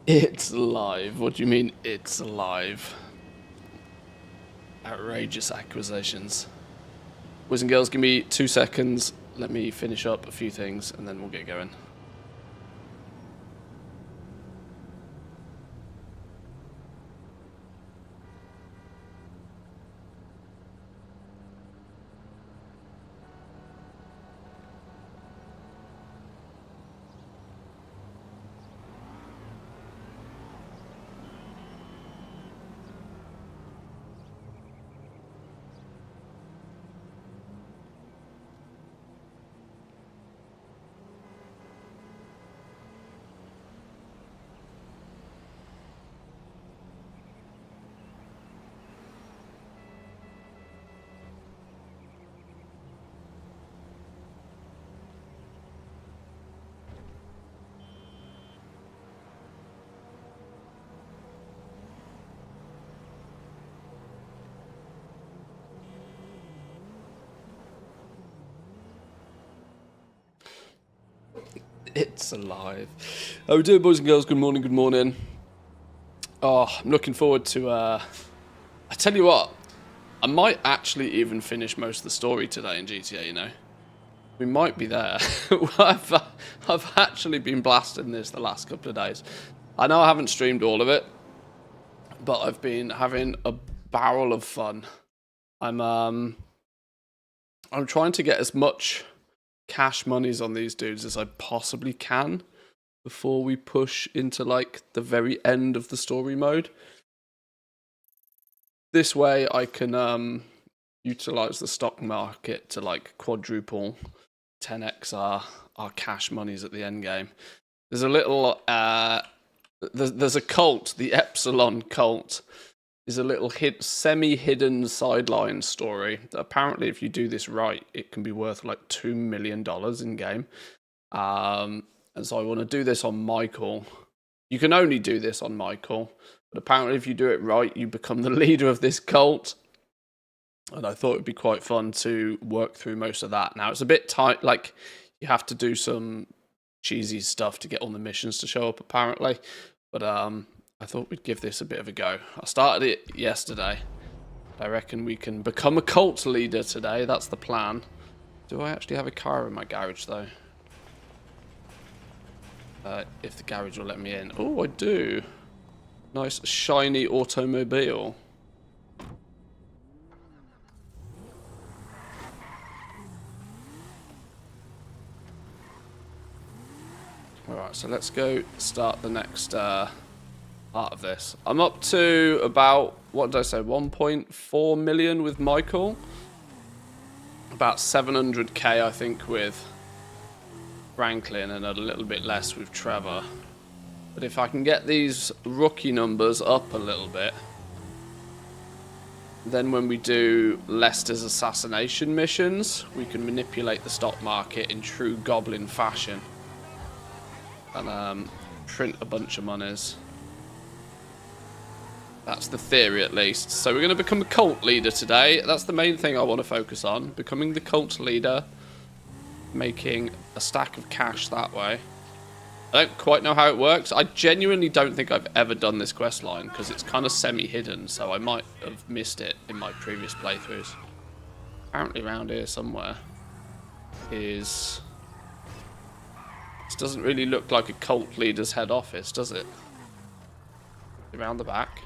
It's live. What do you mean it's live? Outrageous accusations. Boys and girls, give me 2 seconds. Let me finish up a few things and then we'll get going. It's alive. How we doing, boys and girls? Good morning, good morning. Oh, I'm looking forward to, I tell you what, I might actually even finish most of the story today in GTA, you know. We might be there. I've actually been blasting this the last couple of days. I know I haven't streamed all of it, but I've been having a barrel of fun. I'm trying to get as much cash monies on these dudes as I possibly can before we push into like the very end of the story mode. This way I can utilize the stock market to like quadruple 10x our cash monies at the end game. There's a little there's a cult, the Epsilon cult is a little semi-hidden sideline story that apparently if you do this right, it can be worth like $2 million in game. And so I want to do this on Michael. You can only do this on Michael, but apparently if you do it right, you become the leader of this cult. And I thought it'd be quite fun to work through most of that. Now it's a bit tight, like you have to do some cheesy stuff to get on the missions to show up apparently. But I thought we'd give this a bit of a go. I started it yesterday. I reckon we can become a cult leader today. That's the plan. Do I actually have a car in my garage, though? If the garage will let me in. Oh, I do. Nice, shiny automobile. Alright, so let's go start the next part of this. I'm up to about, what did I say, 1.4 million with Michael. About 700k, I think, with Franklin, and a little bit less with Trevor. But if I can get these rookie numbers up a little bit, then when we do Lester's assassination missions, we can manipulate the stock market in true goblin fashion. And print a bunch of monies. That's the theory, at least. So we're going to become a cult leader today. That's the main thing I want to focus on. Becoming the cult leader. Making a stack of cash that way. I don't quite know how it works. I genuinely don't think I've ever done this quest line, because it's kind of semi-hidden, so I might have missed it in my previous playthroughs. Apparently around here somewhere is... This doesn't really look like a cult leader's head office, does it? Around the back.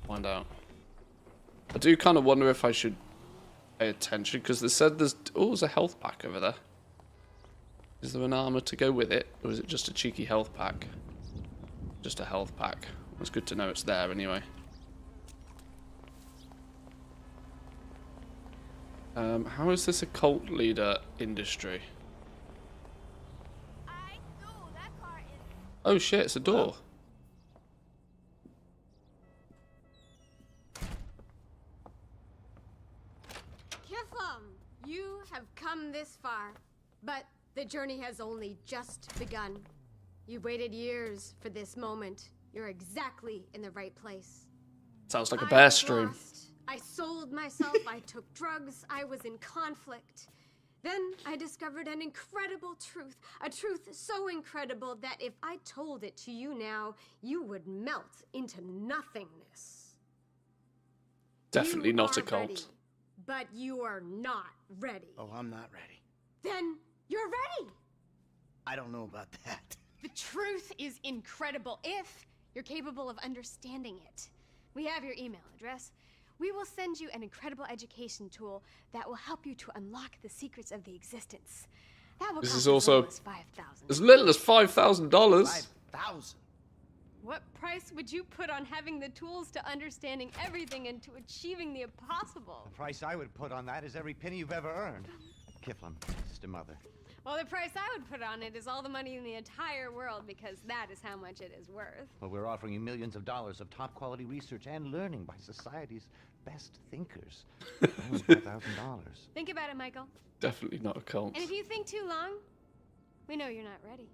Find out. I do kind of wonder if I should pay attention, because they said there's... Oh, there's a health pack over there. Is there an armor to go with it, or is it just a cheeky health pack? Just a health pack. It's good to know it's there anyway. How is this a cult leader industry? Oh shit, it's a door. Kithum, you have come this far, but the journey has only just begun. You waited years for this moment. You're exactly in the right place. Sounds like a bear stream. Lost. I sold myself, I took drugs, I was in conflict. Then I discovered an incredible truth. A truth so incredible that if I told it to you now, you would melt into nothingness. Definitely You not are a cult. ready, but you are not ready. Oh, I'm not ready. Then you're ready. I don't know about that. The truth is incredible if you're capable of understanding it. We have your email address. We will send you an incredible education tool that will help you to unlock the secrets of the existence. That will This cost is also as little as $5,000. as little as $5,000. 5,000. What price would you put on having the tools to understanding everything and to achieving the impossible? The price I would put on that is every penny you've ever earned. Kiflin, Sister Mother. Well, the price I would put on it is all the money in the entire world, because that is how much it is worth. Well, we're offering you millions of dollars of top-quality research and learning by society's best thinkers. Only $5,000. Think about it, Michael. Definitely not a cult. And if you think too long, we know you're not ready.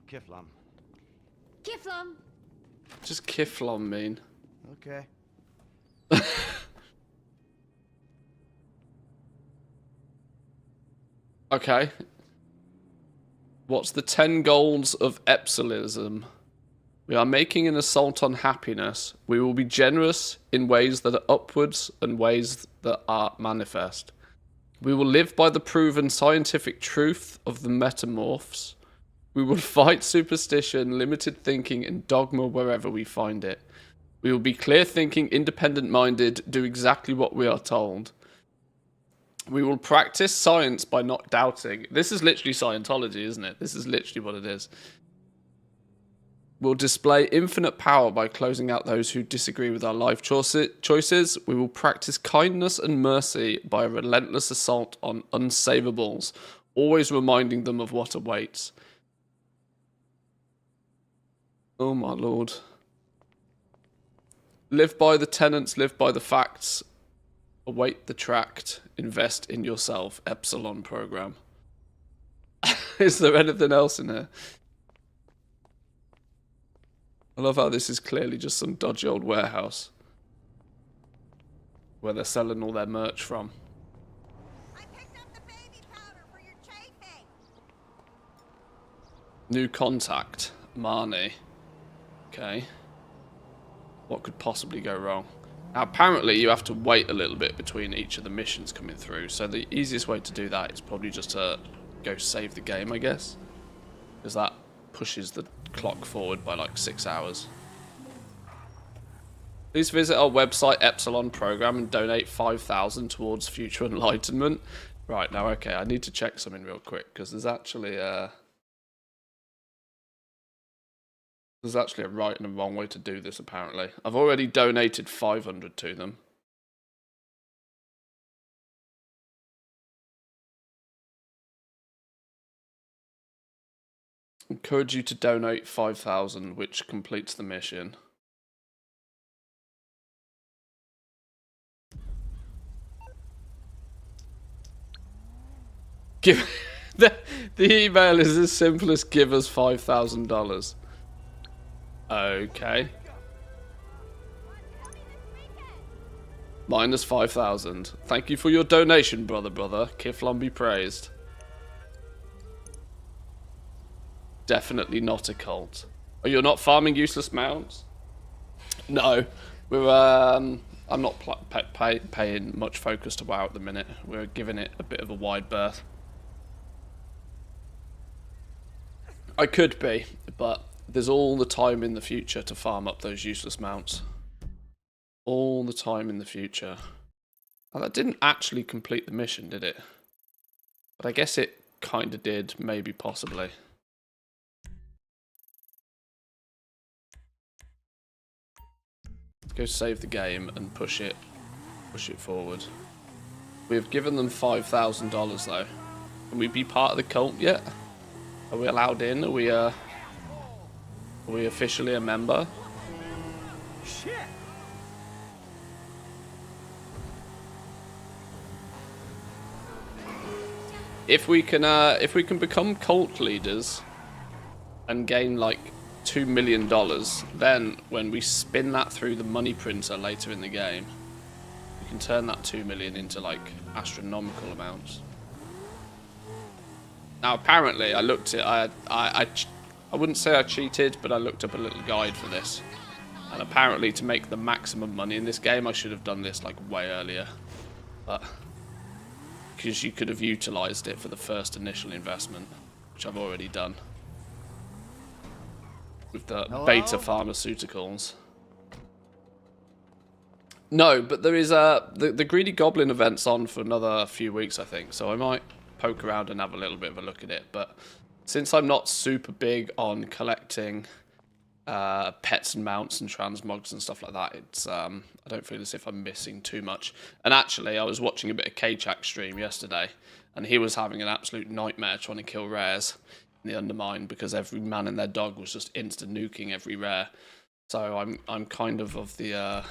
Kiflin. Kiflum! Just Kiflon mean. Okay. Okay. What's the 10 goals of Epsilism? We are making an assault on happiness. We will be generous in ways that are upwards and ways that are manifest. We will live by the proven scientific truth of the metamorphs. We will fight superstition, limited thinking, and dogma wherever we find it. We will be clear thinking, independent minded, do exactly what we are told. We will practice science by not doubting. This is literally Scientology, isn't it? This is literally what it is. We'll display infinite power by closing out those who disagree with our life choices. We will practice kindness and mercy by a relentless assault on unsavourables, always reminding them of what awaits. Oh my lord. Live by the tenets, live by the facts. Await the tract, invest in yourself, Epsilon program. Is there anything else in here? I love how this is clearly just some dodgy old warehouse where they're selling all their merch from. I picked up the baby powder for your chafing. New contact, Marnie. Okay. What could possibly go wrong? Now, apparently you have to wait a little bit between each of the missions coming through, so the easiest way to do that is probably just to go save the game, I guess. Because that pushes the clock forward by like 6 hours. Please visit our website, Epsilon Program, and donate 5,000 towards future enlightenment. Right, now, okay, I need to check something real quick, because there's actually a right and a wrong way to do this, apparently. I've already donated 500 to them. Encourage you to donate 5,000, which completes the mission. Give the email is as simple as give us $5,000. Okay. Minus 5,000. Thank you for your donation, brother. Kiflon be praised. Definitely not a cult. Oh, you're not farming useless mounts? No. We're, I'm not paying much focus to WoW at the minute. We're giving it a bit of a wide berth. I could be, but there's all the time in the future to farm up those useless mounts. All the time in the future. Oh, that didn't actually complete the mission, did it? But I guess it kind of did, maybe, possibly. Let's go save the game and push it forward. We have given them $5,000 though. Can we be part of the cult yet? Are we allowed in? Are we officially a member? Shit! If we can become cult leaders and gain like $2 million, then when we spin that through the money printer later in the game, we You can turn that 2 million into like astronomical amounts. Now apparently I looked at I wouldn't say I cheated, but I looked up a little guide for this. And apparently to make the maximum money in this game I should have done this like way earlier. But because you could have utilized it for the first initial investment, which I've already done. With the beta pharmaceuticals. No, but there is the Greedy Goblin event's on for another few weeks, I think. So I might poke around and have a little bit of a look at it. But since I'm not super big on collecting pets and mounts and transmogs and stuff like that, it's I don't feel as if I'm missing too much. And actually, I was watching a bit of K-Chak stream yesterday, and he was having an absolute nightmare trying to kill rares in the Undermine because every man and their dog was just instant nuking every rare. So I'm kind of the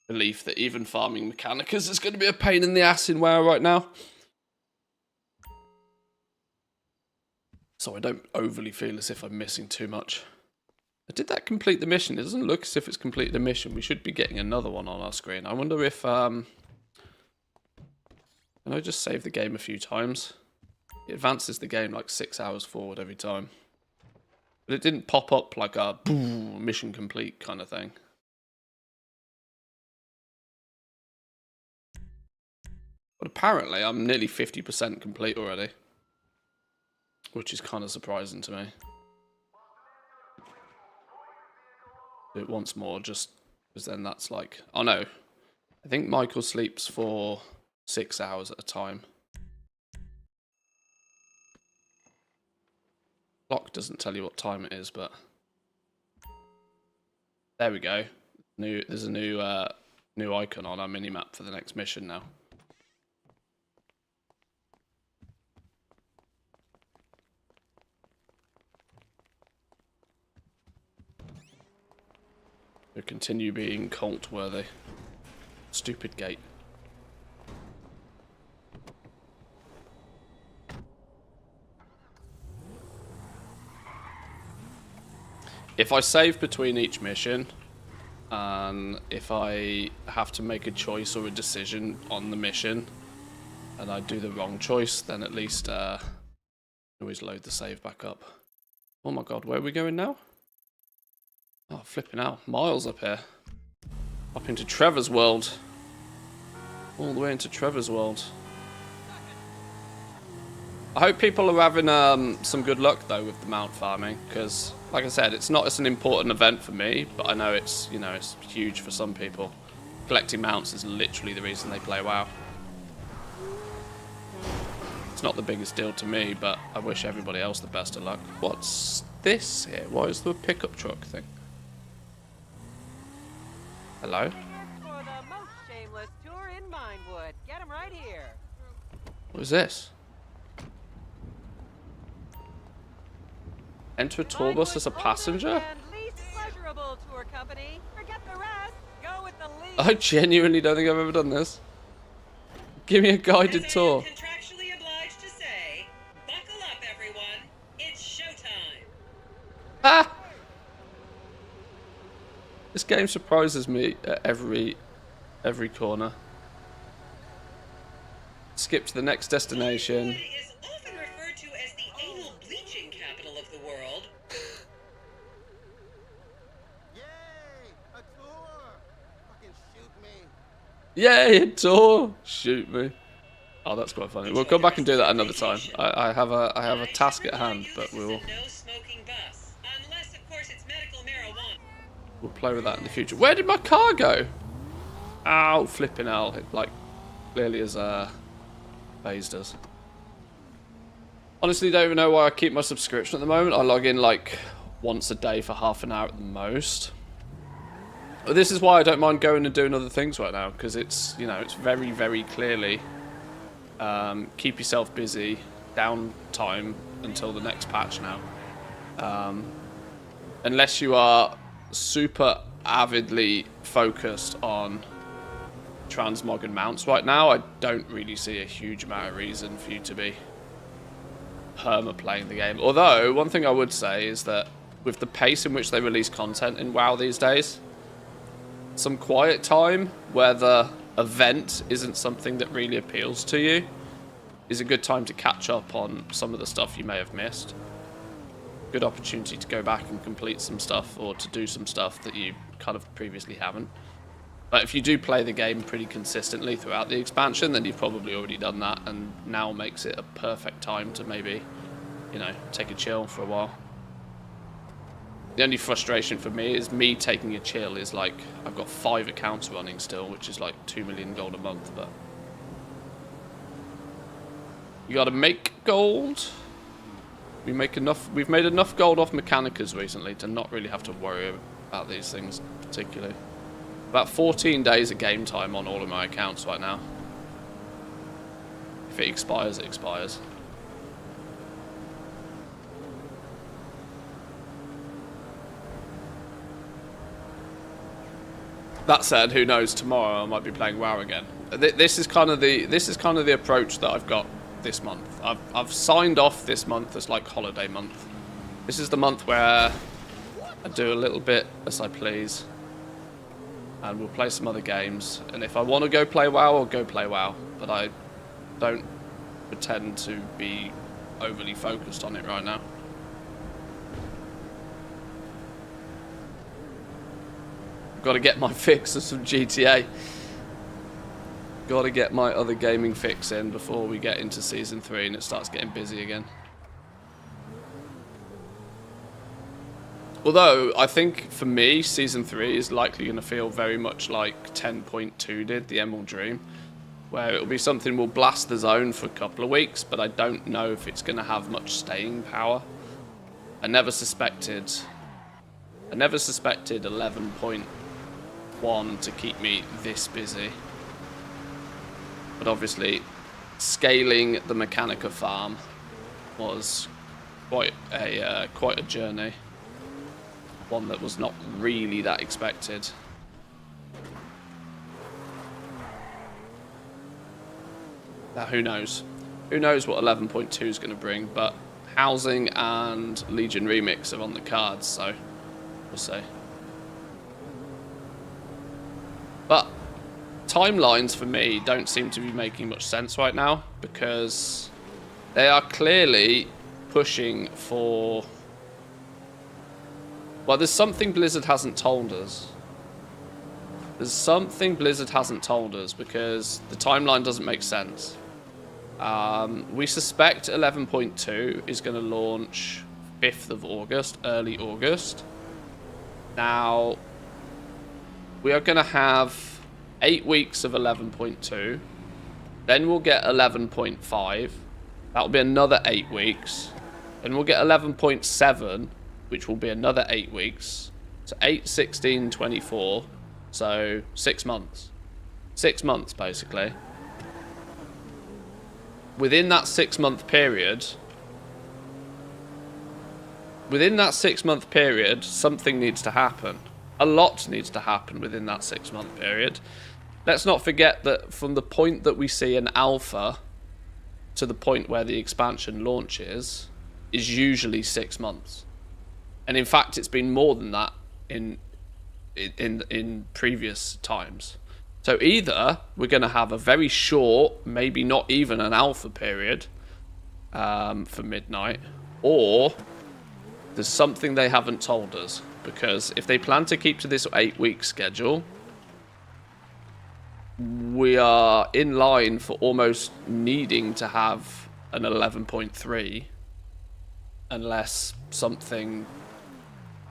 belief that even farming Mechanicus is going to be a pain in the ass in WoW right now. So I don't overly feel as if I'm missing too much. Did that complete the mission? It doesn't look as if it's completed the mission. We should be getting another one on our screen. I wonder if can I just save the game a few times? It advances the game like 6 hours forward every time. But it didn't pop up like a boom, mission complete kind of thing. But apparently I'm nearly 50% complete already. Which is kind of surprising to me. Do it once more just because then that's like... Oh no. I think Michael sleeps for 6 hours at a time. Clock doesn't tell you what time it is, but... There we go. There's a new icon on our minimap for the next mission now. To continue being cult worthy. Stupid gate. If I save between each mission, and if I have to make a choice or a decision on the mission, and I do the wrong choice, then at least always load the save back up. Oh my god, where are we going now? Oh, flipping out. Miles up here. Up into Trevor's world. All the way into Trevor's world. I hope people are having some good luck, though, with the mount farming. Because, like I said, it's not as an important event for me. But I know it's, you know, it's huge for some people. Collecting mounts is literally the reason they play WoW. It's not the biggest deal to me, but I wish everybody else the best of luck. What's this here? Why is there a pickup truck thing? Hello? For the most shameless tour in Minewood. Get him right here. What is this? Enter a tour bus as a passenger? Least pleasurable tour company. Forget the rest. Go with the lead. I genuinely don't think I've ever done this. Give me a guided tour. Contractually obliged to say, buckle up, everyone. It's showtime. Ah! This game surprises me at every corner. Skip to the next destination. Hollywood is often referred to as the anal bleaching capital of the world. Yay! A tour! Fucking shoot me. Yay, a tour! Shoot me. Oh, that's quite funny. We'll come back and do that another time. I have a task at hand, but we'll No smoking bus, unless of course it's medical marijuana. we'll play with that in the future. Where did my car go? Ow, flipping hell. It like clearly as phased us. Honestly, don't even know why I keep my subscription at the moment. I log in like once a day for half an hour at the most. But this is why I don't mind going and doing other things right now, because it's, you know, it's very, very clearly keep yourself busy, downtime until the next patch now. Unless you are super avidly focused on transmog and mounts right now, I don't really see a huge amount of reason for you to be perma playing the game. Although, one thing I would say is that with the pace in which they release content in WoW these days, some quiet time where the event isn't something that really appeals to you, is a good time to catch up on some of the stuff you may have missed. Good opportunity to go back and complete some stuff, or to do some stuff that you kind of previously haven't. But if you do play the game pretty consistently throughout the expansion, then you've probably already done that, and now makes it a perfect time to maybe, you know, take a chill for a while. The only frustration for me is me taking a chill is like, I've got 5 accounts running still, which is like 2 million gold a month, but you gotta make gold. We've made enough gold off Mechanicas recently to not really have to worry about these things particularly. About 14 days of game time on all of my accounts right now. If it expires, it expires. That said, who knows? Tomorrow I might be playing WoW again. This is kind of the approach that I've got this month. I've signed off this month as like holiday month. This is the month where I do a little bit as I please, and we'll play some other games. And if I want to go play WoW, I'll go play WoW. But I don't pretend to be overly focused on it right now. Got to get my fix of some GTA. Got to get my other gaming fix in before we get into Season 3 and it starts getting busy again. Although, I think for me, Season 3 is likely going to feel very much like 10.2 did, the Emerald Dream. Where it'll be something we'll blast the zone for a couple of weeks, but I don't know if it's going to have much staying power. I never suspected 11.1 to keep me this busy. But obviously, scaling the Mechanica farm was quite a journey. One that was not really that expected. Now, who knows? Who knows what 11.2 is going to bring, but Housing and Legion Remix are on the cards, so we'll see. But timelines for me don't seem to be making much sense right now, because they are clearly pushing for... Well, there's something Blizzard hasn't told us. There's something Blizzard hasn't told us, because the timeline doesn't make sense. We suspect 11.2 is going to launch 5th of August, early August. Now, we are going to have 8 weeks of 11.2. Then we'll get 11.5. That'll be another 8 weeks. Then we'll get 11.7, which will be another 8 weeks. So 8, 16, 24. So 6 months. 6 months, basically. Within that 6 month period, something needs to happen. A lot needs to happen within that 6 month period. Let's not forget that from the point that we see an alpha to the point where the expansion launches is usually 6 months. And in fact, it's been more than that in previous times. So either we're going to have a very short, maybe not even an alpha period for Midnight, or there's something they haven't told us. Because if they plan to keep to this 8-week schedule, we are in line for almost needing to have an 11.3 unless something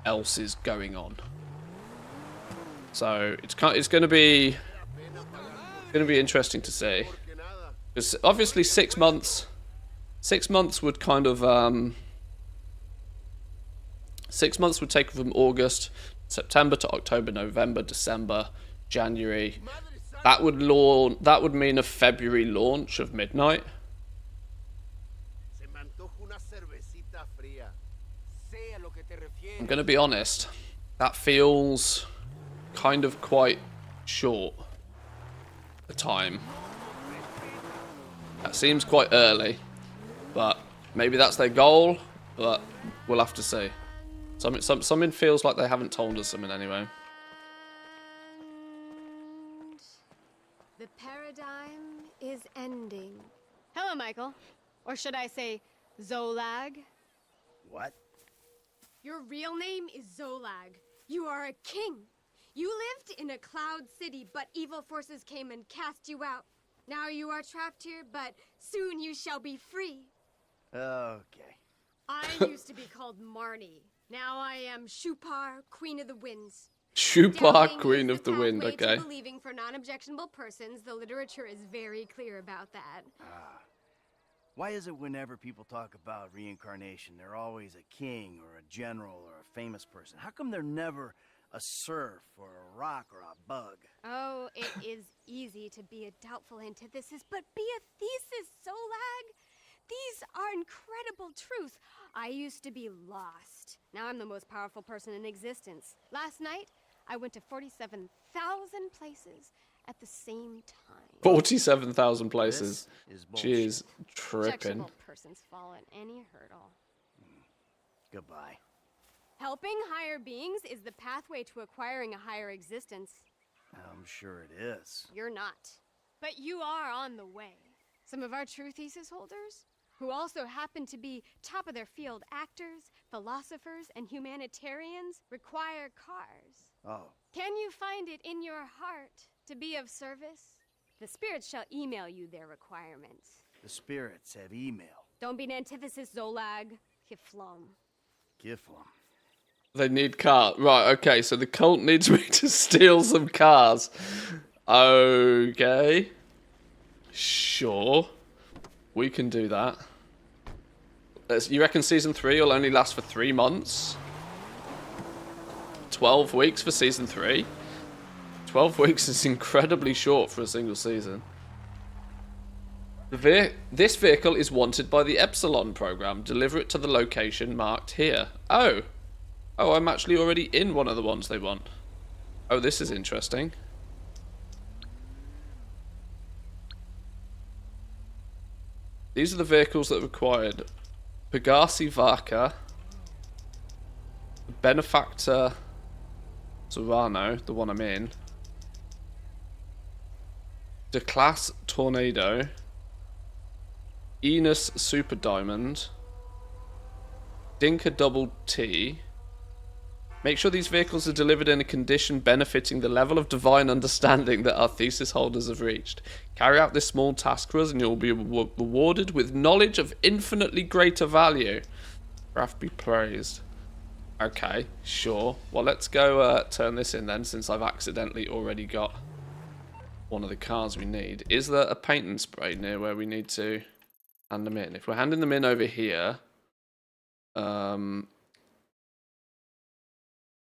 else is going on. So it's going to be interesting to see, because obviously 6 months would kind of 6 months would take from August, September to October, November, December, January. That would mean a February launch of Midnight. I'm going to be honest, that feels kind of quite short a time. That seems quite early, but maybe that's their goal, but we'll have to see. Something feels like they haven't told us something anyway. The paradigm is ending. Hello, Michael. Or should I say, Zolag? What? Your real name is Zolag. You are a king. You lived in a cloud city, but evil forces came and cast you out. Now you are trapped here, but soon you shall be free. Okay. I used to be called Marnie. Now I am Shupar, Queen of the Winds. Shupar, Doubting Queen is of the Wind, pathway okay. To believing for non-objectionable persons, the literature is very clear about that. Why is it whenever people talk about reincarnation, they're always a king or a general or a famous person? How come they're never a serf or a rock or a bug? Oh, it is easy to be a doubtful antithesis, but be a thesis, Zolag. These are incredible truths. I used to be lost. Now I'm the most powerful person in existence. Last night, I went to 47,000 places at the same time. 47,000 places. This is She bullshit. is tripping. Objectionable persons fall at any hurdle. Goodbye. Helping higher beings is the pathway to acquiring a higher existence. I'm sure it is. You're not. But you are on the way. Some of our true thesis holders, who also happen to be top of their field actors, philosophers, and humanitarians, require cars. Oh. Can you find it in your heart to be of service? The spirits shall email you their requirements. The spirits have email. Don't be an antithesis, Zolag. Kiflom. Giflum. They need cars. Right, okay, so the cult needs me to steal some cars. Okay. Sure. We can do that. You reckon season 3 will only last for 3 months? 12 weeks for season 3? 12 weeks is incredibly short for a single season. This vehicle is wanted by the Epsilon program. Deliver it to the location marked here. Oh. Oh, I'm actually already in one of the ones they want. Oh, this is interesting. These are the vehicles that are required. Pegasi Varka. Benefactor Zorano, the one I'm in. The Class Tornado. Enos Super Diamond. Dinka Double T. Make sure these vehicles are delivered in a condition benefiting the level of divine understanding that our thesis holders have reached. Carry out this small task for us and you will be rewarded with knowledge of infinitely greater value. Graph be praised. Okay, sure. Well, let's go turn this in then, since I've accidentally already got one of the cars we need. Is there a paint and spray near where we need to hand them in? If we're handing them in over here...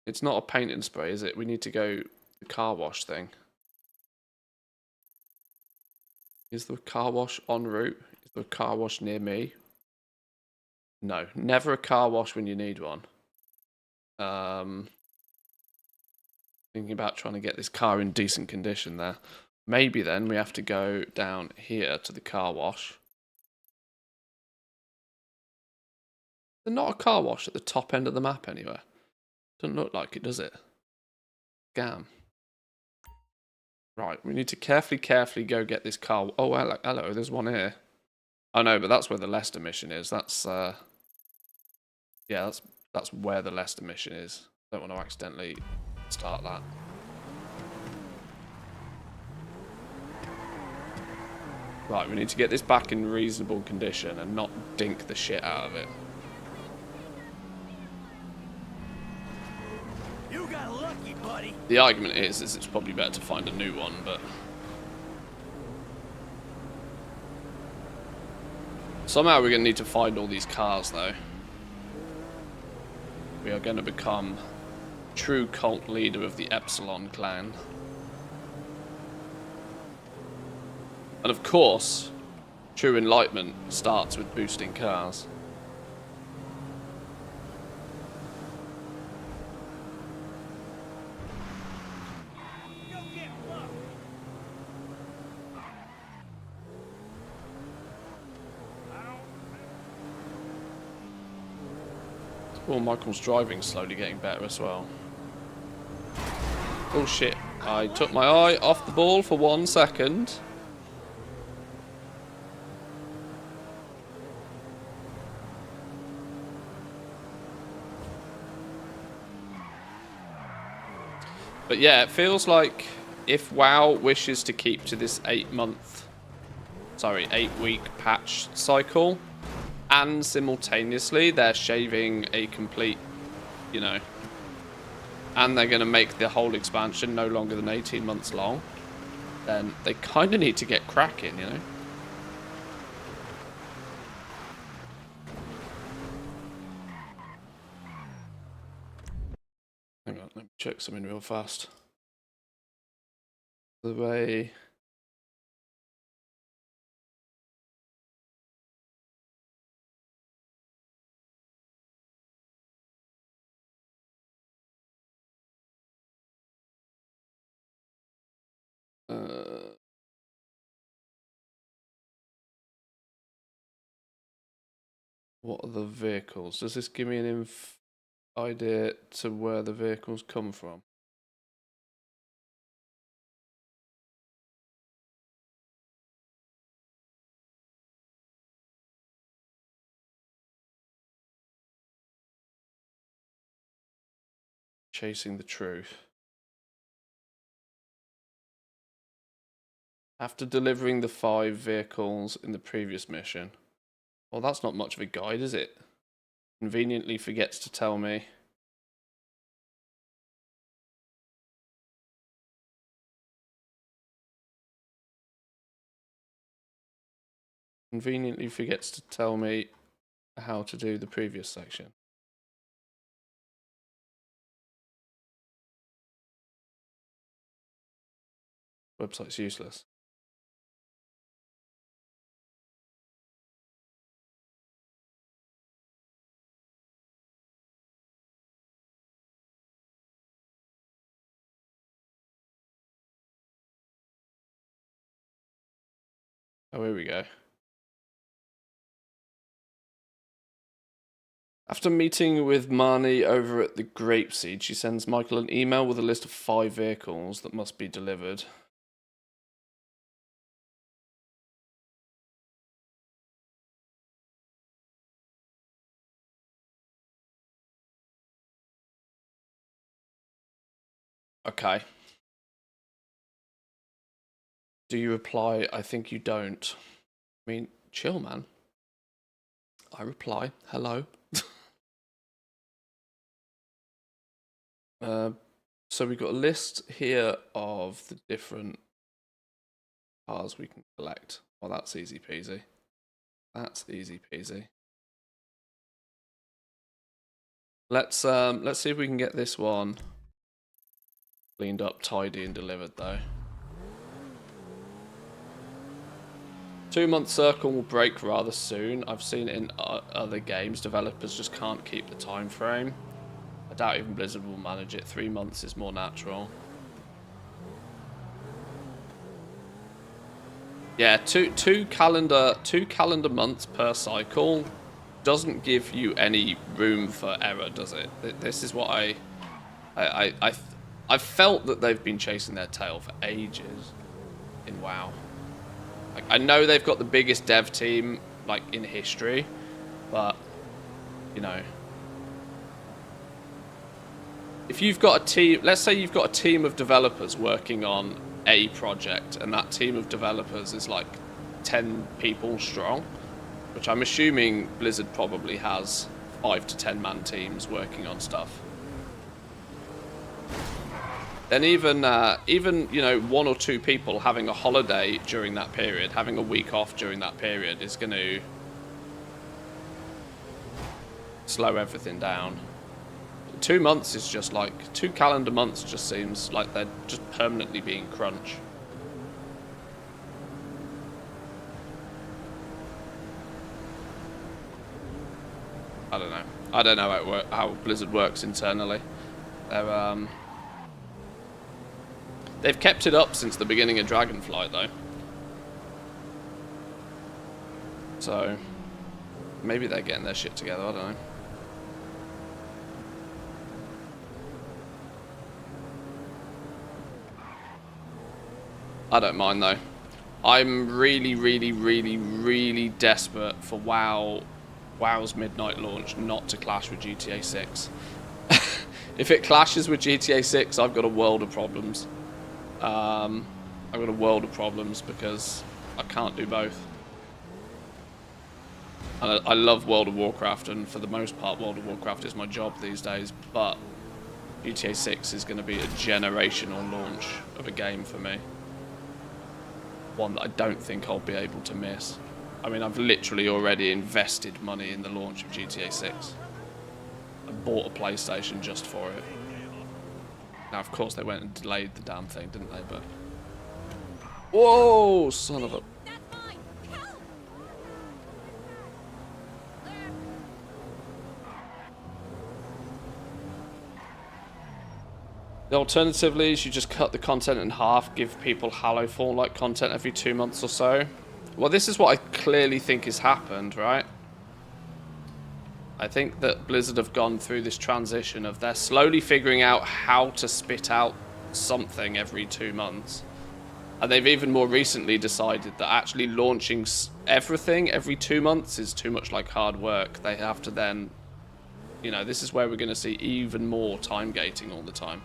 It's not a paint and spray, is it? We need to go the car wash thing. Is the car wash en route? Is there a car wash near me? No, never a car wash when you need one. Thinking about trying to get this car in decent condition there. Maybe then we have to go down here to the car wash. There's not a car wash at the top end of the map anywhere. Doesn't look like it, does it? Scam. Right, we need to carefully go get this car. Oh, hello, there's one here. Oh no, but that's where the Leicester mission is. That's yeah, that's where the Leicester mission is. Don't want to accidentally start that. Right, we need to get this back in reasonable condition and not dink the shit out of it. You got lucky, buddy. The argument is it's probably better to find a new one, but... Somehow we're going to need to find all these cars, though. We are going to become true cult leader of the Epsilon clan. And of course, true enlightenment starts with boosting cars. Well, Michael's driving slowly getting better as well. Oh shit. I took my eye off the ball for 1 second. But yeah, it feels like if WoW wishes to keep to this 8-week patch cycle, and simultaneously they're shaving a complete, you know, and they're going to make the whole expansion no longer than 18 months long, then they kind of need to get cracking, you know? Hang on, let me check something real fast. The way... what are the vehicles? Does this give me an idea to where the vehicles come from? Chasing the truth. After delivering the 5 vehicles in the previous mission. Well, that's not much of a guide, is it? Conveniently forgets to tell me. Conveniently forgets to tell me how to do the previous section. Website's useless. Oh, here we go. After meeting with Marnie over at the Grapeseed, she sends Michael an email with a list of 5 vehicles that must be delivered. Okay. Do you reply, I think you don't? I mean, chill, man. I reply, hello. So we've got a list here of the different cars we can collect. Well, that's easy peasy. That's easy peasy. Let's see if we can get this one cleaned up, tidy, and delivered though. 2-month circle will break rather soon. I've seen it in other games. Developers just can't keep the time frame. I doubt even Blizzard will manage it. 3 months is more natural. Yeah, two calendar months per cycle doesn't give you any room for error, does it? This is what I've felt that they've been chasing their tail for ages in WoW. Like, I know they've got the biggest dev team like in history, but you know, if you've got a team, let's say you've got a team of developers working on a project, and that team of developers is like 10 people strong, which I'm assuming Blizzard probably has 5 to 10 man teams working on stuff. Then even you know, 1 or 2 people having a holiday during that period, having a week off during that period is going to slow everything down. 2 months is just like 2 calendar months. Just seems like they're just permanently being crunch. I don't know. I don't know how Blizzard works internally. They've kept it up since the beginning of Dragonflight, though. So maybe they're getting their shit together. I don't know. I don't mind though. I'm really, really, really, really desperate for WoW's midnight launch not to clash with GTA 6. If it clashes with GTA 6, I've got a world of problems. I've got a world of problems because I can't do both. And I love World of Warcraft, and for the most part, World of Warcraft is my job these days. But GTA 6 is going to be a generational launch of a game for me. One that I don't think I'll be able to miss. I mean, I've literally already invested money in the launch of GTA 6. I bought a PlayStation just for it. Now, of course, they went and delayed the damn thing, didn't they? But whoa, son of a... Alternatively, you just cut the content in half, give people Halo 4-like content every 2 months or so. Well, this is what I clearly think has happened, right? I think that Blizzard have gone through this transition of they're slowly figuring out how to spit out something every 2 months. And they've even more recently decided that actually launching everything every 2 months is too much like hard work. They have to then, you know, this is where we're going to see even more time gating all the time.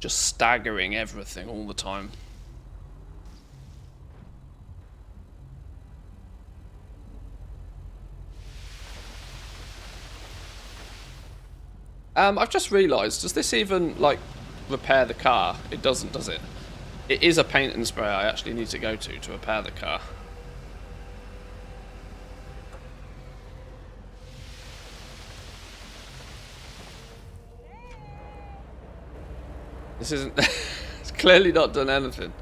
Just staggering everything all the time. I've just realised, does this even, like, repair the car? It doesn't, does it? It is a paint and spray I actually need to go to repair the car. This isn't... It's clearly not done anything.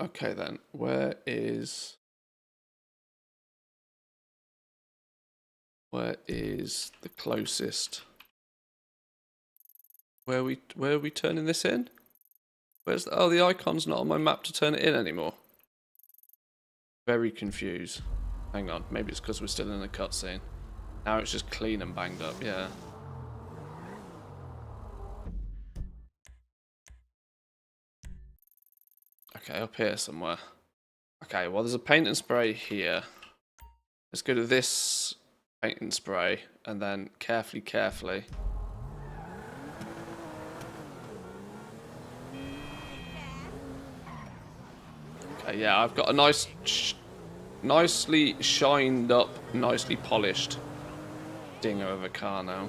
Okay then. Where is the closest? Where are we turning this in? Where's the... Oh, the icon's not on my map to turn it in anymore. Very confused. Hang on, maybe it's because we're still in a cutscene. Now it's just clean and banged up, yeah. Okay, up here somewhere. Okay, well there's a paint and spray here. Let's go to this paint and spray, and then carefully. Okay, yeah, I've got a nicely shined up, nicely polished dinger of a car now.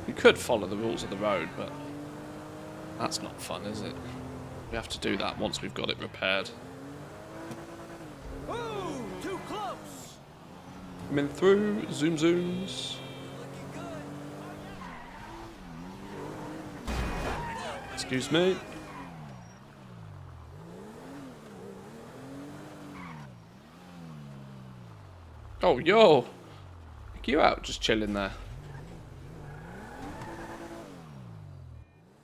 You could follow the rules of the road, but that's not fun, is it? We have to do that once we've got it repaired. Ooh, too close. Coming through, zooms. Excuse me. Oh, yo! Pick you out, just chilling there.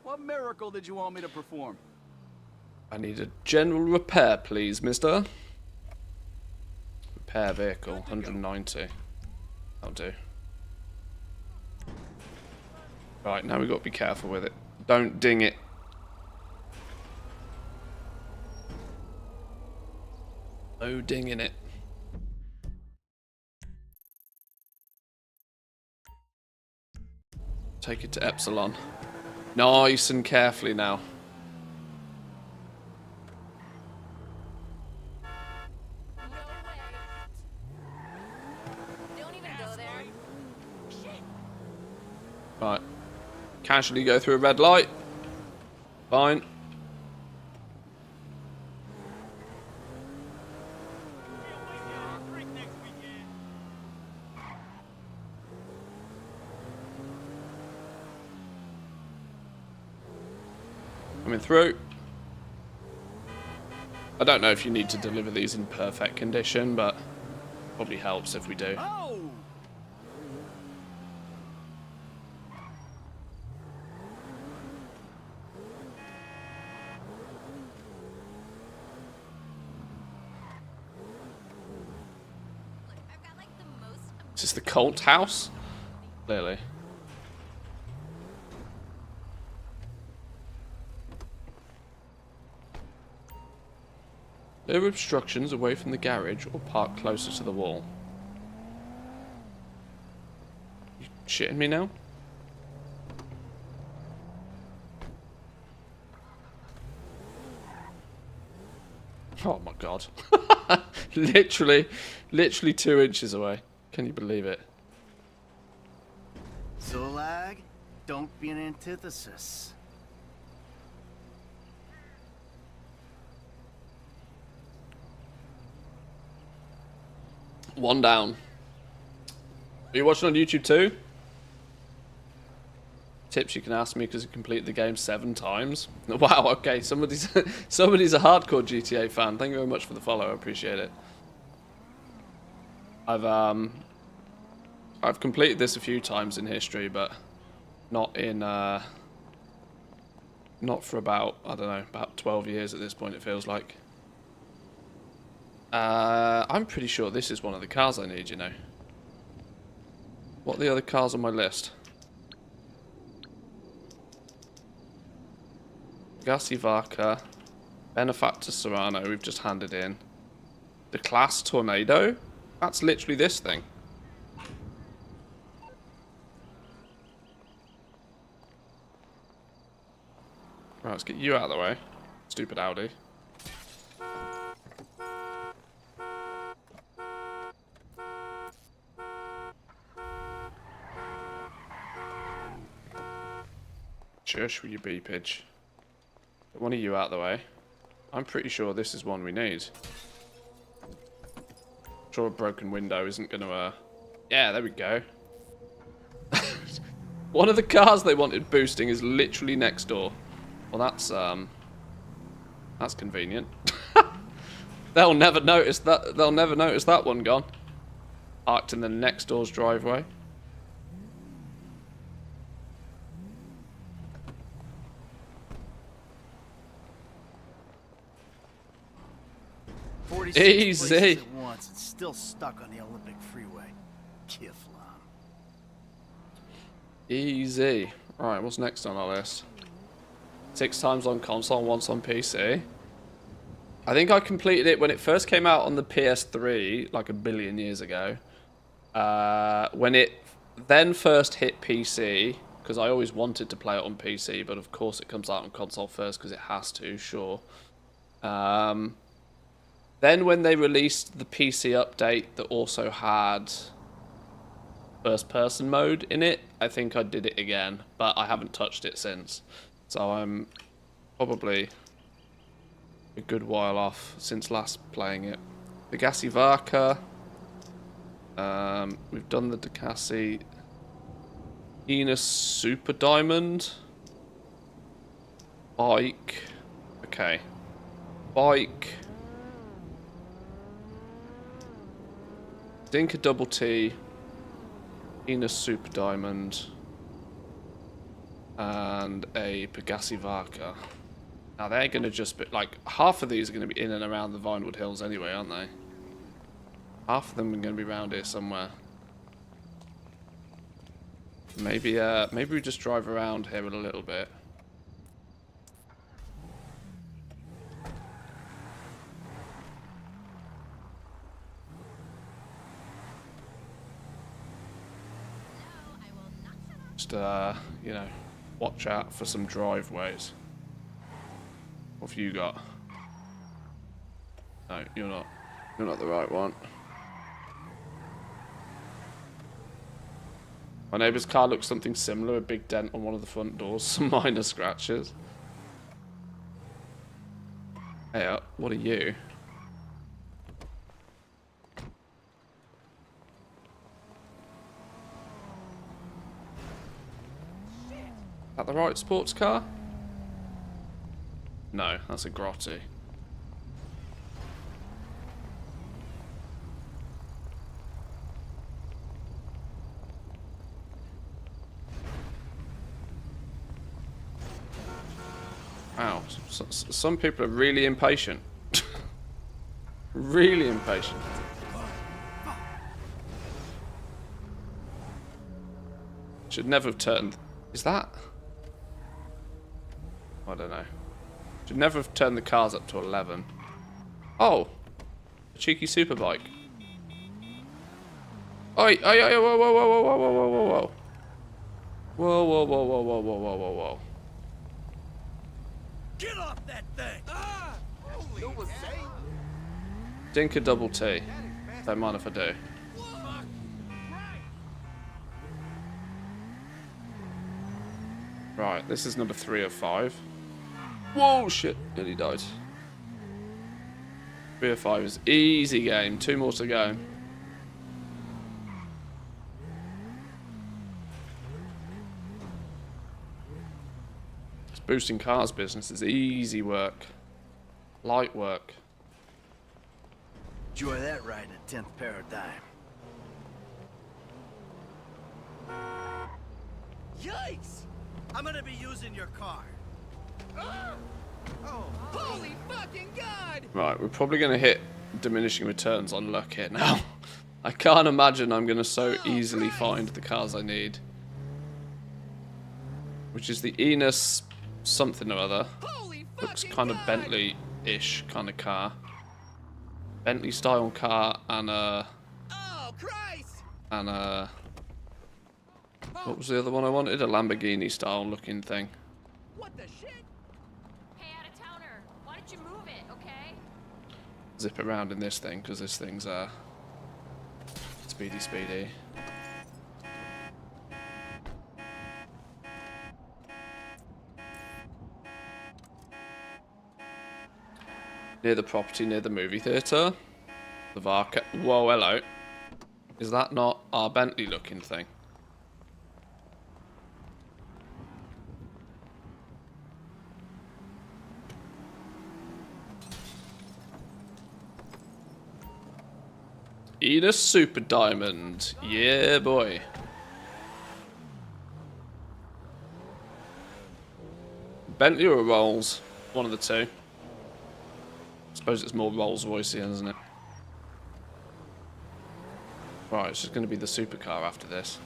What miracle did you want me to perform? I need a general repair, please, mister. Repair vehicle, 190. That'll do. Right, now we've got to be careful with it. Don't ding it. No dinging it. Take it to Epsilon. Nice and carefully now. Don't casually go through a red light. Fine. Coming through. I don't know if you need to deliver these in perfect condition, but probably helps if we do. Oh! I've got like the most. Is this the cult house? Clearly. Clear obstructions away from the garage or park closer to the wall. You shitting me now? Oh my god. literally 2 inches away. Can you believe it? Zolag, don't be an antithesis. One down. Are you watching on YouTube too? Tips you can ask me because I completed the game 7 times. Wow, okay, somebody's a hardcore GTA fan. Thank you very much for the follow, I appreciate it. I've completed this a few times in history, but not in not for about, I don't know, about 12 years at this point it feels like. I'm pretty sure this is one of the cars I need, you know. What are the other cars on my list? Gassi Varka, Benefactor Serrano, we've just handed in. The Class Tornado? That's literally this thing. Right, let's get you out of the way. Stupid Audi. Shush with your beepage. Get one of you out of the way. I'm pretty sure this is one we need. Sure a broken window isn't gonna yeah, there we go. One of the cars they wanted boosting is literally next door. Well, that's convenient. They'll never notice that. They'll never notice that one gone. Parked in the next door's driveway. Easy. At once and still stuck on the Olympic freeway. Kiflam. Easy. Right, what's next on our list? 6 times on console, once on PC. I think I completed it when it first came out on the PS3, like a billion years ago. When it then first hit PC, because I always wanted to play it on PC, but of course it comes out on console first because it has to, sure. Then when they released the PC update that also had first-person mode in it, I think I did it again, but I haven't touched it since. So I'm probably a good while off since last playing it. The Gassi Varka. We've done the Ducati. Enos Super Diamond. Bike. Okay. Bike. Dinka Double T. Enos Super Diamond. And a Pegassi Varka. Now they're going to just be, like, half of these are going to be in and around the Vinewood Hills anyway, aren't they? Half of them are going to be around here somewhere. Maybe we just drive around here a little bit. Just, you know, watch out for some driveways. What have you got? No, you're not. You're not the right one. My neighbour's car looks something similar, a big dent on one of the front doors, some minor scratches. Hey, what are you? Is that the right sports car? No, that's a grotty. Wow, some people are really impatient. Really impatient. Should never have turned... Is that... I don't know. Should never have turned the cars up to 11. Oh! A cheeky superbike. Oi, oi, oi, whoa, whoa, whoa, whoa, whoa, whoa, whoa, whoa. Whoa, whoa, whoa, whoa, whoa, whoa, whoa, whoa, whoa. Get off that thing! Dinker double T. Don't mind if I do. Right, this is number 3 of 5. Whoa, shit. Nearly died. 3 of 5 is easy game. 2 more to go. This boosting cars business is easy work. Light work. Enjoy that ride at 10th Paradigm. Yikes! I'm gonna be using your car. Oh, holy fucking god! Right, we're probably going to hit diminishing returns on luck here now. I can't imagine I'm going to so easily find the cars I need. Which is the Enos something or other. Looks kind of Bentley-ish kind of car. Bentley style car and a... Oh, Christ! And a... What was the other one I wanted? A Lamborghini style looking thing. What the shit? Hey, out of towner, why don't you move it, okay? Zip around in this thing because this thing's speedy. Near the property, near the movie theatre. The Varka. Whoa, hello. Is that not our Bentley looking thing? Enos Super Diamond. Yeah, boy. Bentley or Rolls? One of the two. I suppose it's more Rolls Royce, isn't it? Right, it's just going to be the supercar after this.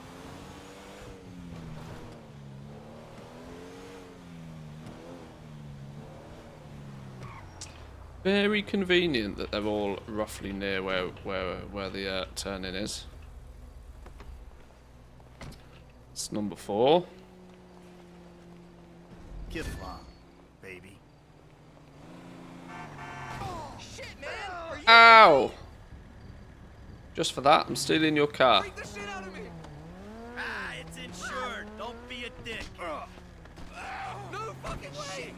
Very convenient that they're all roughly near where the turn-in is. It's number 4. Get along, baby. Oh, shit, man! Are you Ow! Just for that, I'm stealing your car. Freak the shit out of me! Ah, it's insured. Don't be a dick. No fucking way!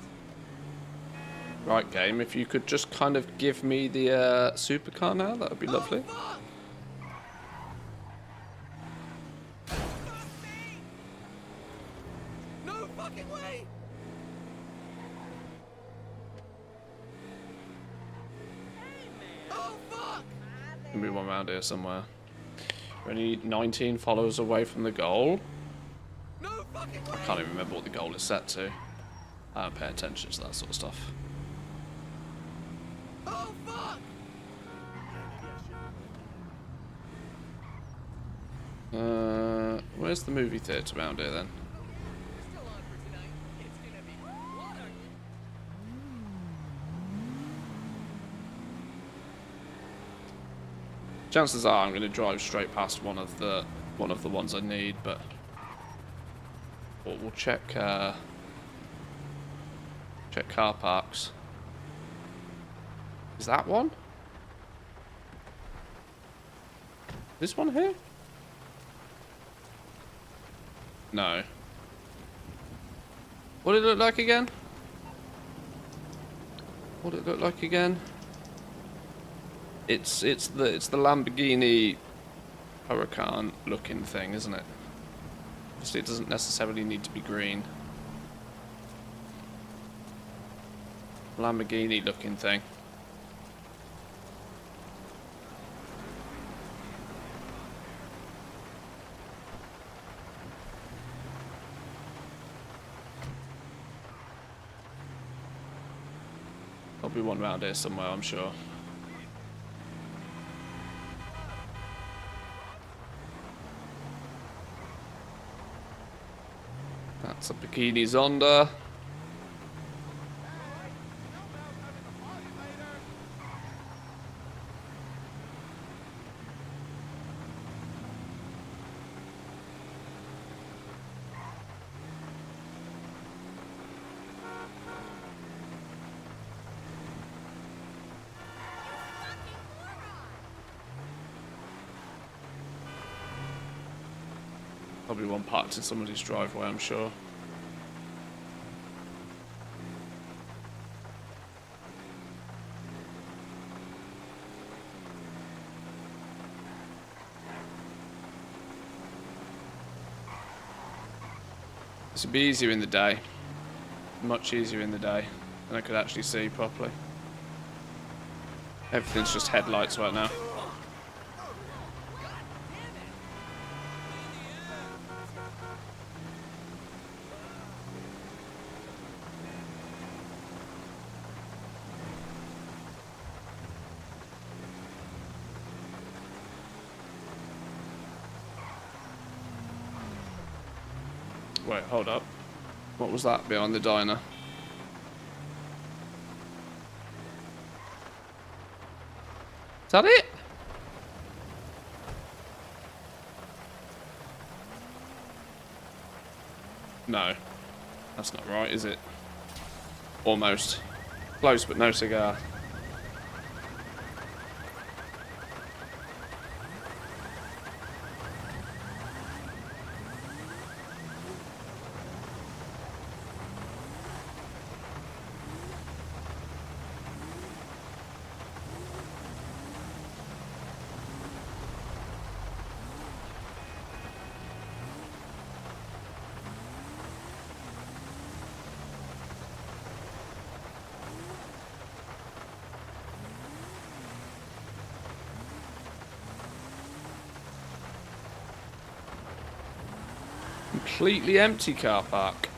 Right, game, if you could just kind of give me the supercar now, that would be lovely. Fuck! No fucking way! Oh fuck! There'll be one around here somewhere. We're only 19 followers away from the goal. No fucking way! I can't even remember what the goal is set to. I don't pay attention to that sort of stuff. Oh fuck! Where's the movie theatre around here then? Still on for tonight. It's gonna be water. Chances are I'm going to drive straight past one of the ones I need, but we'll check check car parks. Is that one? This one here? No. What did it look like again? What did it look like again? It's the Lamborghini Huracan looking thing, isn't it? Obviously it doesn't necessarily need to be green. Lamborghini looking thing. There'll be one round here somewhere, I'm sure. That's a Bikini Zonda. Probably one parked in somebody's driveway, I'm sure. This would be easier in the day. Much easier in the day. And I could actually see properly. Everything's just headlights right now. Wait, hold up. What was that behind the diner? Is that it? No. That's not right, is it? Almost. Close, but no cigar. Completely empty car park.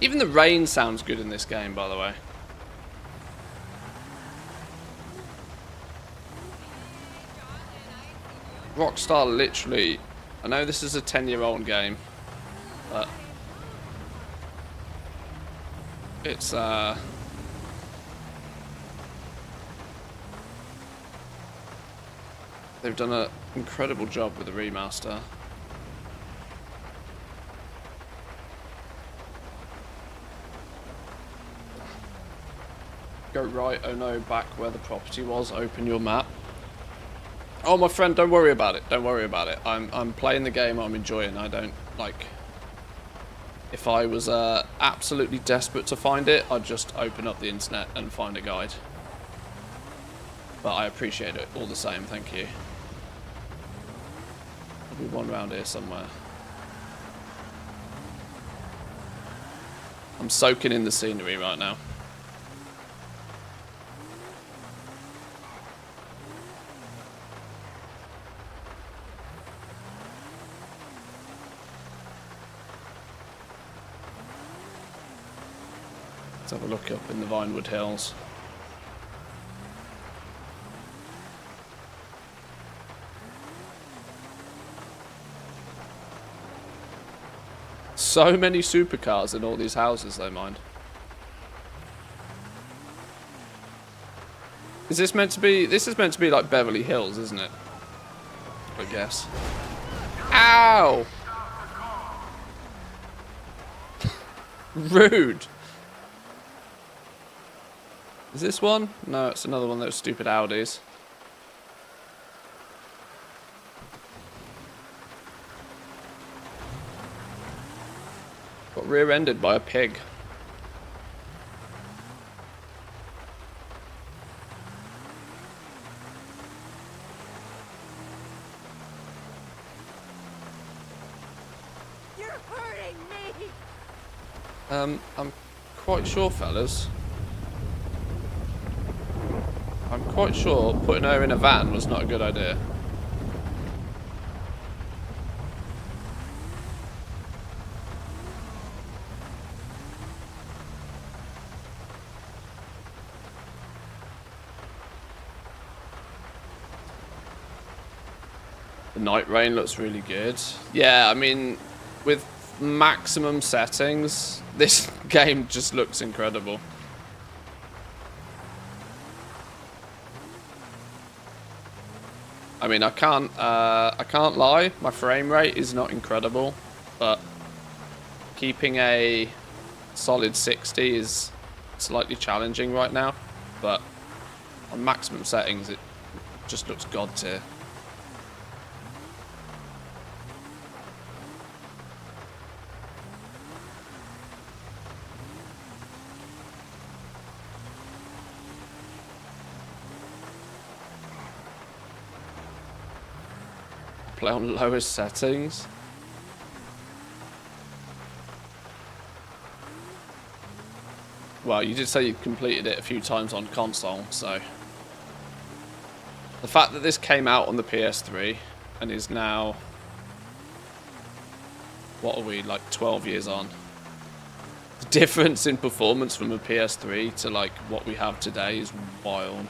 Even the rain sounds good in this game, by the way. Rockstar literally... I know this is a 10-year-old game, but... It's, they've done an incredible job with the remaster. Go right, oh no, back where the property was, open your map. Oh, my friend, don't worry about it, don't worry about it. I'm playing the game I'm enjoying, I don't, like... If I was absolutely desperate to find it, I'd just open up the internet and find a guide. But I appreciate it all the same, thank you. There'll be one round here somewhere. I'm soaking in the scenery right now. Let's have a look up in the Vinewood Hills. So many supercars in all these houses, though, mind. Is this meant to be... This is meant to be like Beverly Hills, isn't it? I guess. Ow! Rude. Is this one? No, it's another one of those stupid Audis. Got rear-ended by a pig. You're hurting me! I'm quite sure, fellas. I'm quite sure putting her in a van was not a good idea. The night rain looks really good. Yeah, I mean, with maximum settings, this game just looks incredible. I mean, I can't lie. My frame rate is not incredible, but keeping a solid 60 is slightly challenging right now. But on maximum settings, it just looks god tier. Play on lowest settings. Well, you did say you completed it a few times on console, so the fact that this came out on the PS3 and is now, what are we, like 12 years on? The difference in performance from a PS3 to like what we have today is wild.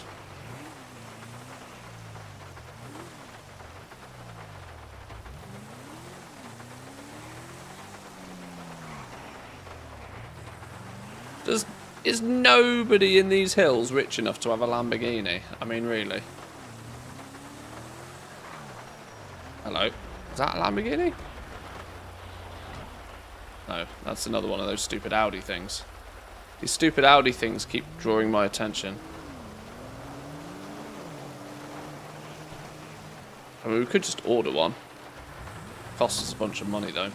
Is nobody in these hills rich enough to have a Lamborghini? I mean, really? Hello? Is that a Lamborghini? No, that's another one of those stupid Audi things. These stupid Audi things keep drawing my attention. I mean, we could just order one. Costs us a bunch of money, though.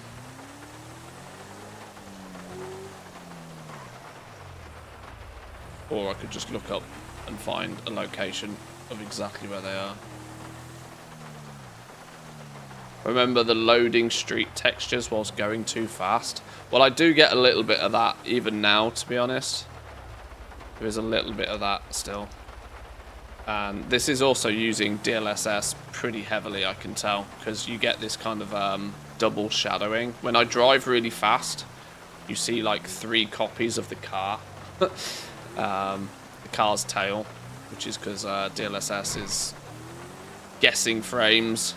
Or I could just look up and find a location of exactly where they are. Remember the loading street textures whilst going too fast? Well, I do get a little bit of that even now, to be honest. There is a little bit of that still. And this is also using DLSS pretty heavily, I can tell, because you get this kind of double shadowing. When I drive really fast, you see like 3 copies of the car. The car's tail, which is because DLSS is guessing frames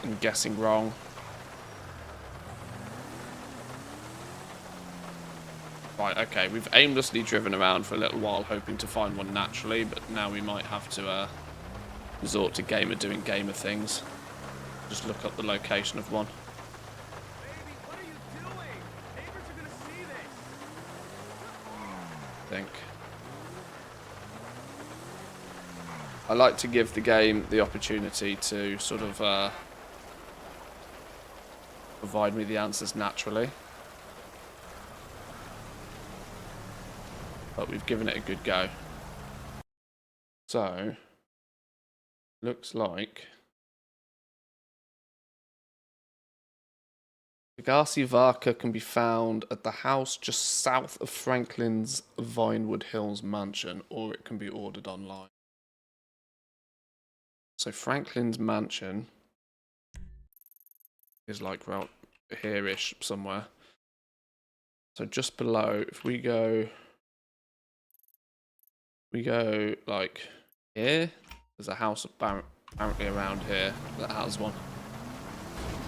and guessing wrong. Right, okay, we've aimlessly driven around for a little while hoping to find one naturally, but now we might have to resort to gamer doing gamer things. Just look up the location of one. I like to give the game the opportunity to sort of provide me the answers naturally. But we've given it a good go. So, looks like the Garci Varka can be found at the house just south of Franklin's Vinewood Hills mansion, or it can be ordered online. So Franklin's mansion is like right here-ish somewhere. So just below, if we go like here, there's a house apparently around here that has one.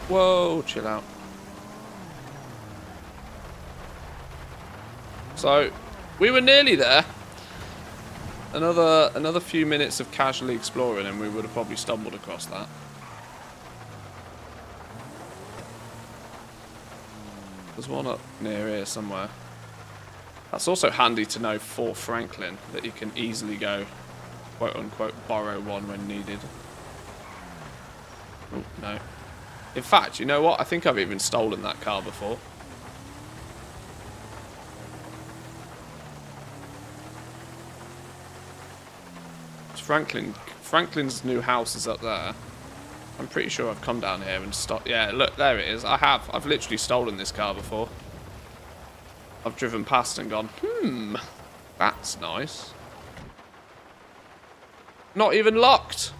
Whoa, chill out. So we were nearly there. Another few minutes of casually exploring and we would have probably stumbled across that. There's one up near here somewhere. That's also handy to know for Franklin, that you can easily go, quote unquote, borrow one when needed. Oh, no. In fact, you know what? I think I've even stolen that car before. Franklin's new house is up there. I'm pretty sure I've come down here and stopped. Yeah, look, there it is. I have. I've literally stolen this car before. I've driven past and gone, that's nice. Not even locked.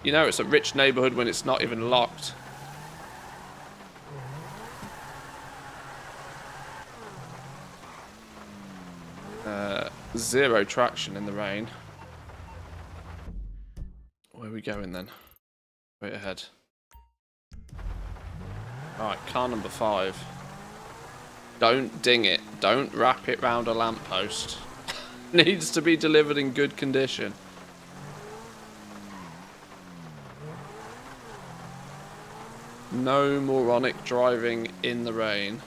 You know, it's a rich neighborhood when it's not even locked. Zero traction in the rain. Where are we going then? Wait ahead. Alright, car number 5. Don't ding it. Don't wrap it round a lamppost. Needs to be delivered in good condition. No moronic driving in the rain.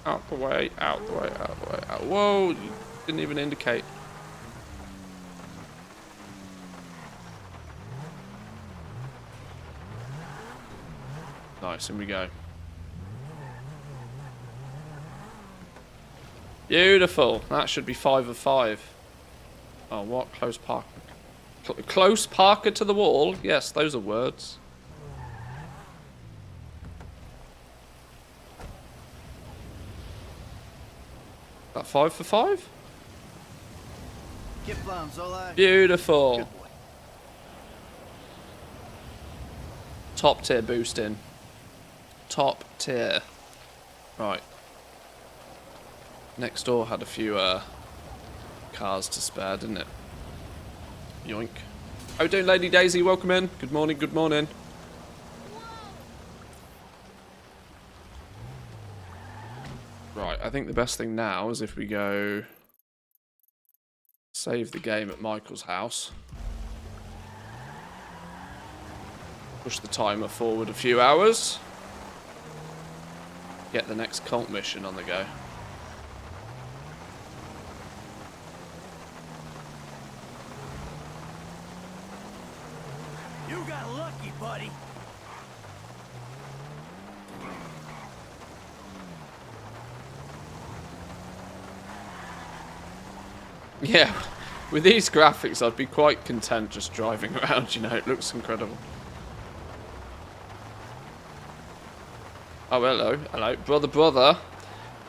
Out the way, out the way, out the way, out. Whoa, you didn't even indicate. Nice, in we go. Beautiful. That should be 5 of 5. Oh, what? Close park. Close Parker to the wall? Yes, those are words. That 5 for 5? Beautiful. Top tier boosting. Top tier. Right. Next door had a few cars to spare, didn't it? Yoink. How you doing, Lady Daisy? Welcome in. Good morning, good morning. Right, I think the best thing now is if we go save the game at Michael's house. Push the timer forward a few hours. Get the next cult mission on the go. You got lucky, buddy. Yeah, with these graphics, I'd be quite content just driving around, you know, it looks incredible. Oh, hello, hello. Brother.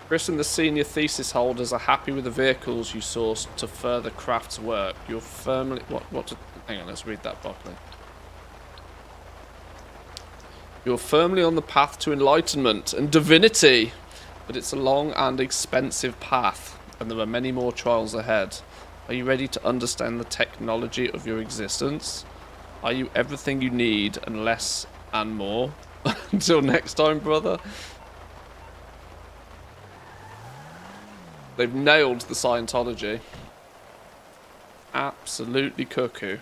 Chris and the senior thesis holders are happy with the vehicles you sourced to further Craft's work. You're firmly... Hang on, let's read that properly. You're firmly on the path to enlightenment and divinity, but it's a long and expensive path, and there are many more trials ahead. Are you ready to understand the technology of your existence? Are you everything you need and less and more? Until next time, brother. They've nailed the Scientology. Absolutely cuckoo.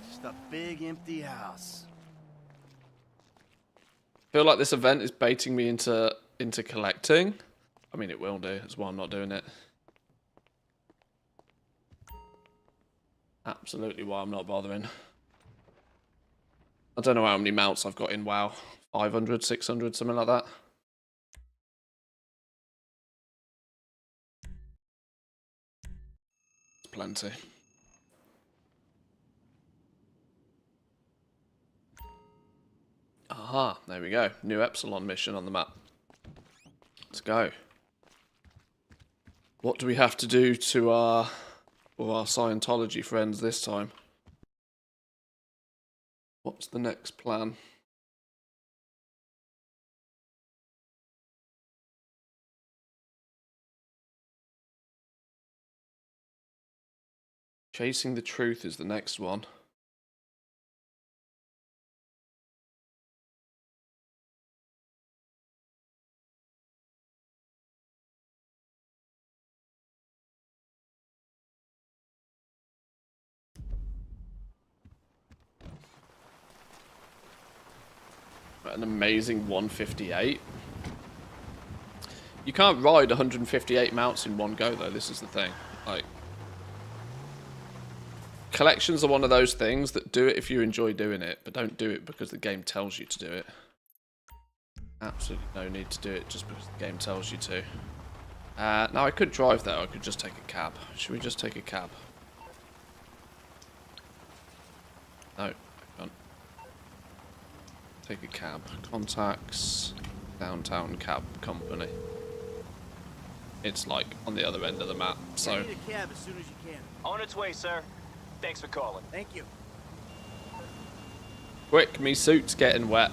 Just a big empty house. I feel like this event is baiting me into collecting. I mean, it will do. That's why I'm not doing it. Absolutely why I'm not bothering. I don't know how many mounts I've got in WoW. 500, 600, something like that. Plenty. Aha, there we go. New Epsilon mission on the map. Let's go. What do we have to do to our Scientology friends this time? What's the next plan? Chasing the truth is the next one. An amazing 158. You can't ride 158 mounts in one go, though. This is the thing. Like, collections are one of those things that do it if you enjoy doing it, but don't do it because the game tells you to do it. Absolutely no need to do it just because the game tells you to. Now, I could drive there. I could just take a cab. Should we just take a cab? No, I can't. Take a cab. Contacts. Downtown cab company. It's like on the other end of the map, so. I need a cab as soon as you can. On its way, sir. Thanks for calling. Thank you. Quick, me suit's getting wet.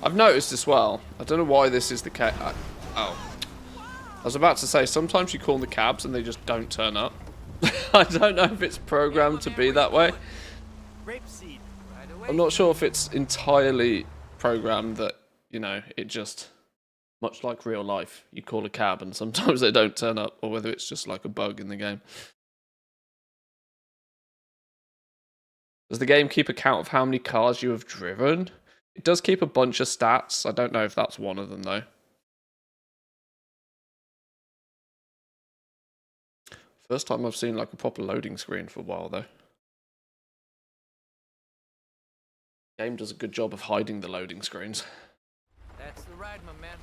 I've noticed as well, I don't know why this is the case. Oh. I was about to say, sometimes you call the cabs and they just don't turn up. I don't know if it's programmed to be that way. Rapeseed. Right away. I'm not sure if it's entirely programmed that, you know, it just, much like real life, you call a cab and sometimes they don't turn up, or whether it's just like a bug in the game. Does the game keep account of how many cars you have driven? It does keep a bunch of stats. I don't know if that's one of them, though. First time I've seen like a proper loading screen for a while, though. Game does a good job of hiding the loading screens. That's the ride, my man.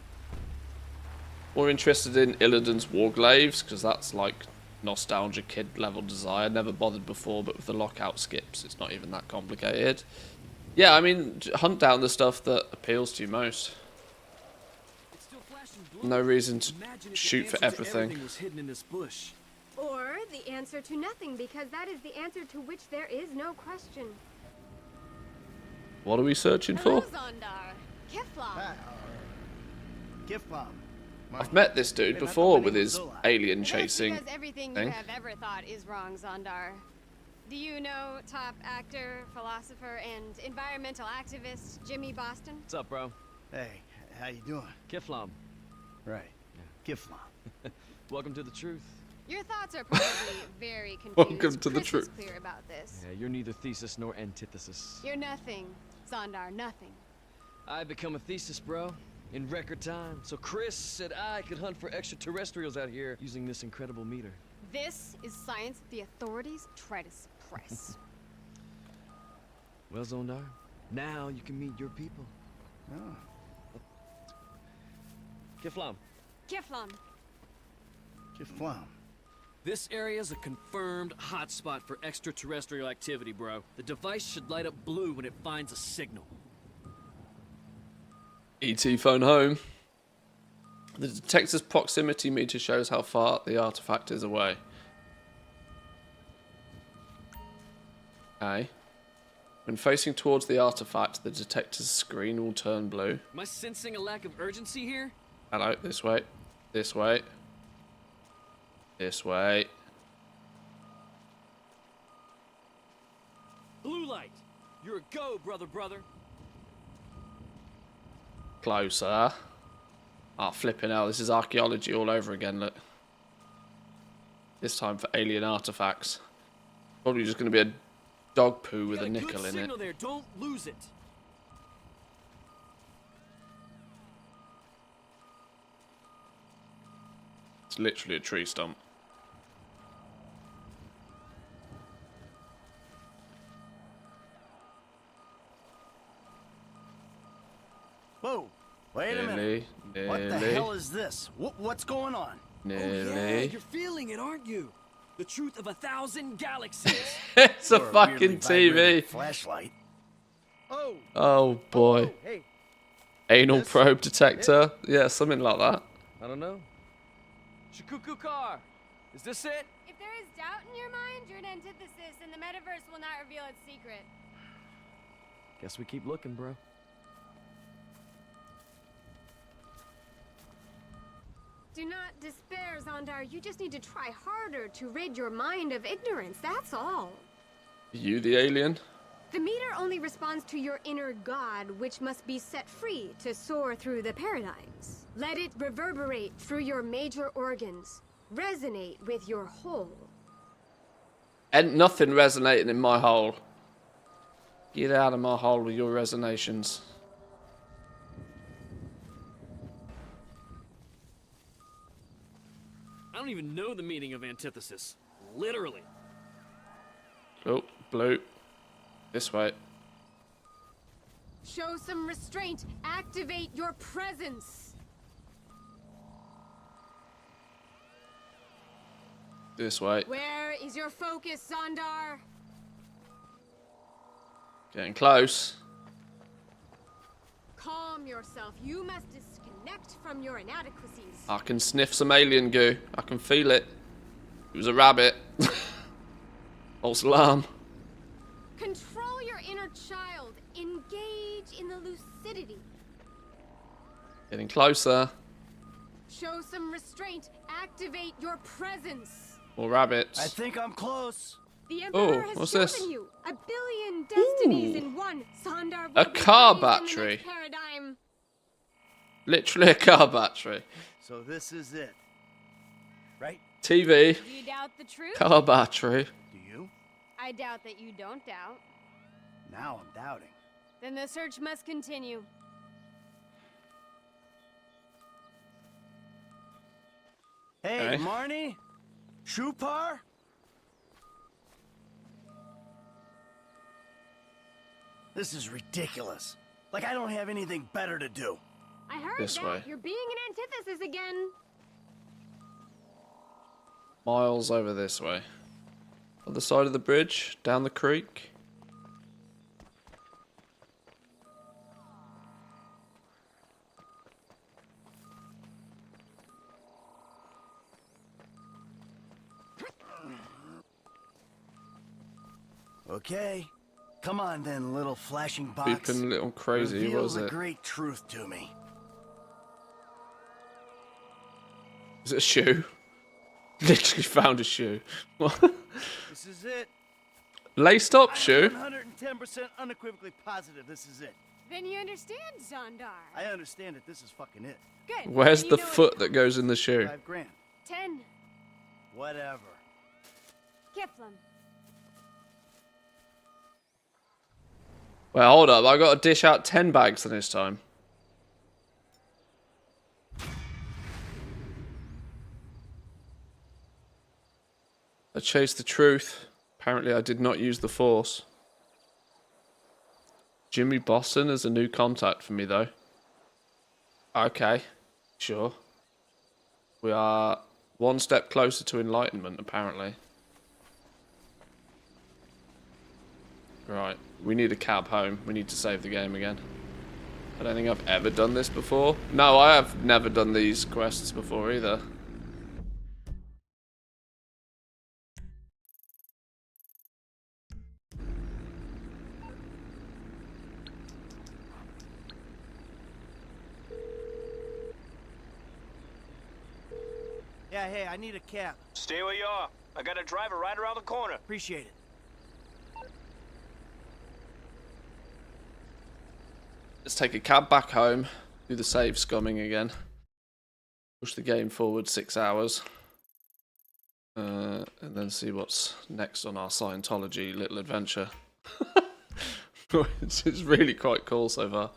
More interested in Illidan's Warglaves, because that's like nostalgia kid level desire. Never bothered before, but with the lockout skips, it's not even that complicated. Yeah, I mean, hunt down the stuff that appeals to you most. No reason to shoot for everything. Or the answer to nothing, because that is the answer to which there is no question. What are we searching Hello, for? Zondar. Kiflam. Kiflam. I've met this dude before with his alien chasing Because everything thing. you have ever thought is wrong, Zondar. Do you know top actor, philosopher, and environmental activist Jimmy Boston? What's up, bro? Hey, how you doing? Kiflam. Right. Kiflam. Welcome to the truth. Your thoughts are probably very confused. Welcome to the Chris truth. is clear about this. Yeah, you're neither thesis nor antithesis. You're nothing, Zondar, nothing. I become a thesis, bro, in record time. So Chris said I could hunt for extraterrestrials out here using this incredible meter. This is science the authorities try to suppress. Well, Zondar, now you can meet your people. Oh, Kiflam. Kiflam. Kiflam. This area's a confirmed hotspot for extraterrestrial activity, bro. The device should light up blue when it finds a signal. ET phone home. The detector's proximity meter shows how far the artifact is away. Okay. When facing towards the artifact, the detector's screen will turn blue. Am I sensing a lack of urgency here? Hello, this way. This way. This way. Blue light! You're a go, brother. Closer. Ah, flipping hell. This is archaeology all over again, look. This time for alien artifacts. Probably just going to be a dog poo with a nickel in it. There. Don't lose it. It's literally a tree stump. Whoa! Wait a minute. What the hell is this? What's going on? Nearly. Oh, yeah, you're feeling it, aren't you? The truth of 1,000 galaxies. It's a Or fucking weirdly TV. flashlight. Oh boy. Hey, Anal This? probe detector. Yeah, something like that. I don't know. Shikuku car. Is this it? If there is doubt in your mind, you're an antithesis, and the metaverse will not reveal its secret. Guess we keep looking, bro. Do not despair, Zondar. You just need to try harder to rid your mind of ignorance, that's all. You the alien? The meter only responds to your inner god, which must be set free to soar through the paradigms. Let it reverberate through your major organs. Resonate with your whole. Ain't nothing resonating in my hole. Get out of my hole with your resonations. I don't even know the meaning of antithesis. Literally. Oh, blue. This way. Show some restraint. Activate your presence. This way. Where is your focus, Zondar? Getting close. Calm yourself. You must disconnect from your inadequacies. I can sniff some alien goo. I can feel it. It was a rabbit. Oh, salam. Control your inner child. Engage in the lucidity. Getting closer. Show some restraint. Activate your presence. More rabbits. I think I'm close. The Emperor has what's chosen this? you. A billion destinies in one. Zondar A will be car raised in the battery. next paradigm. Literally a car battery. So this is it, right? TV. Do you doubt the truth? Car battery. Do you? I doubt that you don't doubt. Now I'm doubting. Then the search must continue. Hey, Hey. Marnie? Shupar? This is ridiculous. Like I don't have anything better to do. I heard This that. way. You're being an antithesis again. Miles over this way. Other side of the bridge. Down the creek. Okay. Come on then, little flashing box. Beeping little crazy, Reveal was the it? great truth to me. Is it a shoe? Literally found a shoe. What? This is it. Laced up I'm shoe? 110% unequivocally positive this is it. Then you understand, Zondar. I understand that this is fucking it. Good. Where's Then the you know foot it that goes in the shoe? 5 grand. 10. Whatever. Kiflum. Well, hold up. I got to dish out 10 bags this time. I chased the truth. Apparently I did not use the force. Jimmy Boston is a new contact for me though. Okay. Sure. We are one step closer to enlightenment apparently. Right. We need a cab home. We need to save the game again. I don't think I've ever done this before. No, I have never done these quests before either. Yeah, hey, I need a cab. Stay where you are. I got a driver right around the corner. Appreciate it. Let's take a cab back home. Do the save scumming again. Push the game forward 6 hours. And then see what's next on our Scientology little adventure. It's really quite cool so far.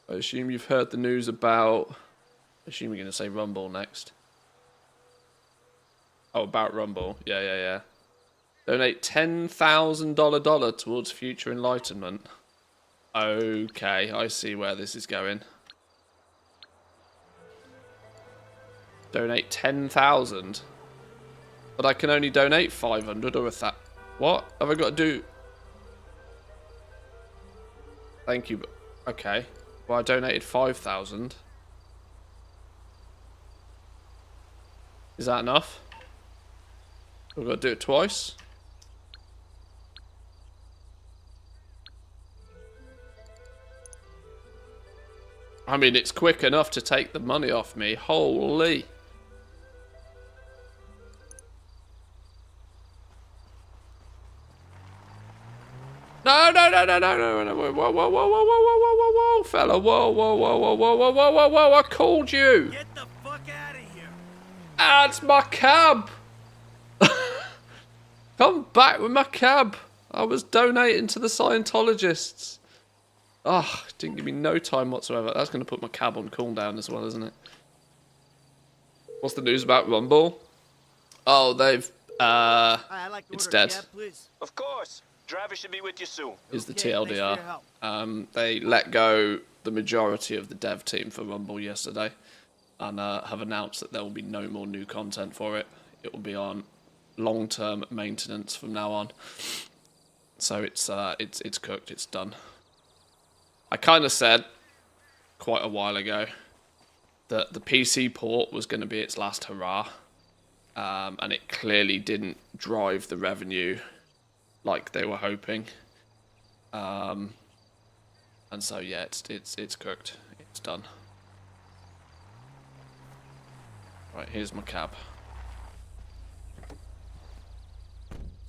I assume you've heard the news about... I assume you're going to say Rumble next. Oh, about Rumble. Yeah. Donate $10,000 towards future enlightenment. Okay, I see where this is going. Donate 10,000. But I can only donate 500 or 1,000. What have I got to do? Thank you. Okay. Well, I donated 5,000. Is that enough? I've got to do it twice. I mean, it's quick enough to take the money off me. Holy. No, no, no, no, no, no, no, whoa, whoa, whoa, whoa, whoa, whoa, whoa, whoa, whoa, whoa, fella, whoa, whoa, whoa, whoa, whoa, whoa, whoa, whoa, whoa, I called you. Get the fuck out of here. Ah, it's my cab. Come back with my cab. I was donating to the Scientologists. Ah, didn't give me no time whatsoever. That's going to put my cab on cooldown as well, isn't it? What's the news about Rumble? Oh, they've, I'd like to it's order a dead. cab, please. Of course. Driver should be with you soon. Is the Okay, thanks for your TLDR. help. They let go the majority of the dev team for Rumble yesterday, and have announced that there will be no more new content for it. It will be on long-term maintenance from now on. So it's cooked. It's done. I kind of said quite a while ago that the PC port was going to be its last hurrah, and it clearly didn't drive the revenue like they were hoping. And so yeah, it's cooked. It's done. Right, here's my cab.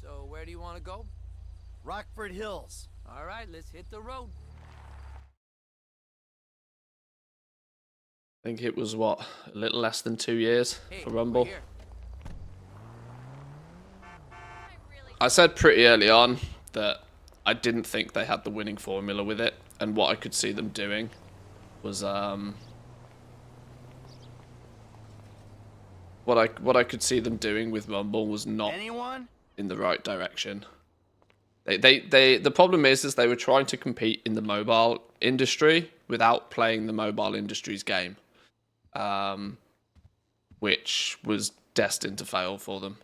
So where do you want to go? Rockford Hills. All right, let's hit the road. I think it was, what, a little less than 2 years for Rumble. I said pretty early on that I didn't think they had the winning formula with it, and what I could see them doing was what I could see them doing with Rumble was not in the right direction. The problem is they were trying to compete in the mobile industry without playing the mobile industry's game, which was destined to fail for them.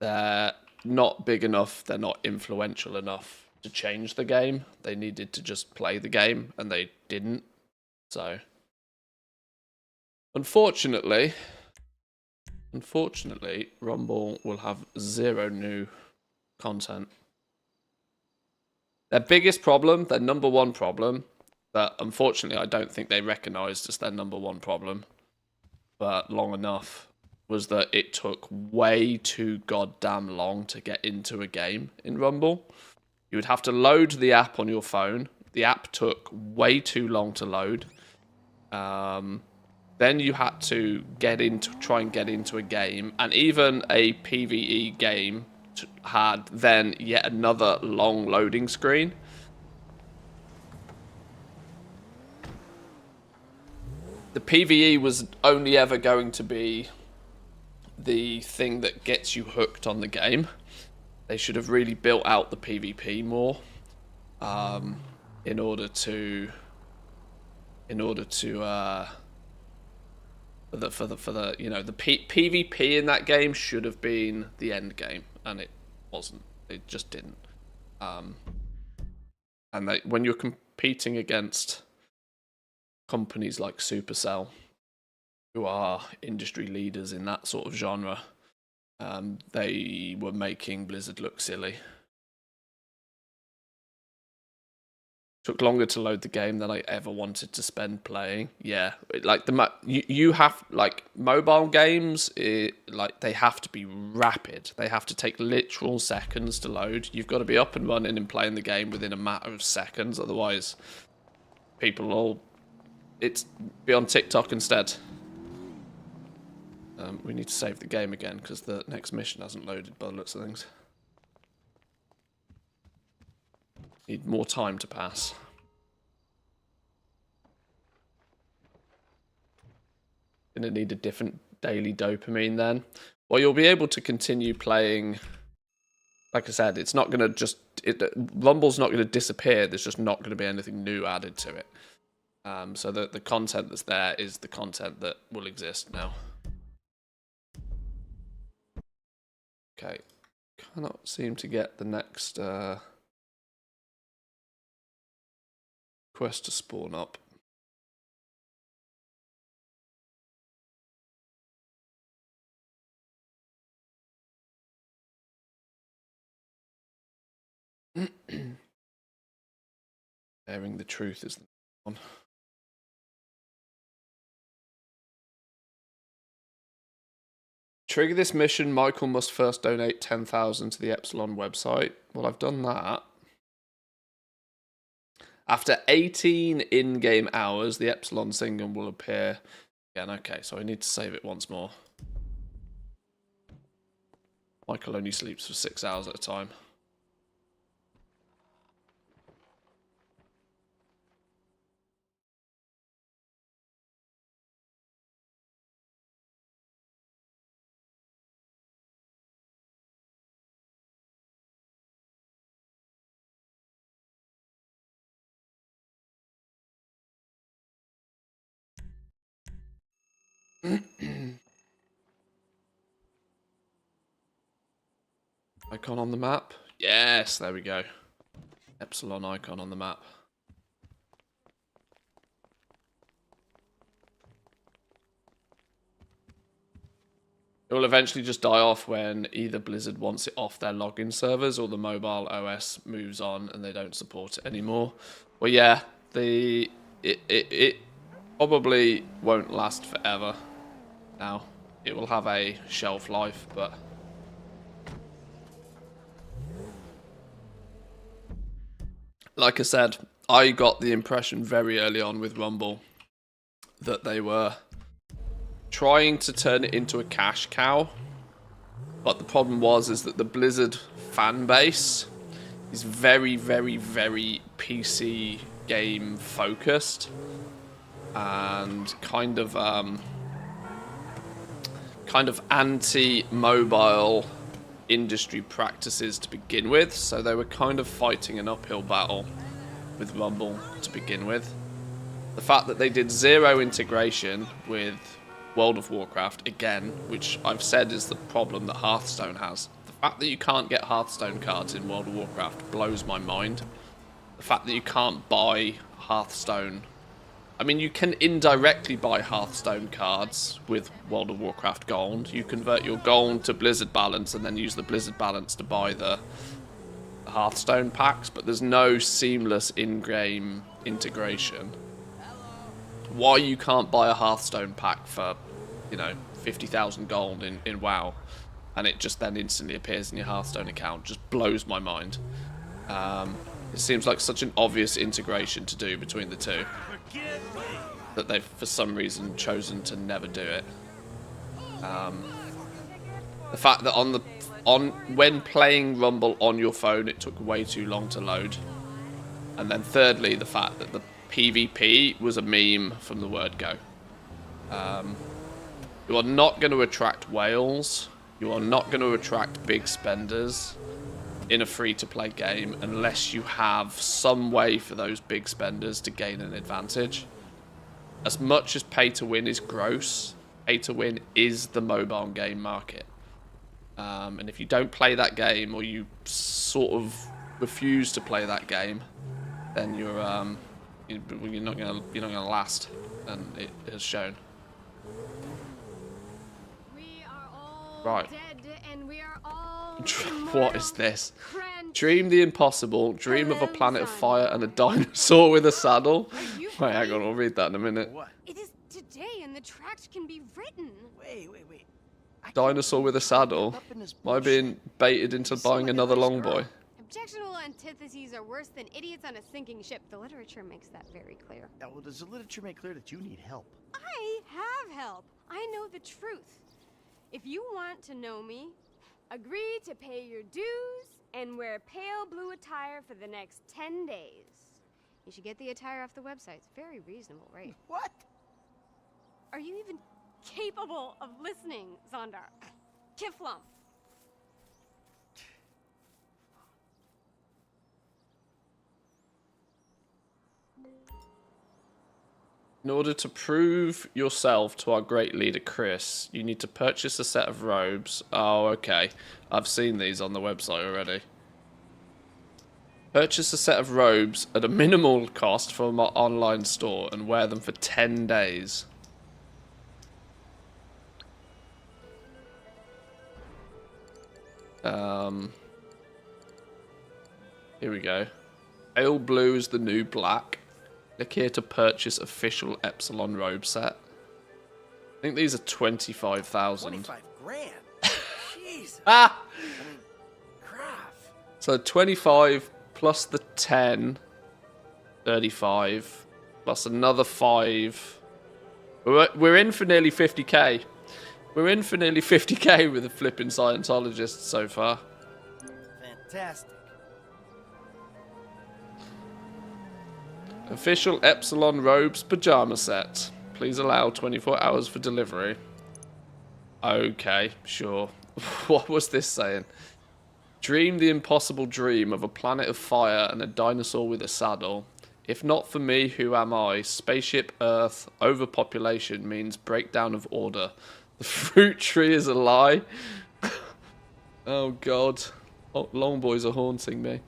They're not big enough, they're not influential enough to change the game. They needed to just play the game, and they didn't. So, unfortunately, Rumble will have 0 new content. Their biggest problem, their number one problem, that unfortunately I don't think they recognised as their number one problem, but long enough, was that it took way too goddamn long to get into a game in Rumble. You would have to load the app on your phone. The app took way too long to load. Then you had to try and get into a game, and even a PvE game had then yet another long loading screen. The PvE was only ever going to be the thing that gets you hooked on the game. They should have really built out the PvP more, in order to for the you know, the PvP in that game should have been the end game, and it wasn't. It just didn't. And when you're competing against companies like Supercell, who are industry leaders in that sort of genre, they were making Blizzard look silly. Took longer to load the game than I ever wanted to spend playing. Yeah, like you have, like, mobile games, like, they have to be rapid. They have to take literal seconds to load. You've got to be up and running and playing the game within a matter of seconds. Otherwise, people will be on TikTok instead. We need to save the game again because the next mission hasn't loaded by the looks of things. Need more time to pass. Gonna need a different daily dopamine then. Well, you'll be able to continue playing. Like I said, it's not gonna just Rumble's not gonna disappear. There's just not gonna be anything new added to it. So the content that's there is the content that will exist now. Okay, cannot seem to get the next quest to spawn up. Airing the truth is the one. trigger this mission, Michael must first donate 10,000 to the Epsilon website. Well, I've done that. After 18 in-game hours, the Epsilon signal will appear again. Okay, so I need to save it once more. Michael only sleeps for 6 hours at a time. Icon on the map. Yes, there we go. Epsilon icon on the map. It will eventually just die off when either Blizzard wants it off their login servers or the mobile OS moves on and they don't support it anymore. Well, yeah, it probably won't last forever. Now, it will have a shelf life, but like I said, I got the impression very early on with Rumble that they were trying to turn it into a cash cow. But the problem is that the Blizzard fan base is very, very, very PC game focused and kind of anti-mobile industry practices to begin with, so they were kind of fighting an uphill battle with Rumble to begin with. The fact that they did zero integration with World of Warcraft, again, which I've said is the problem that Hearthstone has. The fact that you can't get Hearthstone cards in World of Warcraft blows my mind. The fact that you can't buy Hearthstone... I mean, you can indirectly buy Hearthstone cards with World of Warcraft Gold. You convert your Gold to Blizzard Balance and then use the Blizzard Balance to buy the Hearthstone packs, but there's no seamless in-game integration. Why you can't buy a Hearthstone pack for, 50,000 gold in WoW, and it just then instantly appears in your Hearthstone account, just blows my mind. It seems like such an obvious integration to do between the two, that they've for some reason chosen to never do it. The fact that when playing Rumble on your phone, it took way too long to load, and then thirdly, the fact that the PvP was a meme from the word go. You are not going to attract whales. You are not going to attract big spenders in a free-to-play game unless you have some way for those big spenders to gain an advantage. As much as pay-to-win is gross, pay-to-win is the mobile game market. And if you don't play that game, or you sort of refuse to play that game, then you're not gonna last, and it has shown. We are all Right. dead, and we are all What is this? Dream the impossible. Dream of a planet of fire and a dinosaur with a saddle. Wait, hang on. I'll read that in a minute. It is today, and the tracks can be written. Wait. Dinosaur with a saddle. Am I being baited into buying another Longboy? Objectionable antitheses are worse than idiots on a sinking ship. The literature makes that very clear. Yeah, well, does the literature make clear that you need help? I have help. I know the truth. If you want to know me, agree to pay your dues and wear pale blue attire for the next 10 days. You should get the attire off the website. It's very reasonable, right? What? Are you even capable of listening, Zondar? Kiflum. In order to prove yourself to our great leader Chris, you need to purchase a set of robes. Oh, okay. I've seen these on the website already. Purchase a set of robes at a minimal cost from our online store and wear them for 10 days. Here we go. Pale blue is the new black. Click here to purchase official Epsilon robe set. I think these are 25,000. 25 grand? Jesus. Ah! I mean, crap. So 25 plus the 10, 35, plus another 5. We're in for nearly 50k. We're in for nearly 50k with the flipping Scientologists so far. Fantastic. Official Epsilon robes pajama set. Please allow 24 hours for delivery. Okay, sure. What was this saying? Dream the impossible dream of a planet of fire and a dinosaur with a saddle. If not for me, who am I? Spaceship Earth. Overpopulation means breakdown of order. The fruit tree is a lie. Oh god. Oh, long boys are haunting me.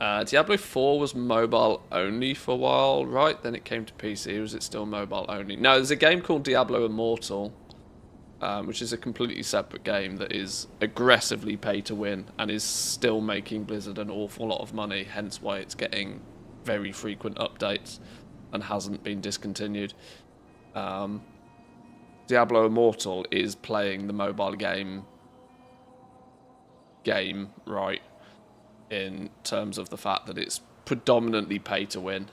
Diablo 4 was mobile only for a while, right? Then it came to PC. Was it still mobile only? No, there's a game called Diablo Immortal, which is a completely separate game that is aggressively pay to win and is still making Blizzard an awful lot of money, hence why it's getting very frequent updates and hasn't been discontinued. Diablo Immortal is playing the mobile game right, in terms of the fact that it's predominantly pay to win.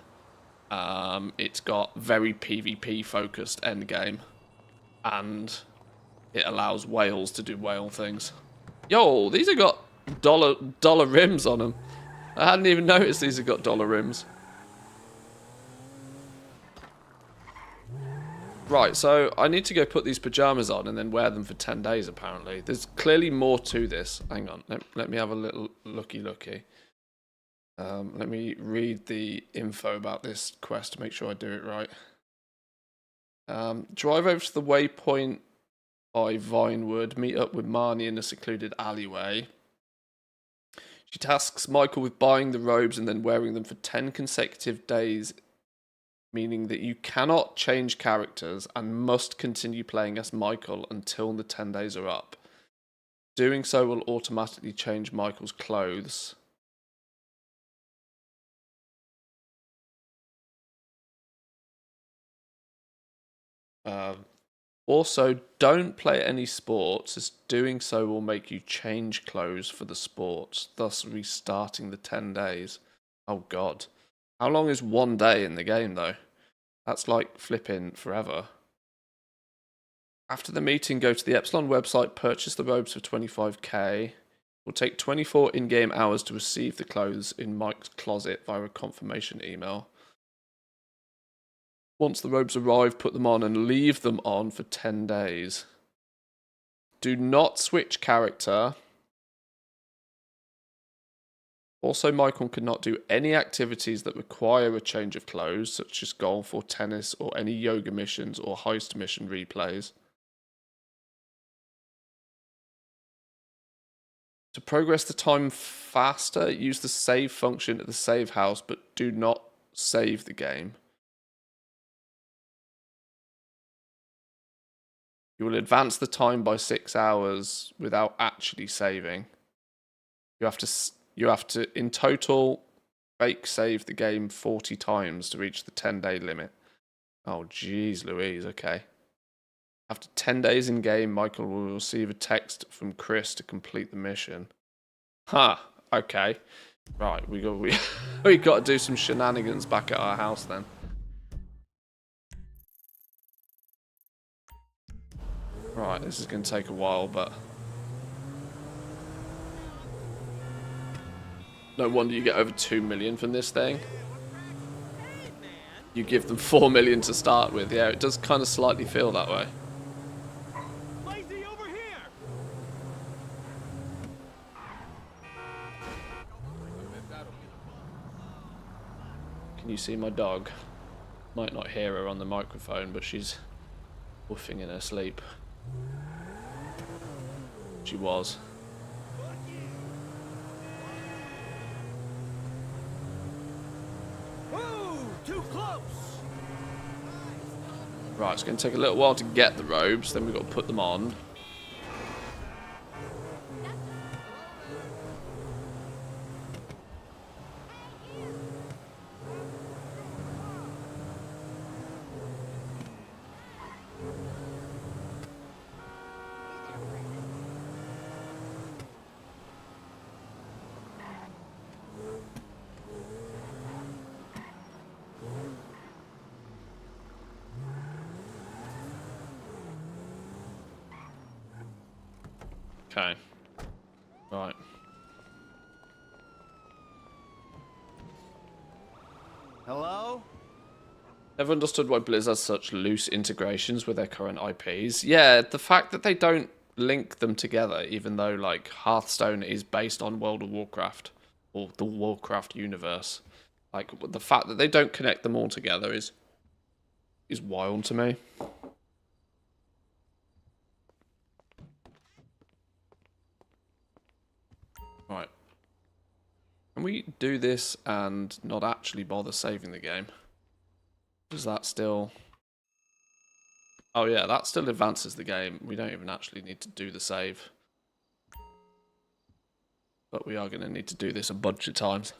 It's got very PvP focused endgame, and it allows whales to do whale things. Yo, these have got dollar rims on them. I hadn't even noticed these have got dollar rims. Right, so I need to go put these pajamas on and then wear them for 10 days, apparently. There's clearly more to this. Hang on, let me have a little looky. Let me read the info about this quest to make sure I do it right. Drive over to the waypoint by Vinewood, meet up with Marnie in a secluded alleyway. She tasks Michael with buying the robes and then wearing them for 10 consecutive days, meaning that you cannot change characters and must continue playing as Michael until the 10 days are up. Doing so will automatically change Michael's clothes. Also, don't play any sports, as doing so will make you change clothes for the sports, thus restarting the 10 days. Oh god. How long is 1 day in the game, though? That's like flipping forever. After the meeting, go to the Epsilon website, purchase the robes for 25k. It will take 24 in-game hours to receive the clothes in Mike's closet via a confirmation email. Once the robes arrive, put them on and leave them on for 10 days. Do not switch character. Also, Michael cannot do any activities that require a change of clothes, such as golf or tennis or any yoga missions or heist mission replays. To progress the time faster, use the save function at the save house, but do not save the game. You will advance the time by 6 hours without actually saving. You have to, in total, fake save the game 40 times to reach the 10-day limit. Oh, jeez Louise, okay. After 10 days in game, Michael will receive a text from Chris to complete the mission. Huh, okay. Right, we got to do some shenanigans back at our house then. Right, this is going to take a while, but no wonder you get over 2 million from this thing. You give them 4 million to start with. Yeah, it does kind of slightly feel that way. Can you see my dog? Might not hear her on the microphone, but she's woofing in her sleep. She was. Too close. Right, it's going to take a little while to get the robes, then we've got to put them on. Okay. Right. Hello? Never understood why Blizzard has such loose integrations with their current IPs. Yeah, the fact that they don't link them together, even though like Hearthstone is based on World of Warcraft or the Warcraft universe, like the fact that they don't connect them all together is wild to me. Right. Can we do this and not actually bother saving the game? Does that still... Oh yeah, that still advances the game. We don't even actually need to do the save. But we are going to need to do this a bunch of times.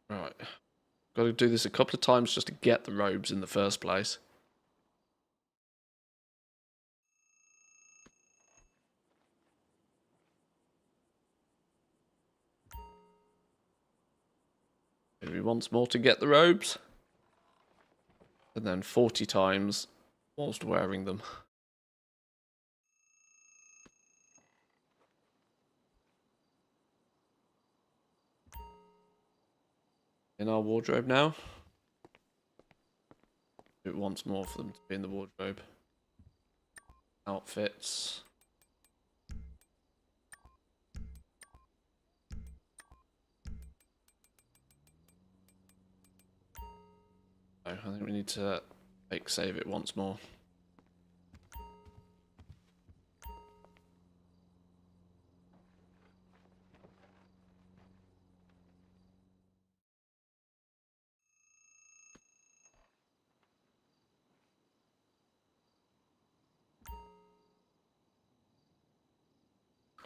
Right. Got to do this a couple of times just to get the robes in the first place. Maybe once more to get the robes. And then 40 times whilst wearing them. In our wardrobe now. Do it once more for them to be in the wardrobe. Outfits. I think we need to save it once more.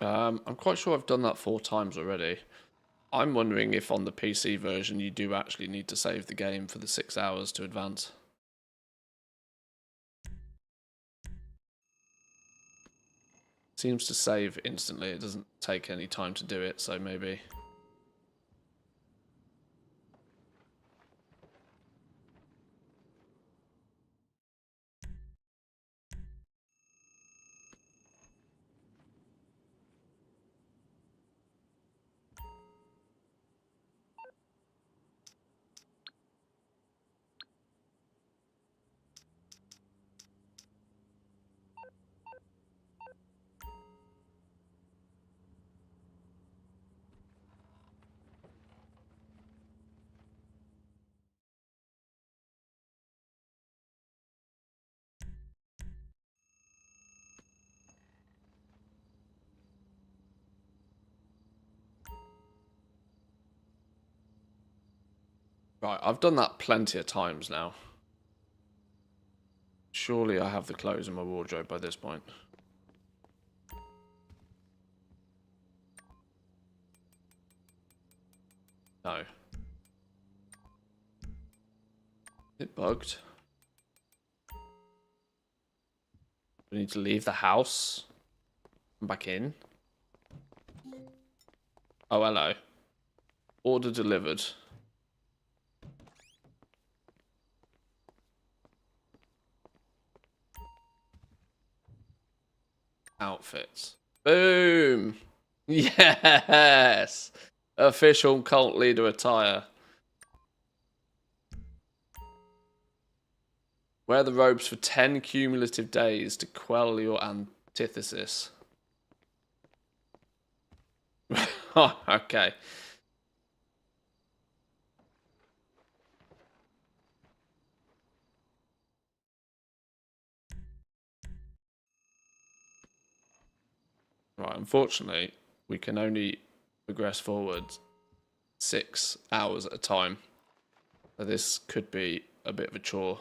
I'm quite sure I've done that 4 times already. I'm wondering if on the PC version you do actually need to save the game for the 6 hours to advance. Seems to save instantly, it doesn't take any time to do it, so maybe... Right, I've done that plenty of times now. Surely I have the clothes in my wardrobe by this point. No. It bugged. We need to leave the house. Come back in. Oh, hello. Order delivered. Outfits. Boom! Yes! Official cult leader attire. Wear the robes for 10 cumulative days to quell your antithesis. Oh, okay. Right, unfortunately, we can only progress forward 6 hours at a time. So this could be a bit of a chore.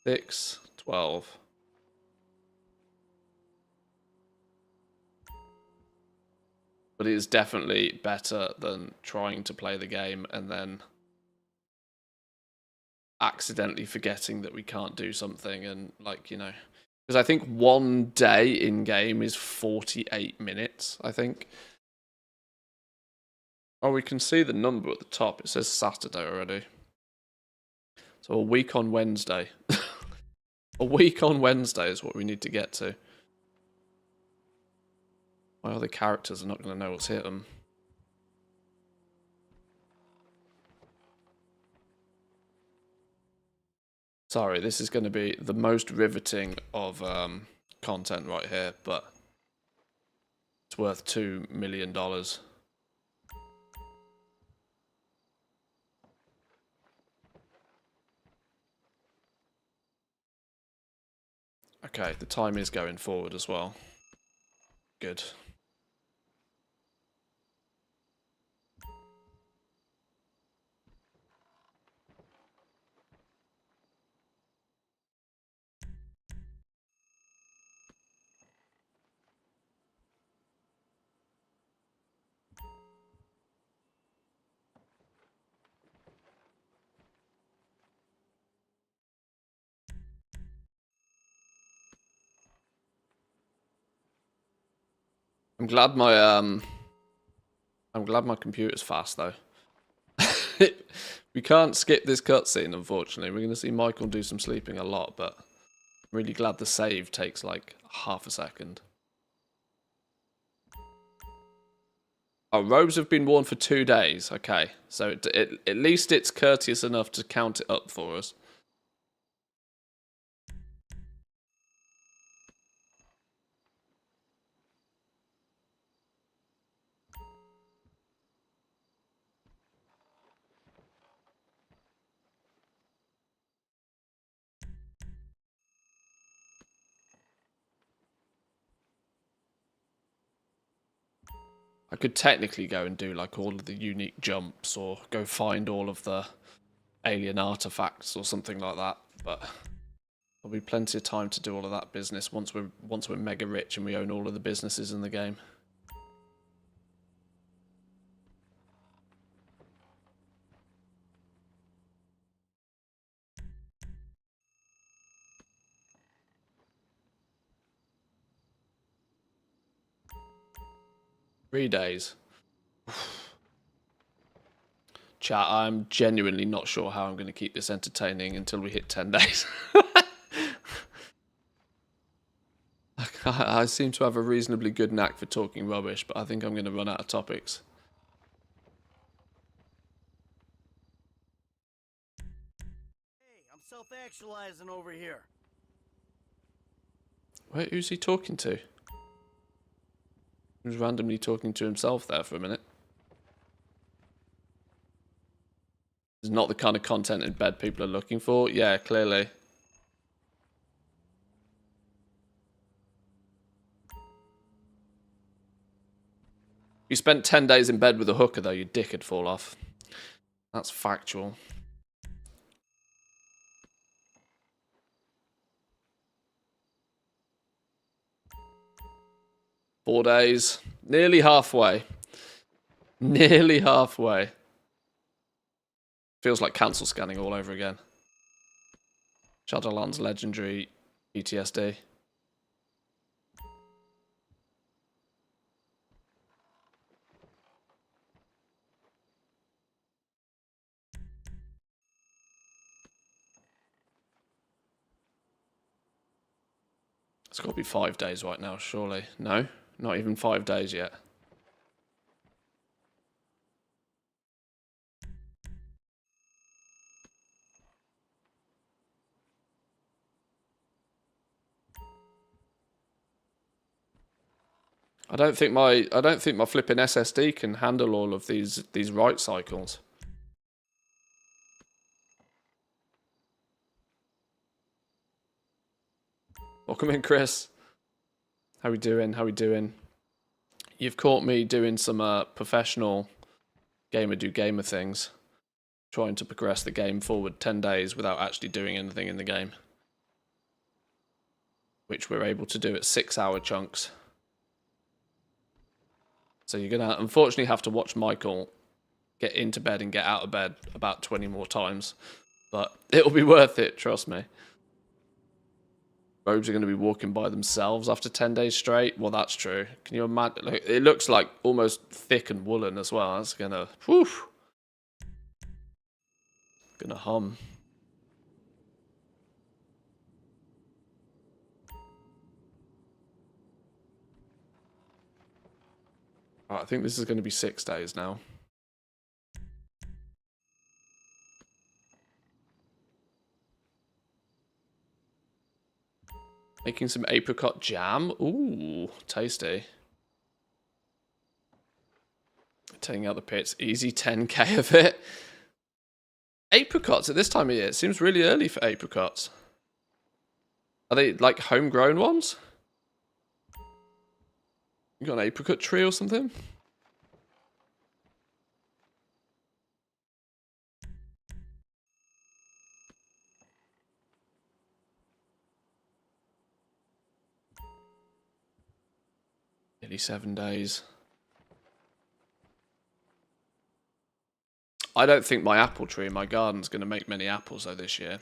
6, 12. But it is definitely better than trying to play the game and then accidentally forgetting that we can't do something and, like, you know... Because I think one day in-game is 48 minutes, I think. Oh, we can see the number at the top. It says Saturday already. So a week on Wednesday. A week on Wednesday is what we need to get to. My other characters are not going to know what's hit them. Sorry, this is going to be the most riveting of content right here, but it's worth $2 million. Okay, the time is going forward as well. Good. I'm glad my computer's fast though. We can't skip this cutscene, unfortunately. We're going to see Michael do some sleeping a lot, but I'm really glad the save takes like half a second. Oh, robes have been worn for 2 days. Okay, so at least it's courteous enough to count it up for us. I could technically go and do like all of the unique jumps or go find all of the alien artifacts or something like that, but there'll be plenty of time to do all of that business once we're mega rich and we own all of the businesses in the game. Three days. Chat, I'm genuinely not sure how I'm going to keep this entertaining until we hit 10 days. I seem to have a reasonably good knack for talking rubbish, but I think I'm going to run out of topics. Hey, I'm self-actualizing over here. Wait, who's he talking to? He was randomly talking to himself there for a minute. This is not the kind of content in bed people are looking for. Yeah, clearly. You spent 10 days in bed with a hooker, though, your dick would fall off. That's factual. Four days. Nearly halfway. Nearly halfway. Feels like cancel scanning all over again. Shadowlands Legendary PTSD. It's got to be 5 days right now, surely. No, not even 5 days yet. I don't think my flipping SSD can handle all of these write cycles. Welcome in, Chris. How we doing? How we doing? You've caught me doing some professional gamer do gamer things, trying to progress the game forward 10 days without actually doing anything in the game, which we're able to do at 6-hour chunks. So you're gonna unfortunately have to watch Michael get into bed and get out of bed about 20 more times, but it'll be worth it, trust me. Robes are going to be walking by themselves after 10 days straight. Well, that's true. Can you imagine? Like, it looks like almost thick and woolen as well. That's going to... Whew. Going to hum. Right, I think this is going to be 6 days now. Making some apricot jam. Ooh, tasty. Taking out the pits. Easy 10k of it. Apricots at this time of year. It seems really early for apricots. Are they like homegrown ones? You got an apricot tree or something? Nearly 7 days. I don't think my apple tree in my garden's going to make many apples though this year.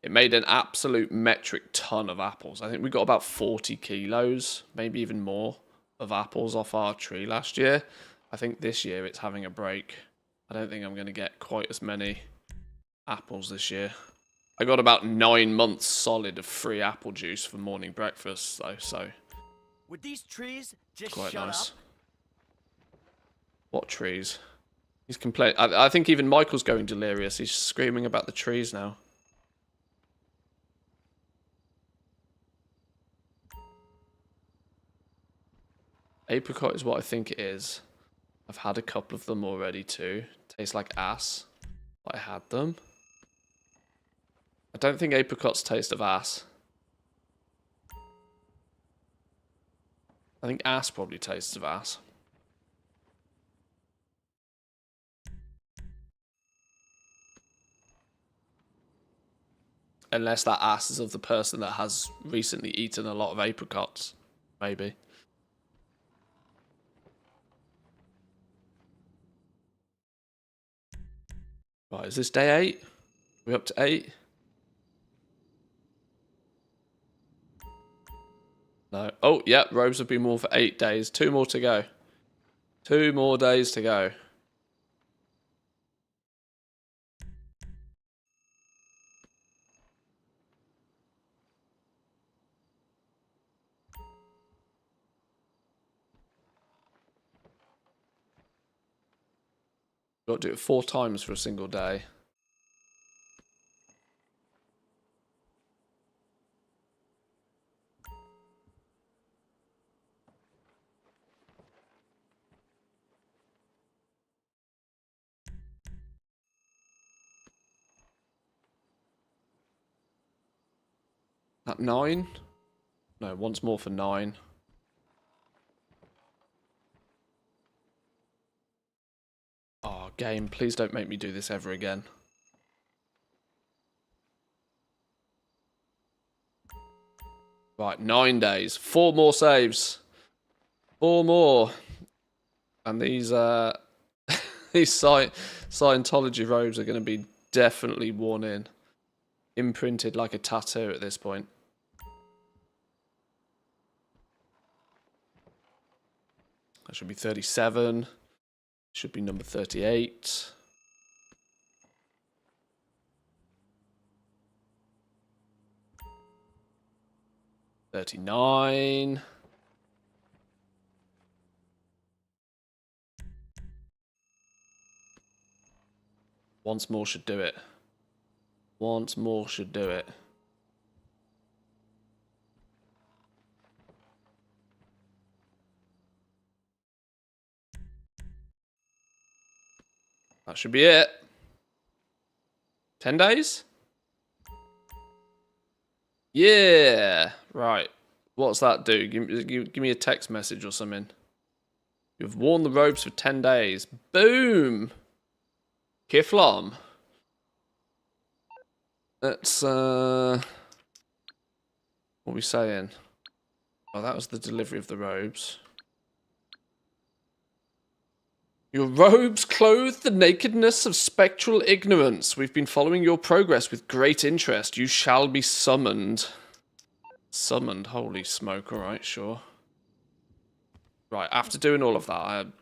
It made an absolute metric ton of apples. I think we got about 40 kilos, maybe even more, of apples off our tree last year. I think this year it's having a break. I don't think I'm going to get quite as many apples this year. I got about 9 months solid of free apple juice for morning breakfast though, so... Would these trees just quite shut nice. up? What trees? He's complaining. I think even Michael's going delirious. He's screaming about the trees now. Apricot is what I think it is. I've had a couple of them already too. Tastes like ass. But I had them. I don't think apricots taste of ass. I think ass probably tastes of ass. Unless that ass is of the person that has recently eaten a lot of apricots. Maybe. Right, is this day 8? We up to 8? No. Oh, yeah, robes have been worn for 8 days. 2 more to go. 2 more days to go. Got to do it 4 times for a single day. At 9? No, once more for 9. Oh, game, please don't make me do this ever again. Right, 9 days. 4 more saves. 4 more. And these these Scientology robes are going to be definitely worn in. Imprinted like a tattoo at this point. That should be 37. Should be number 38. $39. Once more should do it. Once more should do it. That should be it. 10 days? Yeah. Right. What's that do? Give me a text message or something. You've worn the robes for 10 days. Boom. Kiflom. Let's, what are we saying? Oh, that was the delivery of the robes. Your robes clothe the nakedness of spectral ignorance. We've been following your progress with great interest. You shall be summoned. Summoned, holy smoke, alright, sure. Right, after doing all of that, I'm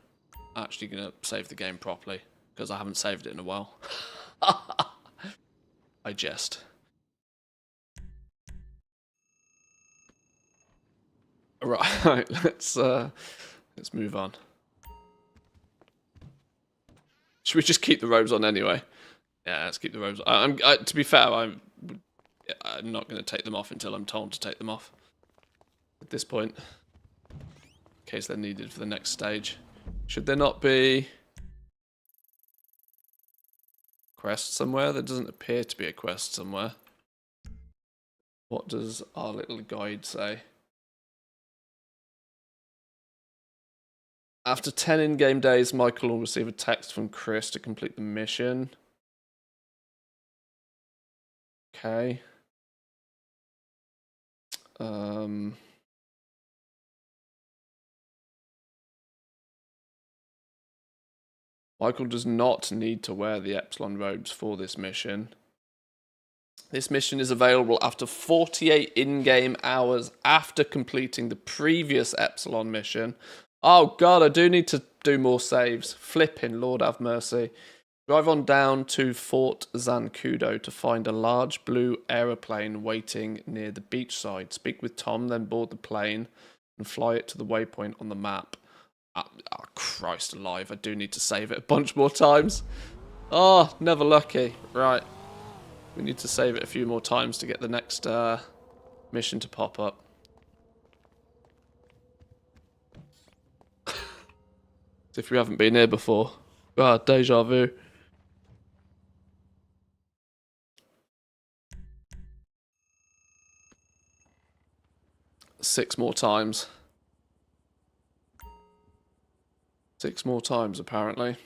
actually going to save the game properly, because I haven't saved it in a while. I jest. Right, let's move on. Should we just keep the robes on anyway? Yeah, let's keep the robes on. To be fair, I'm not going to take them off until I'm told to take them off. At this point. In case they're needed for the next stage. Should there not be a quest somewhere? There doesn't appear to be a quest somewhere. What does our little guide say? After 10 in-game days, Michael will receive a text from Chris to complete the mission. Okay. Michael does not need to wear the Epsilon robes for this mission. This mission is available after 48 in-game hours after completing the previous Epsilon mission. Oh god, I do need to do more saves. Flipping Lord have mercy. Drive on down to Fort Zancudo to find a large blue aeroplane waiting near the beachside. Speak with Tom, then board the plane and fly it to the waypoint on the map. Oh, Christ alive, I do need to save it a bunch more times. Oh, never lucky. Right. We need to save it a few more times to get the next mission to pop up. As if we haven't been here before. Ah, deja vu. Six more times. 6 more times, apparently.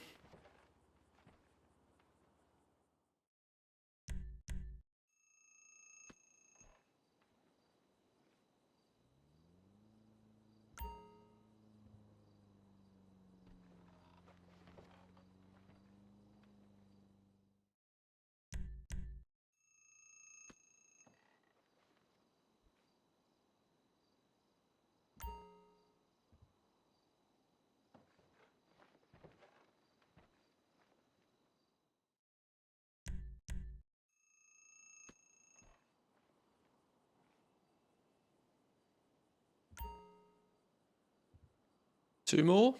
Two more?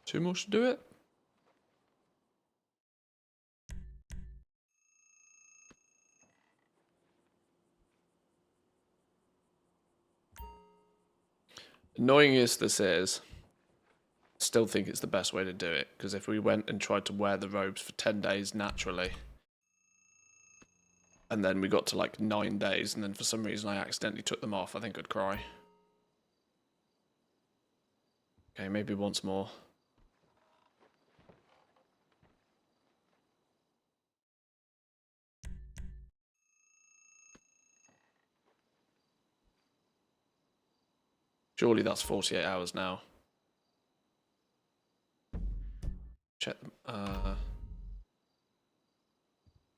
Two more should do it. Annoying as this is, I still think it's the best way to do it, because if we went and tried to wear the robes for 10 days naturally, and then we got to like 9 days, and then for some reason I accidentally took them off, I think I'd cry. Okay, maybe once more. Surely that's 48 hours now. Check them.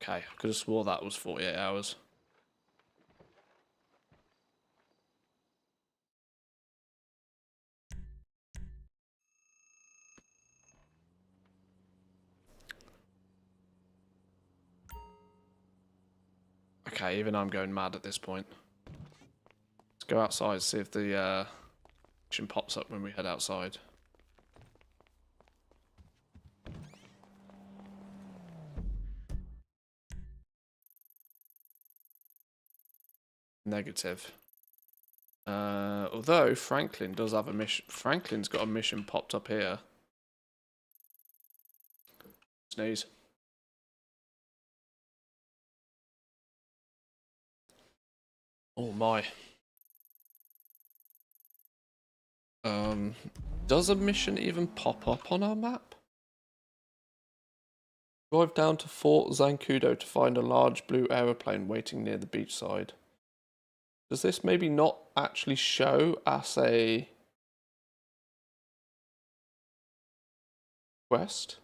Okay, I could have swore that was 48 hours. Okay, even I'm going mad at this point. Let's go outside, see if the mission pops up when we head outside. Negative. Although Franklin does have a mission. Franklin's got a mission popped up here. Sneeze. Oh my. Does a mission even pop up on our map? Drive down to Fort Zancudo to find a large blue aeroplane waiting near the beachside. Does this maybe not actually show as a quest?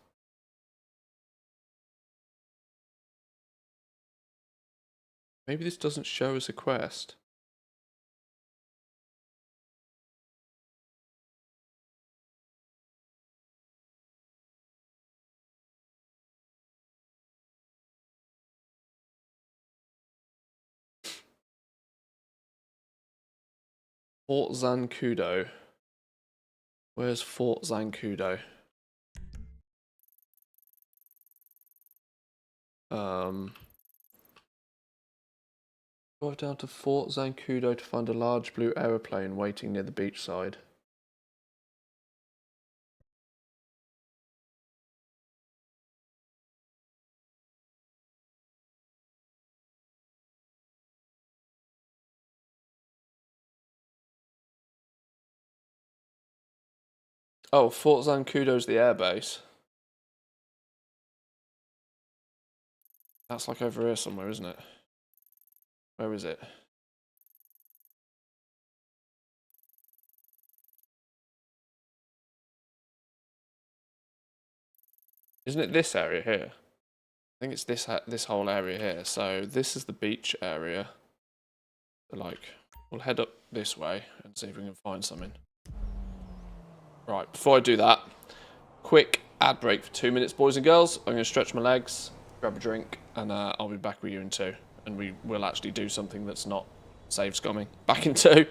Maybe this doesn't show as a quest. Fort Zancudo. Where's Fort Zancudo? Drive down to Fort Zancudo to find a large blue aeroplane waiting near the beachside. Oh, Fort Zancudo's the airbase. That's like over here somewhere, isn't it? Where is it? Isn't it this area here? I think it's this whole area here. So this is the beach area. So like, we'll head up this way and see if we can find something. Right, before I do that, quick ad break for 2 minutes, boys and girls. I'm going to stretch my legs, grab a drink, and I'll be back with you in 2. And we will actually do something that's not save scumming. Back in 2.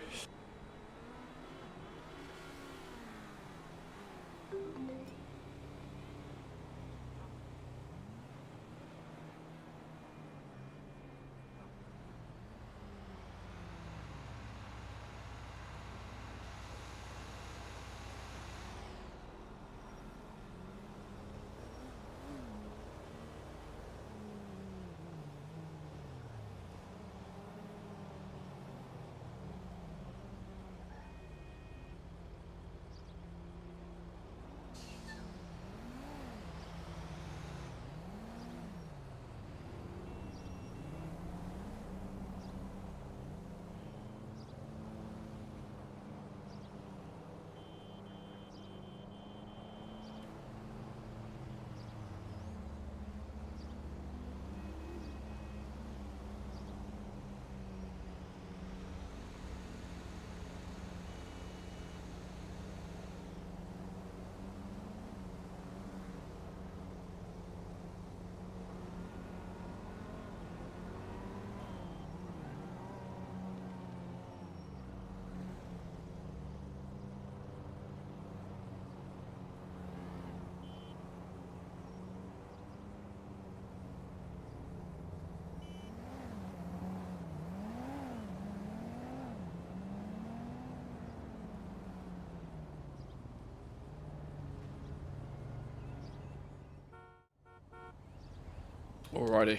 Alrighty.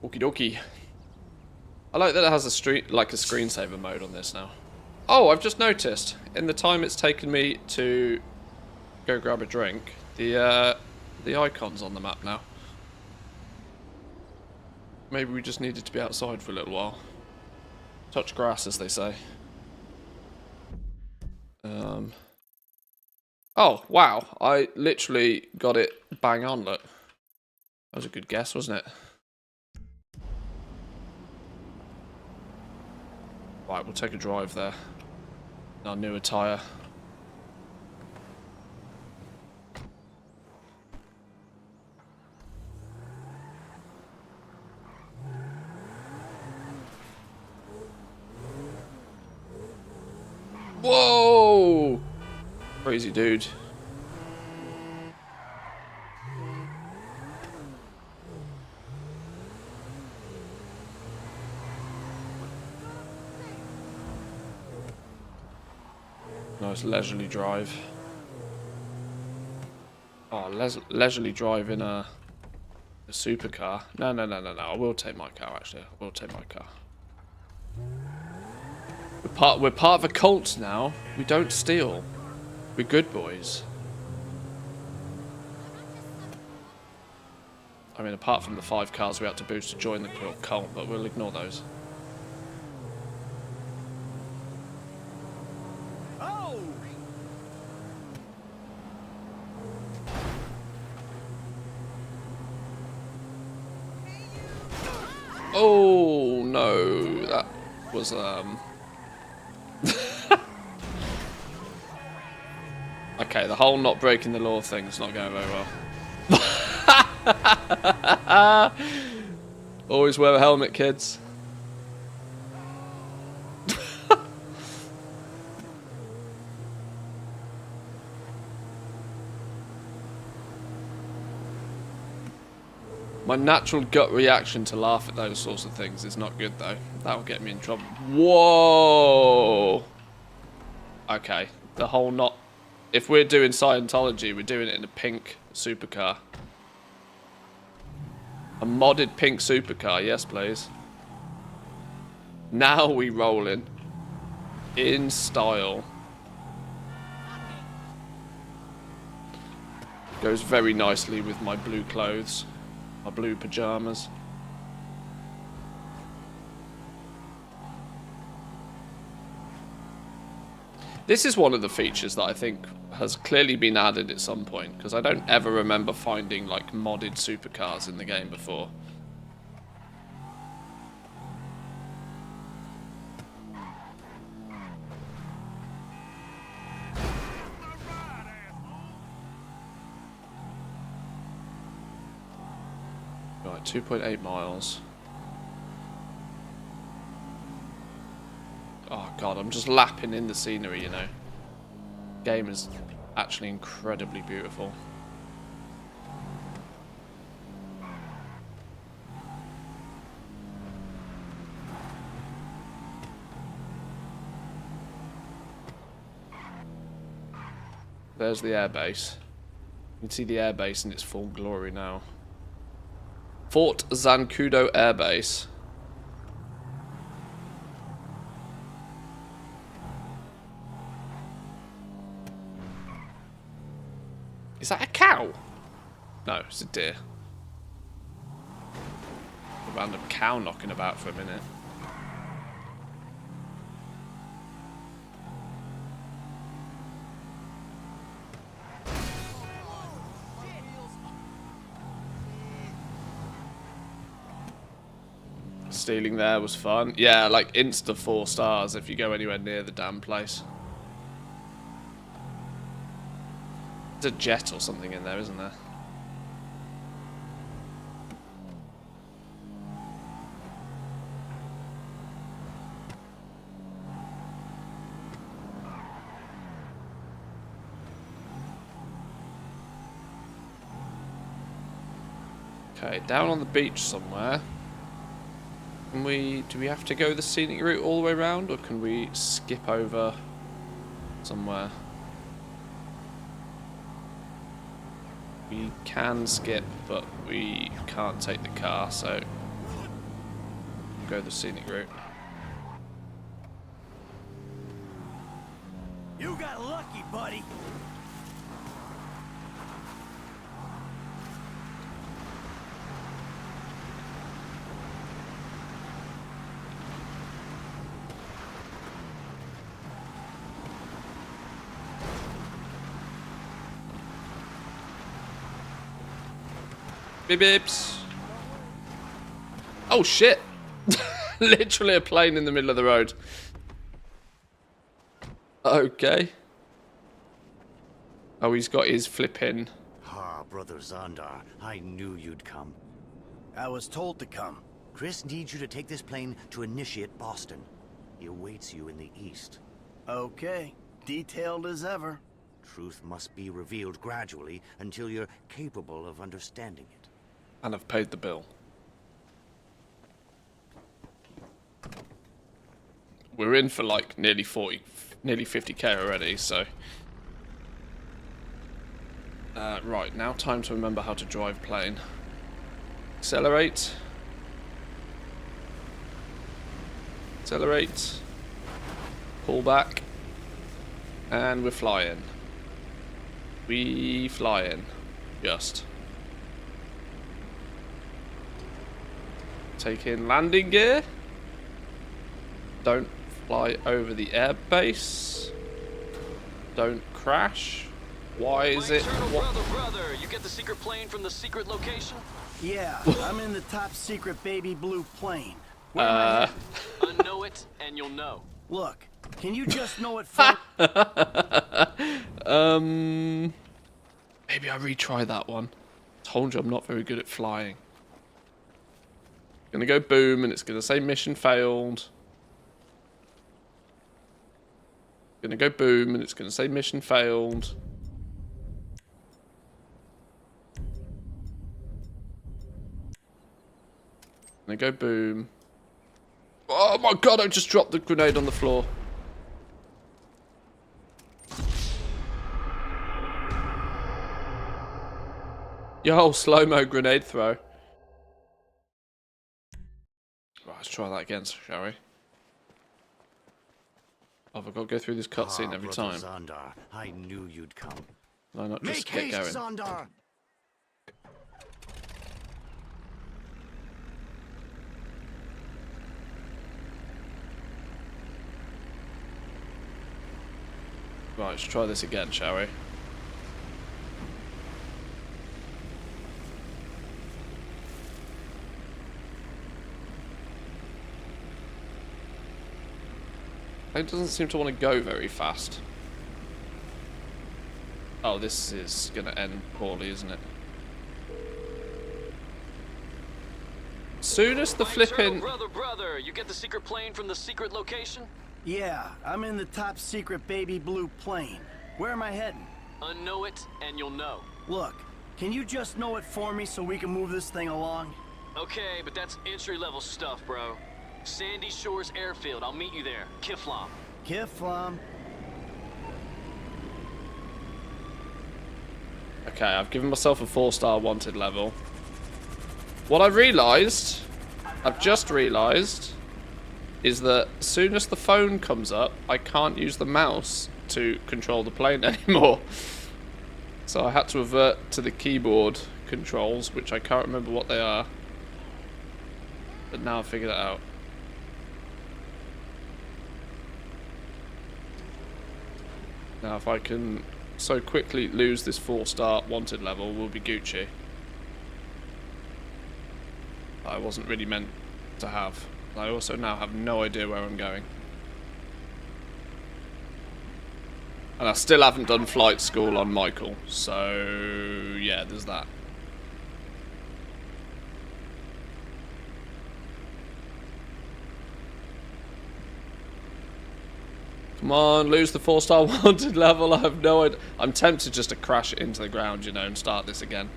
Okie dokie. I like that it has a screensaver mode on this now. Oh, I've just noticed, in the time it's taken me to go grab a drink, the icon's on the map now. Maybe we just needed to be outside for a little while. Touch grass, as they say. Oh, wow. I literally got it bang on, look. That was a good guess, wasn't it? Right, we'll take a drive there. Our new attire. Whoa! Crazy dude. Nice leisurely drive. Oh, leisurely drive in a supercar. No. I will take my car, actually. I will take my car. We're part of a cult now. We don't steal. We're good boys. I mean, apart from the 5 cars we had to boost to join the cult, but we'll ignore those. Oh no, that was okay, the whole not breaking the law thing's not going very well. Always wear a helmet, kids. My natural gut reaction to laugh at those sorts of things is not good, though. That will get me in trouble. Whoa! Okay, the whole not... If we're doing Scientology, we're doing it in a pink supercar. A modded pink supercar, yes please. Now we rolling. In style. Goes very nicely with my blue clothes. My blue pajamas. This is one of the features that I think has clearly been added at some point, because I don't ever remember finding like modded supercars in the game before. Right, 2.8 miles. Oh god, I'm just lapping in the scenery, you know. Game is actually incredibly beautiful. There's the airbase. You can see the airbase in its full glory now. Fort Zancudo Airbase. Is that a cow? No, it's a deer. A random cow knocking about for a minute. Stealing there was fun. Yeah, like insta 4 stars if you go anywhere near the damn place. There's a jet or something in there, isn't there? Okay, down on the beach somewhere. Can we... Do we have to go the scenic route all the way around, or can we skip over somewhere? We can skip, but we can't take the car, so we'll go the scenic route. You got lucky, buddy. Beep beeps. Oh shit! Literally a plane in the middle of the road. Okay. Oh, he's got his flipping. Ah, Brother Zondar, I knew you'd come. I was told to come. Chris needs you to take this plane to initiate Boston. He awaits you in the east. Okay, detailed as ever. Truth must be revealed gradually until you're capable of understanding it. And I've paid the bill. We're in for like nearly 50k already, so... right, now time to remember how to drive plane. Accelerate. Accelerate. Pull back. And we're flying. We flying. Just. Take in landing gear. Don't fly over the airbase. Don't crash. Why is it? Brother, you get the secret plane from the secret location? Yeah, I'm in the top secret baby blue plane. Where am I headed? Unknow it, and you'll know. Look, can you just know it for... Maybe I retry that one. Told you I'm not very good at flying. Gonna go boom, and it's gonna say mission failed. Gonna go boom, and it's gonna say mission failed. And go boom. Oh my god, I just dropped the grenade on the floor. Yo, slow-mo grenade throw. Right, let's try that again, shall we? Oh, I've got to go through this cutscene every time. Zondar, I knew you'd come. Why not just Make get haste, going? Zondar! Right, let's try this again, shall we? It doesn't seem to want to go very fast. Oh, this is going to end poorly, isn't it? Soon as the flipping... Brother, you get the secret plane from the secret location? Yeah, I'm in the top secret baby blue plane. Where am I heading? Unknow it, and you'll know. Look, can you just know it for me so we can move this thing along? Okay, but that's entry-level stuff, bro. Sandy Shores Airfield, I'll meet you there. Kiflam. Kiflam. Okay, I've given myself a 4-star wanted level. What I realised, I've just realised, is that as soon as the phone comes up, I can't use the mouse to control the plane anymore. So I had to revert to the keyboard controls, which I can't remember what they are. But now I've figured it out. Now if I can so quickly lose this 4-star wanted level, we'll be Gucci. I wasn't really meant to have. I also now have no idea where I'm going. And I still haven't done flight school on Michael, so yeah, there's that. Come on, lose the 4-star wanted level. I have no idea. I'm tempted just to crash it into the ground, you know, and start this again.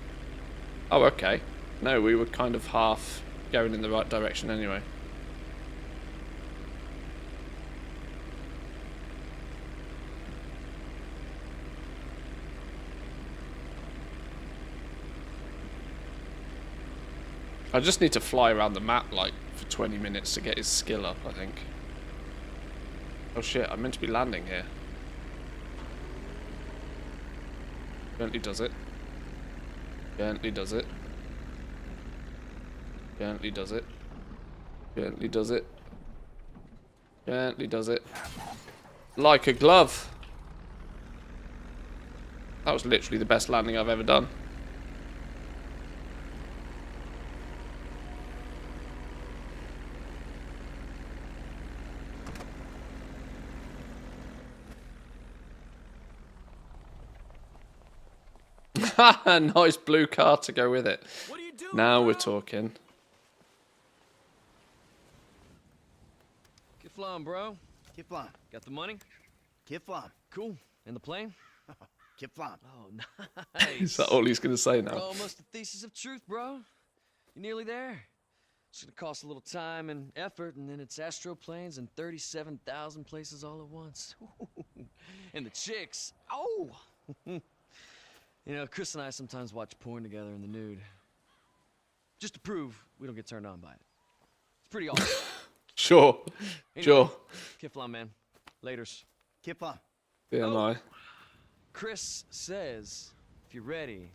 Oh, okay. No, we were kind of half going in the right direction anyway. I just need to fly around the map like for 20 minutes to get his skill up, I think. Oh shit, I'm meant to be landing here. Gently does it. Gently does it. Gently does it. Gently does it. Gently does it. Like a glove. That was literally the best landing I've ever done. Nice blue car to go with it. What are you doing, Now bro? we're talking. Kiflam, bro. Kiflam. Got the money? Kiflam. Cool. And the plane? Kiflam. Oh, nice. Is that all he's going to say now? We're almost the thesis of truth, bro. You're nearly there. It's gonna cost a little time and effort, and then it's astroplanes and 37,000 places all at once. And the chicks. Oh! You know, Chris and I sometimes watch porn together in the nude. Just to prove we don't get turned on by it. It's pretty awesome. Sure. Anyway, Sure. Kiflam, man. Laters. Kiflam. BMI. Chris says, if you're ready,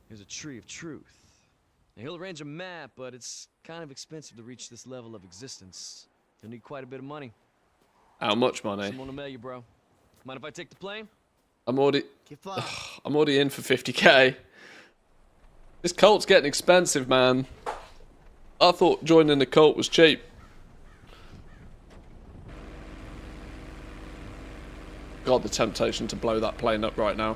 here's a tree of truth. Now, he'll arrange a map, but it's kind of expensive to reach this level of existence. You'll need quite a bit of money. How much money? Someone will mail you, bro. Mind if I take the plane? I'm already Kiflam. I'm already in for 50k. This cult's getting expensive, man. I thought joining the cult was cheap. God, the temptation to blow that plane up right now.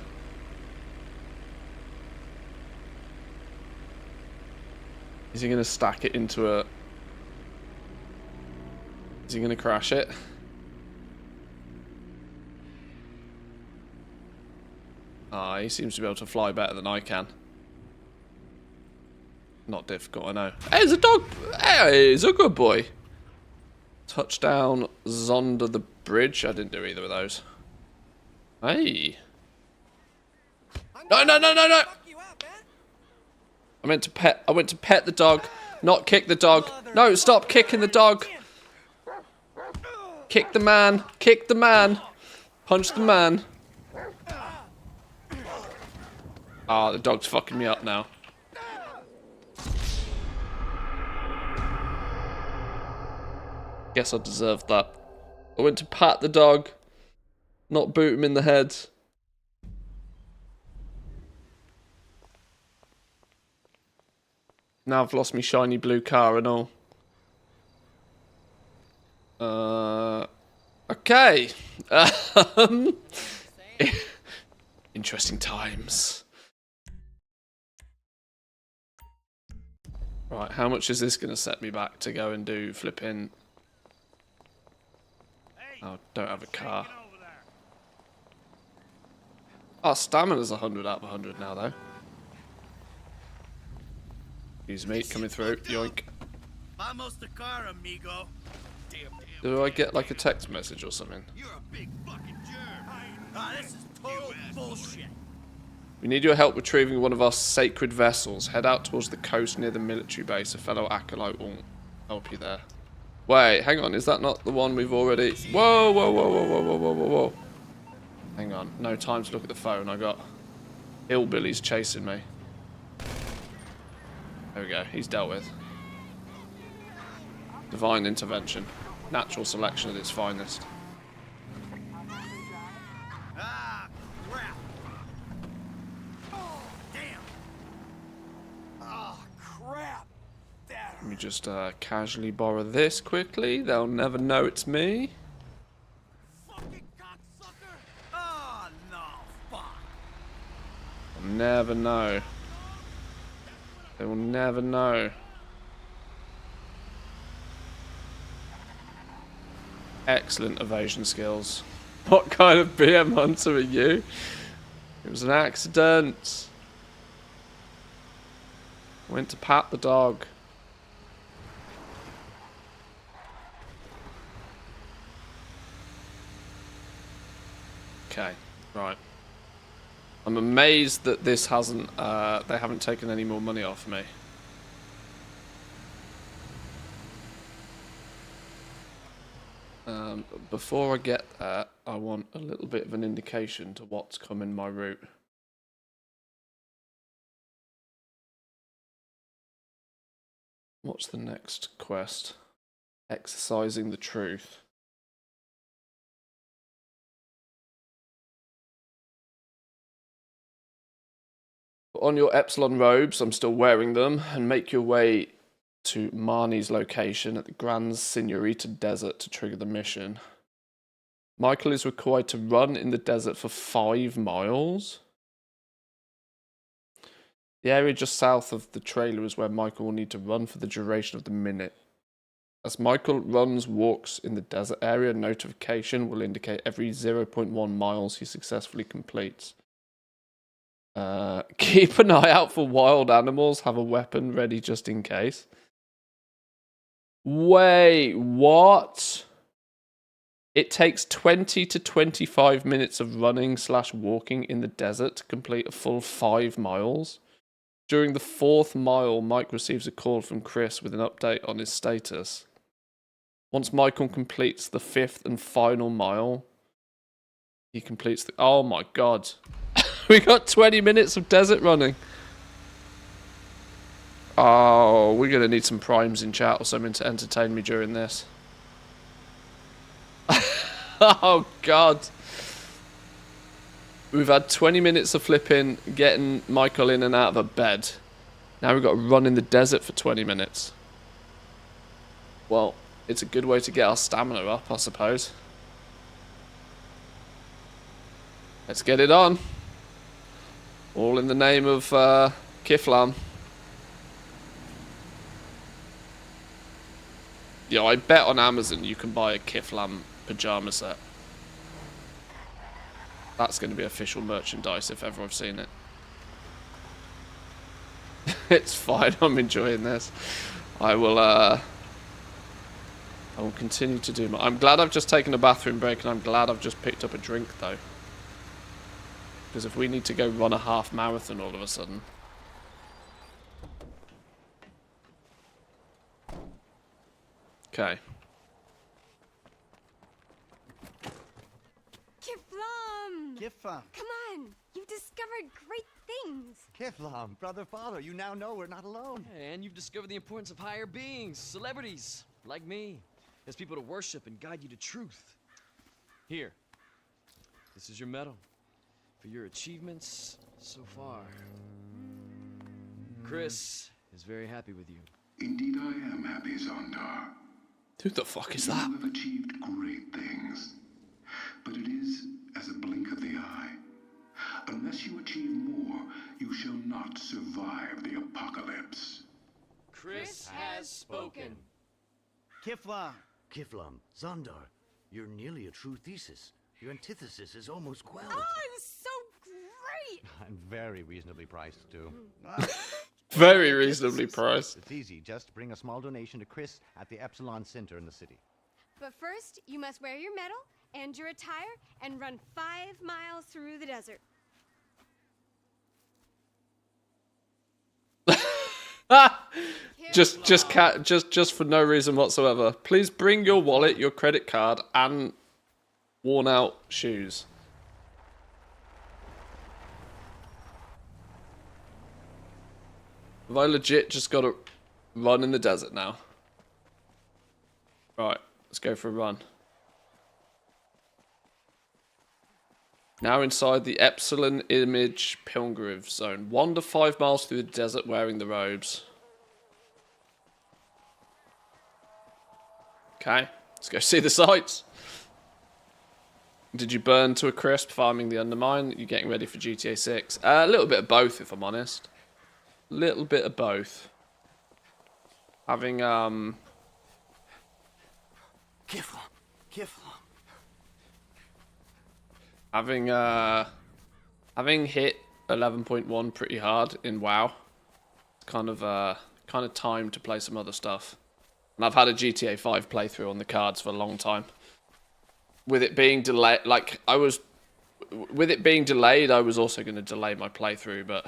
Is he going to stack it into a... Is he going to crash it? Ah, he seems to be able to fly better than I can. Not difficult, I know. Hey, there's a dog! Hey, he's a good boy. Touchdown, Zonda the bridge. I didn't do either of those. Hey. No, no, no, no, no! I went to pet the dog, not kick the dog. No, stop kicking the dog. Kick the man. Kick the man. Punch the man. Ah, the dog's fucking me up now. Guess I deserved that. I went to pat the dog, not boot him in the head. Now I've lost my shiny blue car and all. Okay. Interesting times. Right, how much is this going to set me back to go and do flipping... Oh, don't have a car. Oh, stamina's 100 out of 100 now, though. Excuse me, coming through. Yoink. Vamos the car, amigo. Do I get like a text message or something? You're a big fucking germ. Ah, this is total bullshit. We need your help retrieving one of our sacred vessels. Head out towards the coast near the military base. A fellow acolyte will help you there. Wait, hang on. Is that not the one we've already... Whoa, whoa, whoa, whoa, whoa, whoa, whoa, whoa, whoa. Hang on. No time to look at the phone. I got hillbillies chasing me. There we go. He's dealt with. Divine intervention. Natural selection at its finest. Ah, crap. Damn. Ah, crap. Let me just casually borrow this quickly. They'll never know it's me. Fucking cocksucker. Oh, no, fuck. They'll never know. They will never know. Excellent evasion skills. What kind of BM hunter are you? It was an accident. Went to pat the dog. Okay, right. I'm amazed that this hasn't, they haven't taken any more money off me. Before I get there, I want a little bit of an indication to what's coming my route. What's the next quest? Exercising the truth. Put on your Epsilon robes, I'm still wearing them, and make your way to Marnie's location at the Grand Senorita Desert to trigger the mission. Michael is required to run in the desert for 5 miles. The area just south of the trailer is where Michael will need to run for the duration of the minute. As Michael runs, walks in the desert area, a notification will indicate every 0.1 miles he successfully completes. Keep an eye out for wild animals. Have a weapon ready just in case. Wait, what? It takes 20 to 25 minutes of running / walking in the desert to complete a full 5 miles. During the 4th mile, Mike receives a call from Chris with an update on his status. Once Michael completes the 5th and final mile, he completes the... Oh my god. We got 20 minutes of desert running. Oh, we're going to need some primes in chat or something to entertain me during this. Oh, God. We've had 20 minutes of flipping, getting Michael in and out of a bed. Now we've got to run in the desert for 20 minutes. Well, it's a good way to get our stamina up, I suppose. Let's get it on. All in the name of Kiflam. Yeah, I bet on Amazon you can buy a Kiflam pajama set. That's going to be official merchandise if ever I've seen it. It's fine. I'm enjoying this. I will continue to do my... I'm glad I've just taken a bathroom break, and I'm glad I've just picked up a drink, though. Because if we need to go run a half marathon all of a sudden... Okay. Kiflam! Kiflam. Come on! You've discovered great things! Kiflam, brother, father, you now know we're not alone. And you've discovered the importance of higher beings, celebrities, like me, as people to worship and guide you to truth. Here, this is your medal for your achievements so far. Chris is very happy with you. Indeed I am happy, Zondar. Who the fuck is that? You have achieved great things, but it is as a blink of the eye. Unless you achieve more, you shall not survive the apocalypse. Chris has spoken. Kiflam. Kiflam, Zondar, you're nearly a true thesis. Your antithesis is almost quelled. Oh, it was so great! And very reasonably priced, too. Very reasonably priced. It's easy. Just bring a small donation to Chris at the Epsilon Center in the city. But first, you must wear your medal and your attire and run 5 miles through the desert. Just for no reason whatsoever. Please bring your wallet, your credit card, and worn out shoes. Have I legit just got to run in the desert now? Right, let's go for a run. Now inside the Epsilon Image Pilgrimage Zone. Wander 5 miles through the desert wearing the robes. Okay, let's go see the sights. Did you burn to a crisp farming the Undermine? You're getting ready for GTA 6? A little bit of both, if I'm honest. Little bit of both. Having Kiflam. having hit 11.1 pretty hard in WoW. It's kind of time to play some other stuff. And I've had a GTA 5 playthrough on the cards for a long time. With it being delayed, I was also going to delay my playthrough, but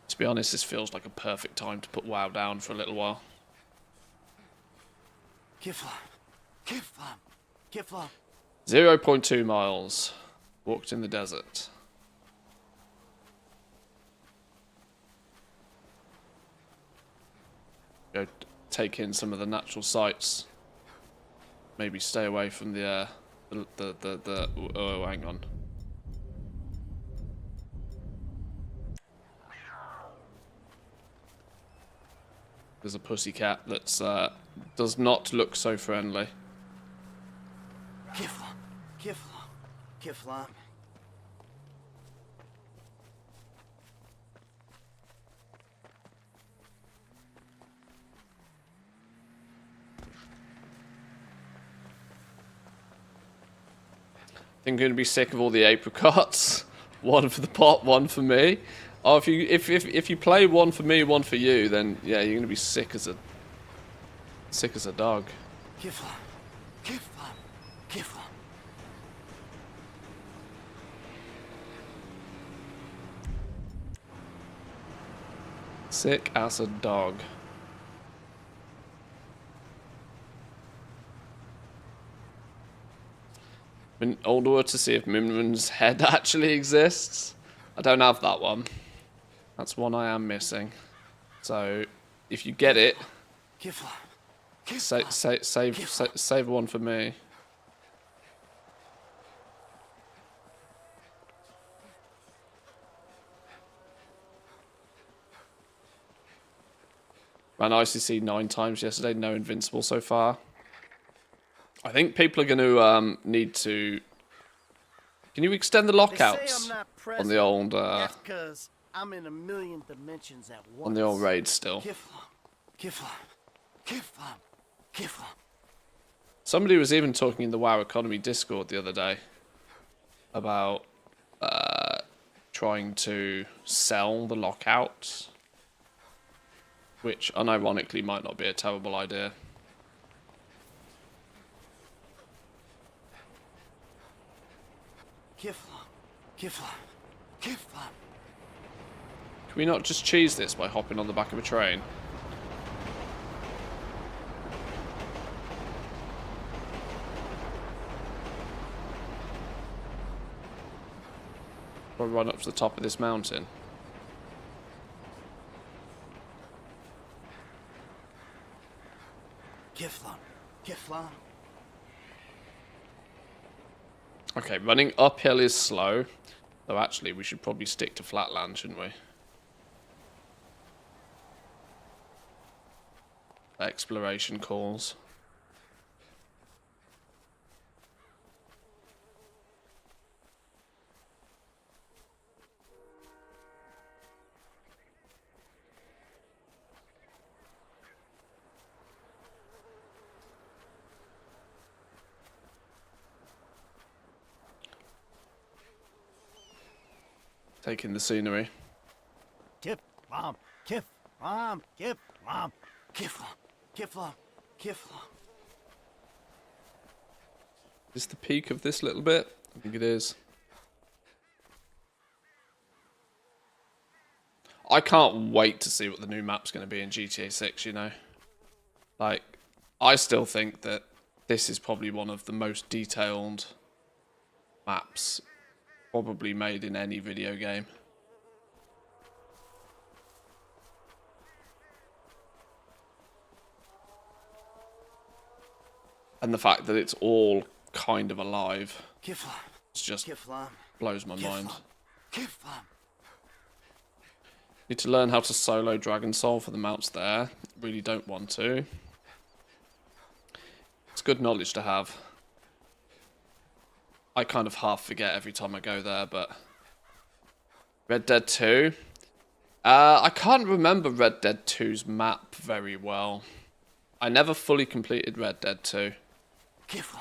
to be honest, this feels like a perfect time to put WoW down for a little while. Kiflam. 0.2 miles. Walked in the desert. Go take in some of the natural sights. Maybe stay away from the oh, hang on. There's a pussycat that's does not look so friendly. Kiflam. I'm going to be sick of all the apricots. One for the pot, one for me. Oh, if you play one for me, one for you, then yeah, you're going to be sick as a dog. Kiflam. Sick as a dog. Been older to see if Mimran's head actually exists. I don't have that one. That's one I am missing. So, if you get it, save one for me. Ran ICC 9 times yesterday, no invincible so far. I think people are going to need to... Can you extend the lockouts on the old... That's 'cause I'm in a million dimensions at once. On the old raid still. Kiflam. Somebody was even talking in the WoW Economy Discord the other day about trying to sell the lockouts which unironically might not be a terrible idea. Kiflam. Can we not just cheese this by hopping on the back of a train? Or run up to the top of this mountain? Kiflam. Okay, running uphill is slow. Though actually, we should probably stick to flatland, shouldn't we? Exploration calls. Taking the scenery. Kiflam. Is this the peak of this little bit? I think it is. I can't wait to see what the new map's going to be in GTA 6, you know? Like, I still think that this is probably one of the most detailed maps probably made in any video game. And the fact that it's all kind of alive, it just blows my mind. Need to learn how to solo Dragon Soul for the mounts there. Really don't want to. It's good knowledge to have. I kind of half forget every time I go there, but... Red Dead 2? I can't remember Red Dead 2's map very well. I never fully completed Red Dead 2. Kiflam.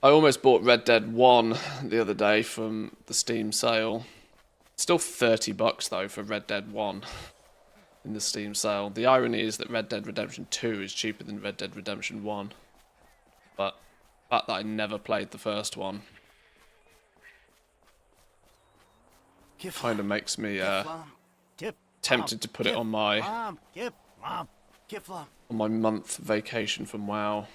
I almost bought Red Dead 1 the other day from the Steam sale. Still $30 though for Red Dead 1 in the Steam sale. The irony is that Red Dead Redemption 2 is cheaper than Red Dead Redemption 1. But the fact that I never played the first one kind of makes me tempted to put it on my month vacation from WoW.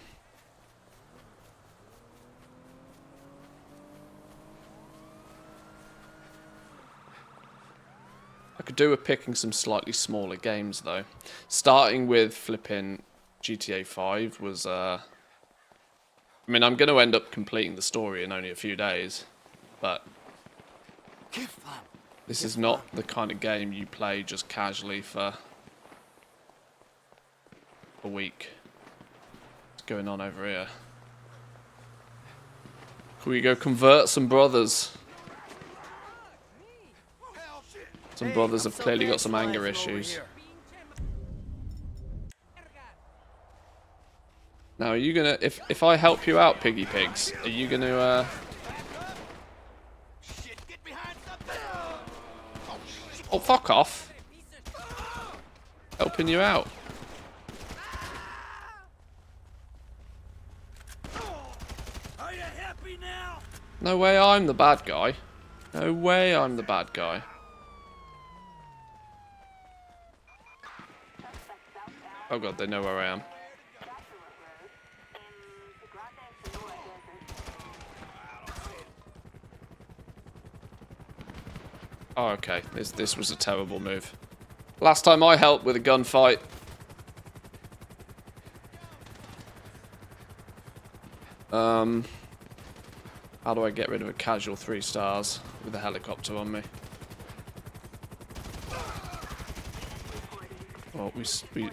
I could do with picking some slightly smaller games though. Starting with flipping GTA 5 was I mean, I'm going to end up completing the story in only a few days, but this is not the kind of game you play just casually for a week. What's going on over here? Can we go convert some brothers? Some brothers have clearly got some anger issues. Now, are you gonna, if I help you out, Piggy Pigs, are you gonna, oh, fuck off. Helping you out. No way I'm the bad guy. No way I'm the bad guy. Oh god, they know where I am. Oh, okay. This was a terrible move. Last time I helped with a gunfight. How do I get rid of a casual 3 stars with a helicopter on me? Well,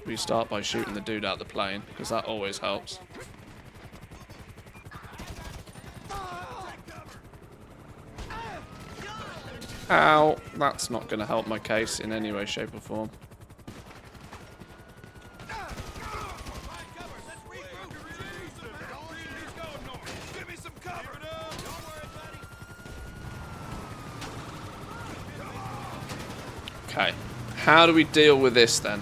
we start by shooting the dude out the plane, because that always helps. Ow! That's not going to help my case in any way, shape or form. How do we deal with this then?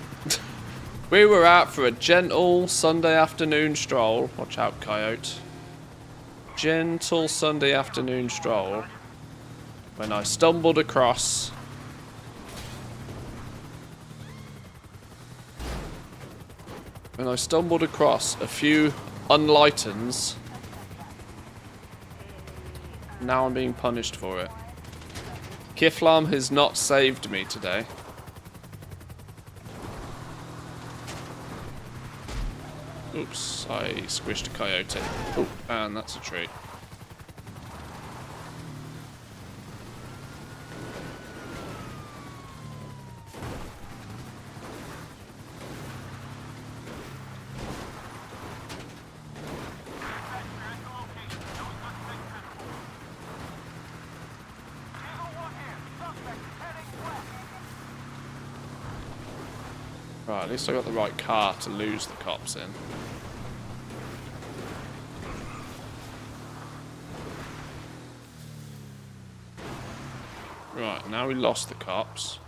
We were out for a gentle Sunday afternoon stroll. Watch out, coyote. Gentle Sunday afternoon stroll. When I stumbled across... a few unlightens. Now I'm being punished for it. Kiflam has not saved me today. Oops, I squished a coyote. Oh, and that's a tree. Right, at least I got the right car to lose the cops in. Right, now we lost the cops.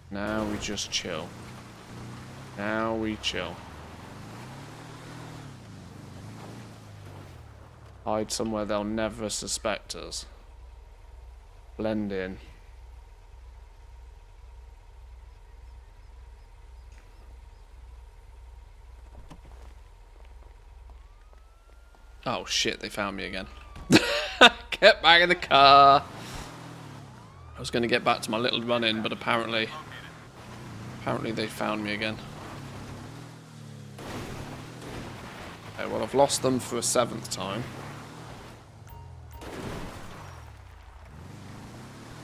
Now we just chill. Now we chill. Hide somewhere they'll never suspect us. Blend in. Oh shit, they found me again. Get back in the car. I was going to get back to my little run-in, but apparently they found me again. Okay, well, I've lost them for a 7th time.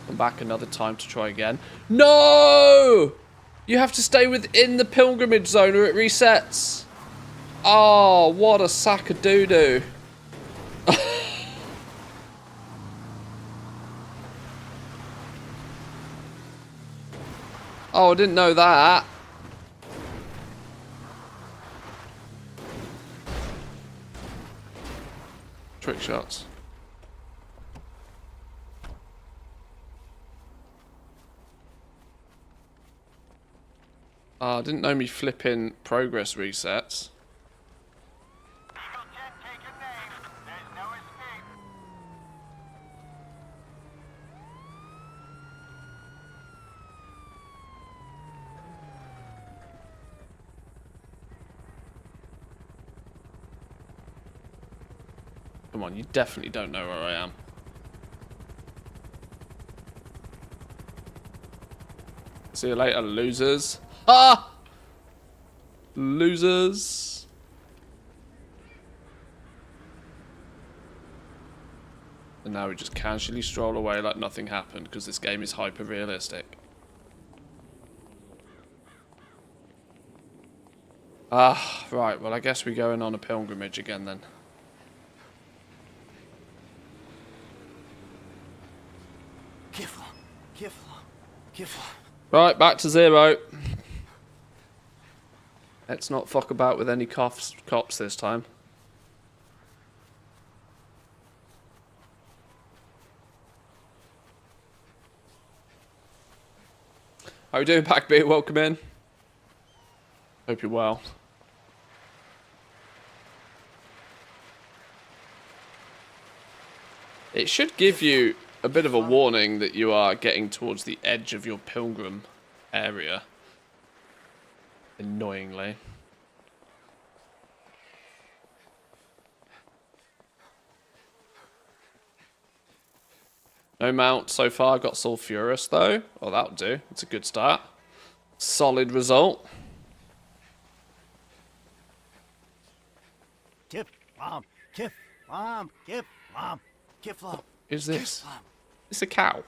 Come back another time to try again. No! You have to stay within the pilgrimage zone or it resets. Oh, what a sack of doo-doo. Oh, I didn't know that. Trick shots. I didn't know me flipping progress resets. Come on, you definitely don't know where I am. See you later, losers. Ah! Losers. And now we just casually stroll away like nothing happened because this game is hyper-realistic. Ah, right. Well, I guess we're going on a pilgrimage again then. Right, back to 0. Let's not fuck about with any cops this time. How are we doing, Packbeat? Welcome in. Hope you're well. It should give you a bit of a warning that you are getting towards the edge of your pilgrim area. Annoyingly. No mount so far. Got Sulphurous though. Oh, that'll do. It's a good start. Solid result. Is this? It's a cow.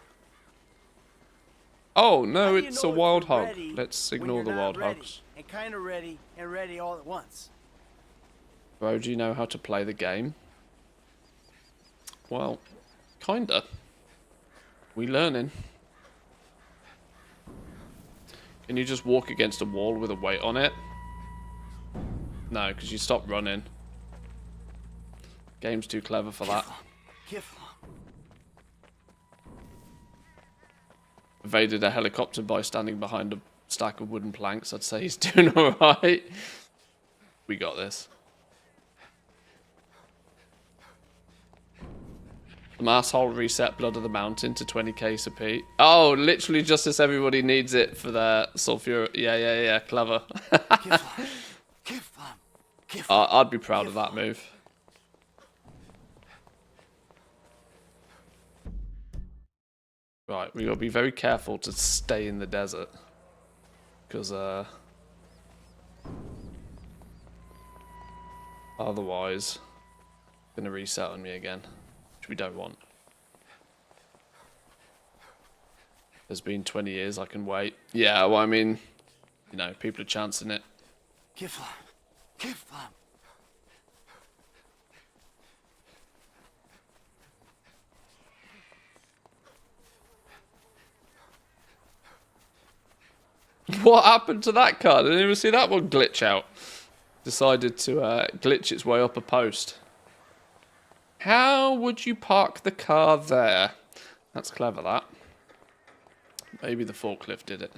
Oh no, it's a wild hog. Let's ignore the wild hogs. And kind of ready and ready all at once. Bro, do you know how to play the game? Well, kinda. We learning. Can you just walk against a wall with a weight on it? No, because you stop running. Game's too clever for that. evaded a helicopter by standing behind a stack of wooden planks, I'd say he's doing alright. We got this. Some asshole reset Blood of the Mountain to 20k a Pete. Oh, literally just as everybody needs it for their sulfur. Yeah, clever. I'd be proud of that move. Right, we gotta be very careful to stay in the desert. Because, otherwise, it's gonna reset on me again. Which we don't want. There's been 20 years, I can wait. Yeah, well, I mean, you know, people are chancing it. What happened to that car? Didn't even see that one glitch out. Decided to glitch its way up a post. How would you park the car there? That's clever, that. Maybe the forklift did it.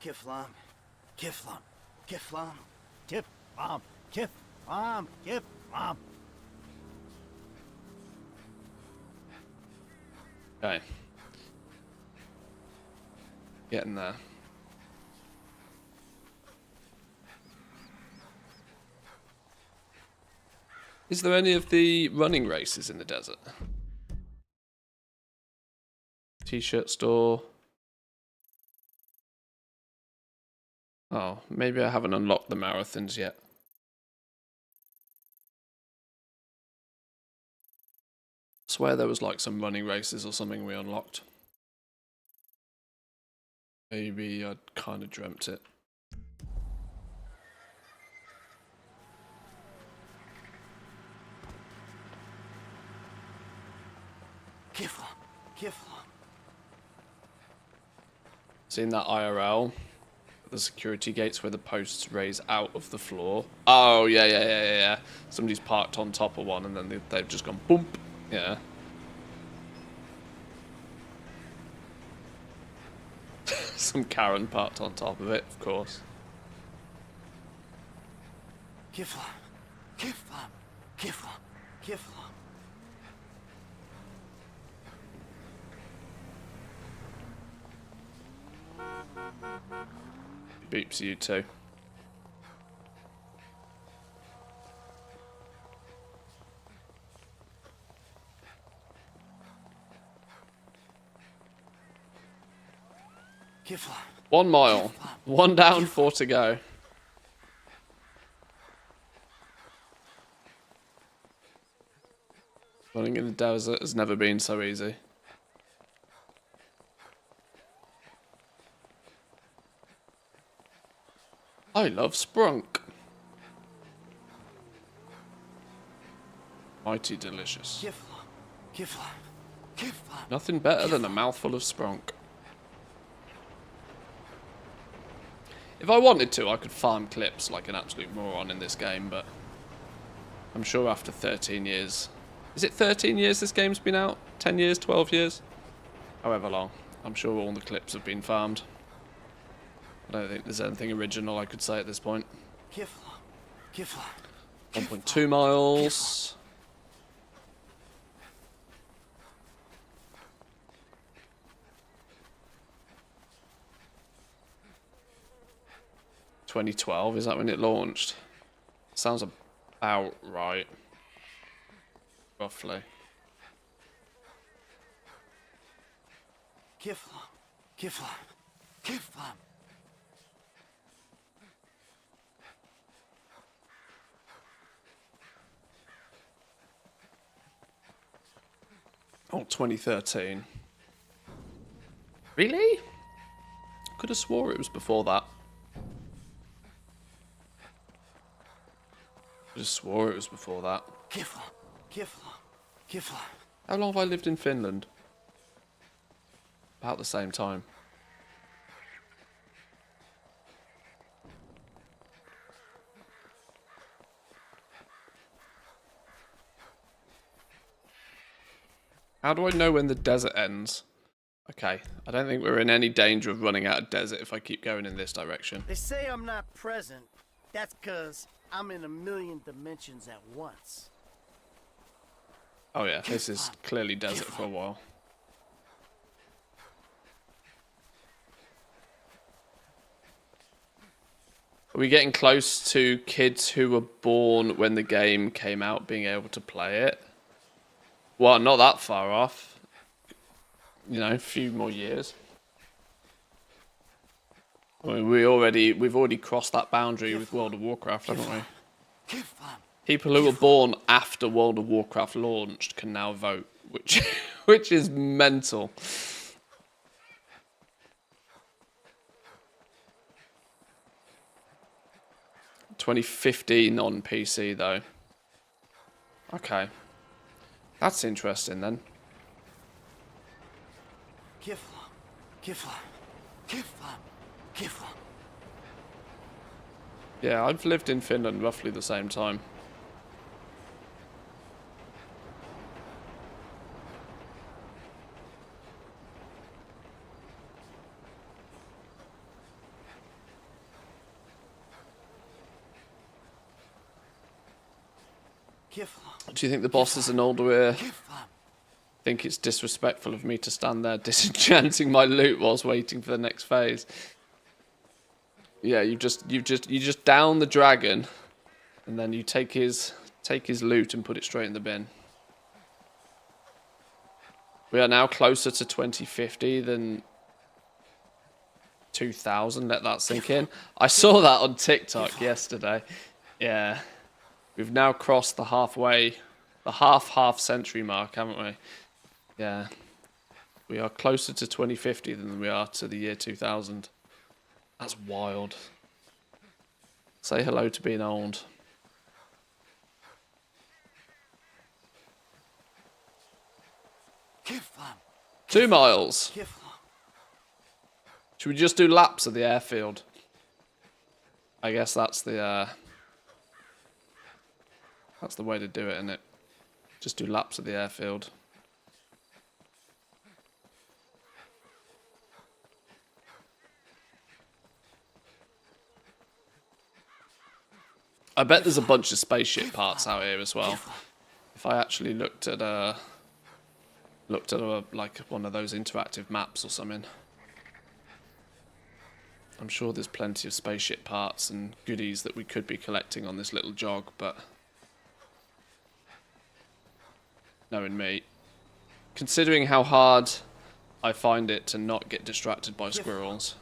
Kiflam, Kiflam, Kiflam, Kiflam, Kiflam, Kiflam. Okay. Getting there. Is there any of the running races in the desert? T-shirt store. Oh, maybe I haven't unlocked the marathons yet. I swear there was like some running races or something we unlocked. Maybe I kind of dreamt it. Kiflam. Seen that IRL? The security gates where the posts raise out of the floor. Oh, yeah. Somebody's parked on top of one and then they've just gone boom. Yeah. Some Karen parked on top of it, of course. Kiflam. Beeps you too. Kiflam. 1 mile. 1 down, 4 to go. Running in the desert has never been so easy. I love Sprunk. Mighty delicious. Nothing better than a mouthful of Sprunk. If I wanted to, I could farm clips like an absolute moron in this game, but I'm sure after 13 years... Is it 13 years this game's been out? 10 years? 12 years? However long. I'm sure all the clips have been farmed. I don't think there's anything original I could say at this point. 1.2 miles. ...2012, is that when it launched? Sounds about right. Roughly. Kiflam. Oh, 2013. Really? Could have swore it was before that. Just swore it was before that. Kiflam. How long have I lived in Finland? About the same time. How do I know when the desert ends? Okay, I don't think we're in any danger of running out of desert if I keep going in this direction. They say I'm not present. That's because I'm in a million dimensions at once. Oh yeah, this is clearly desert for a while. Are we getting close to kids who were born when the game came out being able to play it? Well, not that far off. You know, a few more years. I mean, we've already crossed that boundary with World of Warcraft, haven't we? People who were born after World of Warcraft launched can now vote, which is mental. $2015 on PC though. Okay, that's interesting then. Yeah, I've lived in Finland roughly the same time. Do you think the boss is an older? Think it's disrespectful of me to stand there disenchanting my loot whilst waiting for the next phase. Yeah, you just down the dragon, and then you take his loot and put it straight in the bin. We are now closer to 2050 than 2000. Let that sink in. I saw that on TikTok yesterday. Yeah, we've now crossed the half century mark, haven't we? Yeah, we are closer to 2050 than we are to the year 2000. That's wild. Say hello to being old. Two miles. Should we just do laps of the airfield? I guess that's the way to do it, isn't it? Just do laps of the airfield. I bet there's a bunch of spaceship parts out here as well. If I actually looked at like one of those interactive maps or something, I'm sure there's plenty of spaceship parts and goodies that we could be collecting on this little jog, but knowing me, considering how hard I find it to not get distracted by squirrels,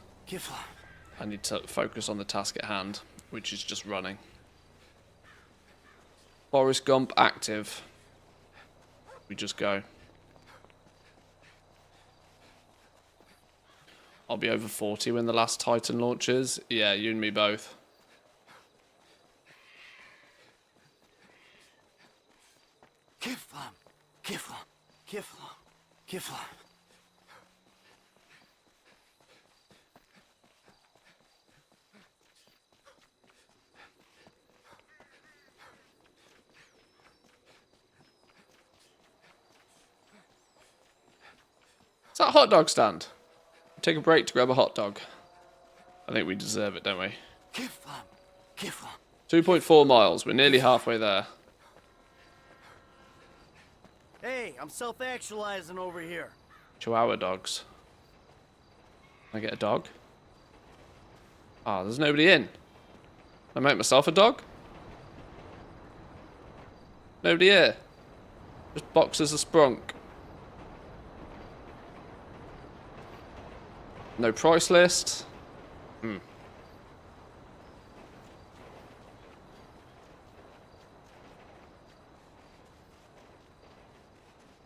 I need to focus on the task at hand, which is just running. Forrest Gump active. We just go. I'll be over 40 when the last Titan launches. Yeah, you and me both. Is that a hot dog stand? Take a break to grab a hot dog. I think we deserve it, don't we? 2.4 miles. We're nearly halfway there. Hey, I'm self-actualizing over here. Chihuahua dogs. Can I get a dog? Ah, there's nobody in. I make myself a dog? Nobody here. Just boxes of sprunk. No price list.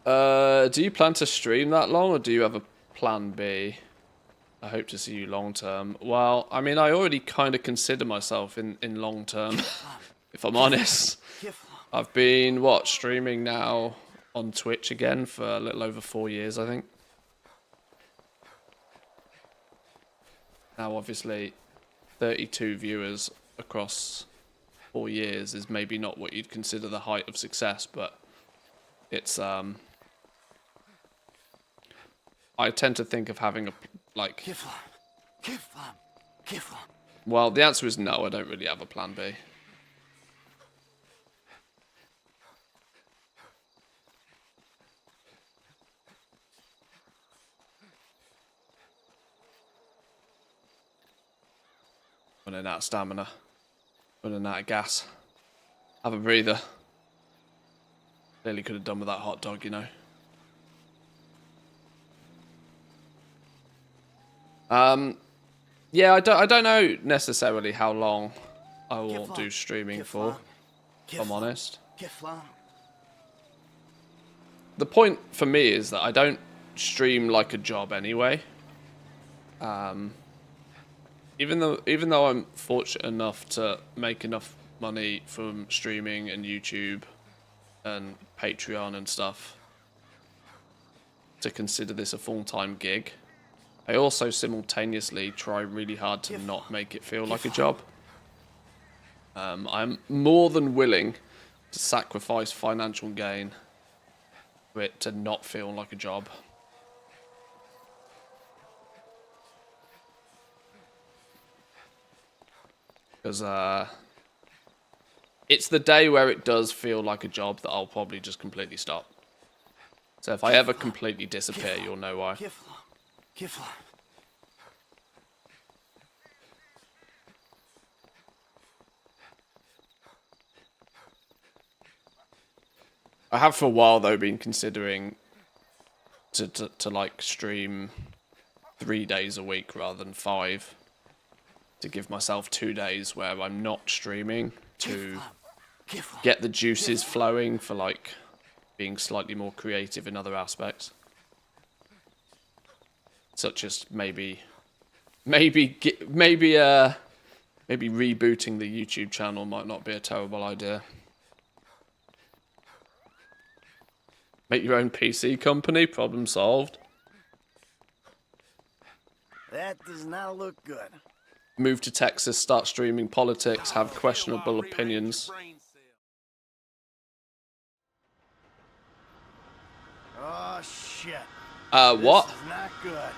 Do you plan to stream that long, or do you have a plan B? I hope to see you long term. Well, I mean, I already kind of consider myself in long term, if I'm honest. I've been, streaming now on Twitch again for a little over 4 years, I think. Now, obviously, 32 viewers across 4 years is maybe not what you'd consider the height of success, but it's I tend to think of having a, like... Well, the answer is no, I don't really have a plan B. Running out of stamina. Running out of gas. Have a breather. Clearly could have done with that hot dog, you know. Yeah, I don't know necessarily how long I will do streaming for, if I'm honest. The point for me is that I don't stream like a job anyway. Even though I'm fortunate enough to make enough money from streaming and YouTube and Patreon and stuff to consider this a full-time gig, I also simultaneously try really hard to not make it feel like a job. I'm more than willing to sacrifice financial gain for it to not feel like a job. Because it's the day where it does feel like a job that I'll probably just completely stop. So if I ever completely disappear, you'll know why. I have for a while though been considering to like stream 3 days a week rather than 5, to give myself 2 days where I'm not streaming to get the juices flowing for like being slightly more creative in other aspects, such as maybe rebooting the YouTube channel might not be a terrible idea. Make your own PC company, problem solved. That does not look good. Move to Texas, start streaming politics, have questionable opinions. Oh shit. What? This is not good.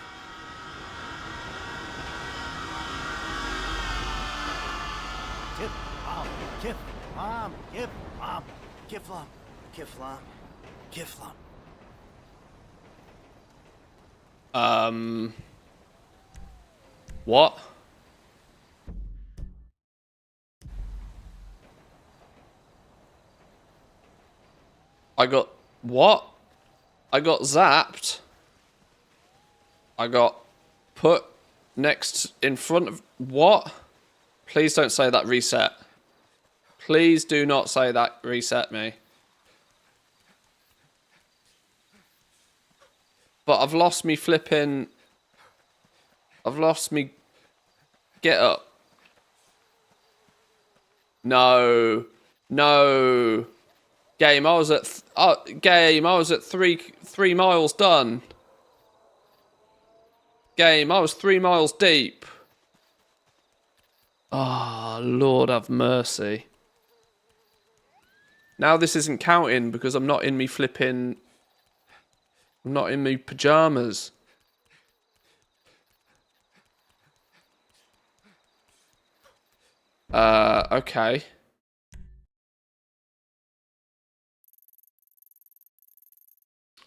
Kiflam. What? I got what? I got zapped. I got put next in front of what? Please don't say that reset. Please do not say that reset me. But I've lost me flipping... I've lost me... Get up. No. No. Game, I was at... game, I was at 3 miles done. Game, I was 3 miles deep. Ah, oh, Lord have mercy. Now this isn't counting because I'm not in me flipping... I'm not in me pajamas. Okay.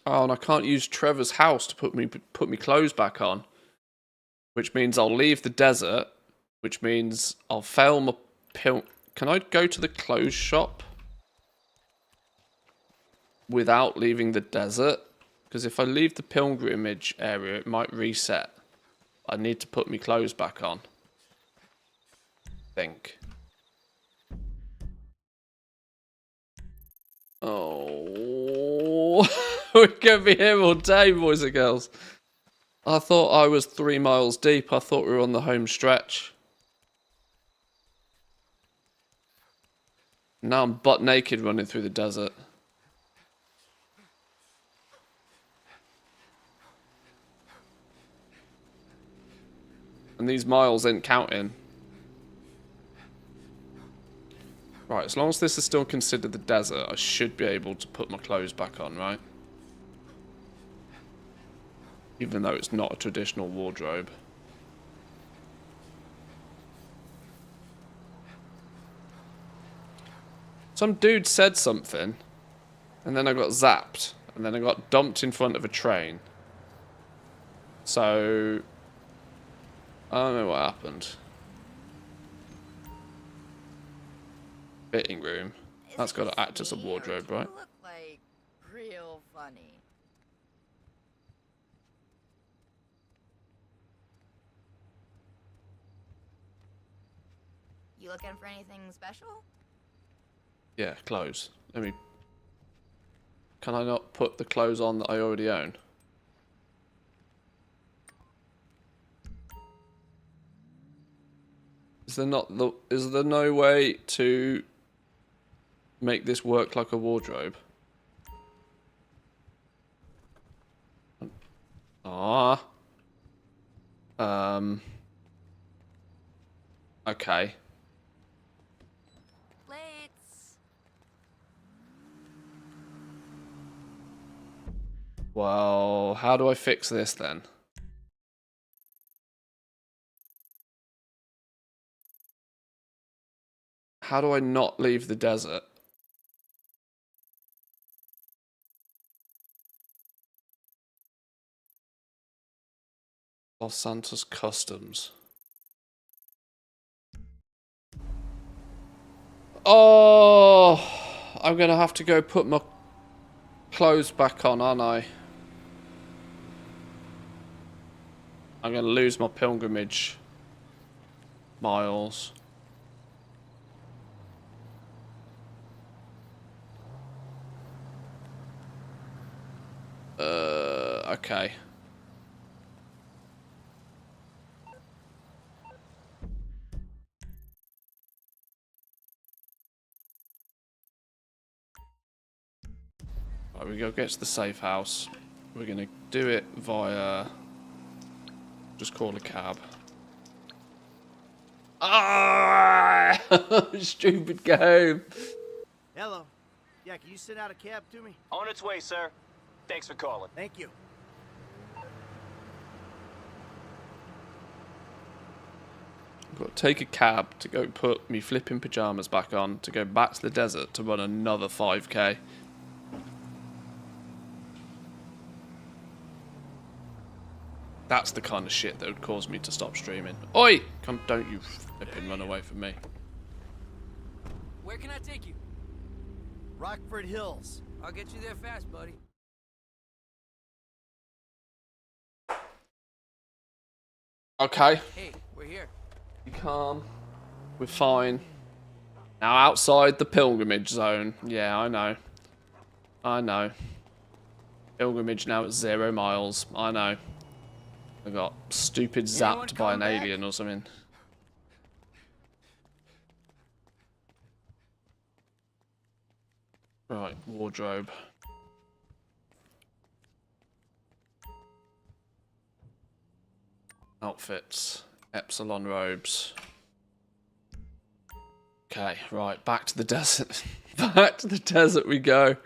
Oh, and I can't use Trevor's house to put me clothes back on. Which means I'll leave the desert. Which means I'll fail my pill. Can I go to the clothes shop without leaving the desert? Because if I leave the pilgrimage area, it might reset. I need to put my clothes back on. Think. Oh, we're gonna be here all day, boys and girls. I thought I was 3 miles deep. I thought we were on the home stretch. Now I'm butt naked running through the desert. And these miles ain't counting. Right, as long as this is still considered the desert, I should be able to put my clothes back on, right? Even though it's not a traditional wardrobe. Some dude said something, and then I got zapped, and then I got dumped in front of a train. So, I don't know what happened. Fitting room. That's got to act as a wardrobe, right? You look like real funny. You looking for anything special? Yeah, clothes. Let me... Can I not put the clothes on that I already own? Is there no way to make this work like a wardrobe? Ah. Okay. Plates. Well, how do I fix this then? How do I not leave the desert? Los Santos Customs. Oh, I'm gonna have to go put my clothes back on, aren't I? I'm gonna lose my pilgrimage miles. Okay. Right, we go get to the safe house. We're gonna do it via... Just call a cab. Ah! Stupid game. Hello. Yeah, can you send out a cab to me? On its way, sir. Thanks for calling. Thank you. I've got to take a cab to go put me flipping pajamas back on to go back to the desert to run another 5k. That's the kind of shit that would cause me to stop streaming. Oi! Come, don't you flipping run away from me. Where can I take you? Rockford Hills. I'll get you there fast, buddy. Okay. Hey, we're here. Be calm. We're fine. Now outside the pilgrimage zone. Yeah, I know. I know. Pilgrimage now at 0 miles. I know. I got stupid zapped by an alien or something. Right, wardrobe. Outfits. Epsilon robes. Okay, right, back to the desert. Back to the desert we go.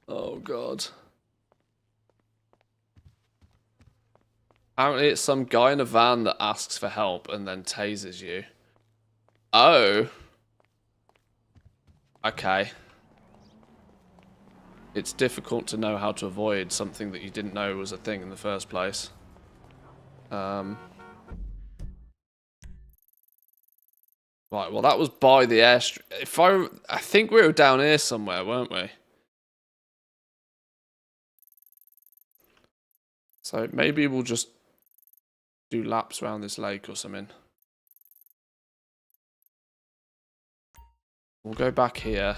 Oh god. Apparently it's some guy in a van that asks for help and then tases you. Oh. Okay. It's difficult to know how to avoid something that you didn't know was a thing in the first place. Right, well that was by the airstrip. I think we were down here somewhere, weren't we? So maybe we'll just do laps around this lake or something. We'll go back here.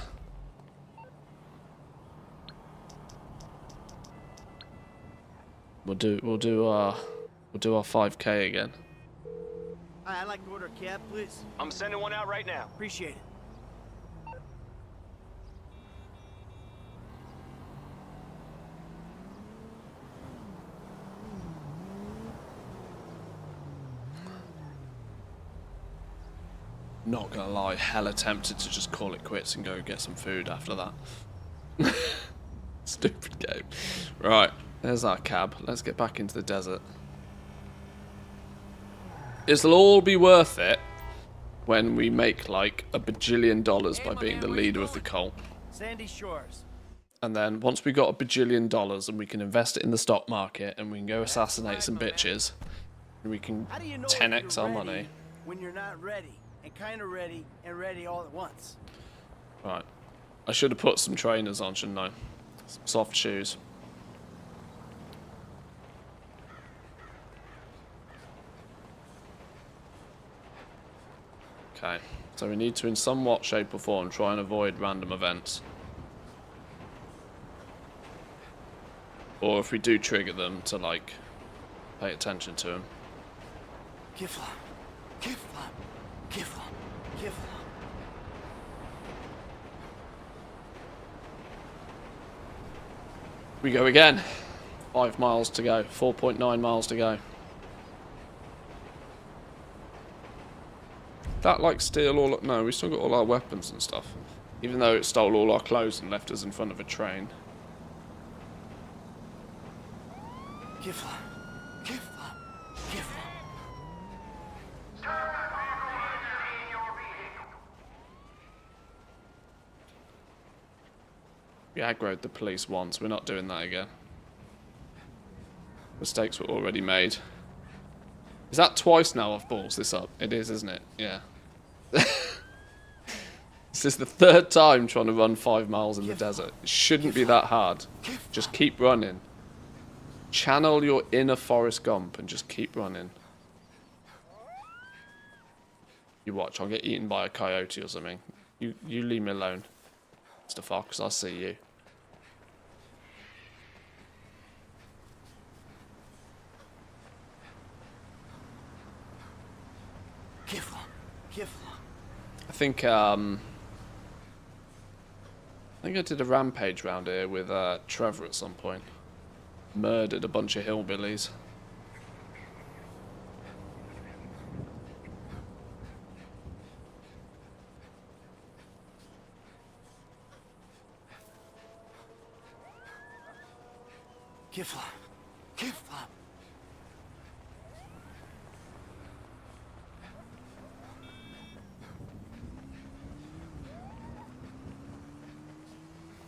We'll do our 5k again. Hi, I'd like to order a cab, please. I'm sending one out right now. Appreciate it. Not gonna lie, hella tempted to just call it quits and go get some food after that. Stupid game. Right. There's our cab. Let's get back into the desert. It'll all be worth it when we make like $1 bajillion by being the leader of the cult. Sandy Shores. And then once we got $1 bajillion and we can invest it in the stock market and we can go assassinate some bitches and we can 10x our money. When you're not ready, and kind of ready, and ready all at once. Right. I should have put some trainers on, shouldn't I? Some soft shoes. Okay. So we need to, in somewhat shape or form, try and avoid random events. Or if we do trigger them, to like pay attention to them. Kifla. Kifla. Kifla. Kifla. We go again. 5 miles to go. 4.9 miles to go. That like steal all... No, we still got all our weapons and stuff. Even though it stole all our clothes and left us in front of a train. Kifla. Kifla. Kifla. We aggroed the police once. We're not doing that again. Mistakes were already made. Is that twice now I've ballsed this up? It is, isn't it? Yeah. This is the 3rd time trying to run 5 miles in the desert. It shouldn't be that hard. Just keep running. Channel your inner Forrest Gump and just keep running. You watch, I'll get eaten by a coyote or something. You leave me alone. Mr. Fox, I see you. Kifla. Kifla. I think I did a rampage round here with Trevor at some point. Murdered a bunch of hillbillies. Kifla. Kifla.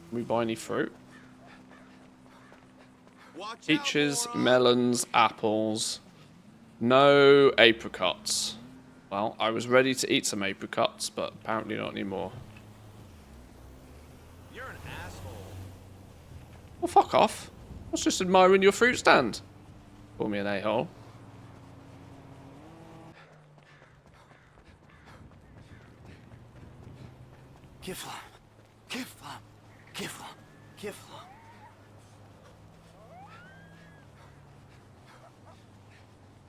Can we buy any fruit? Peaches, melons, apples. No apricots. Well, I was ready to eat some apricots, but apparently not anymore. You're an asshole. Well, fuck off. I was just admiring your fruit stand. Call me an a-hole. Kifla. Kifla. Kifla. Kifla.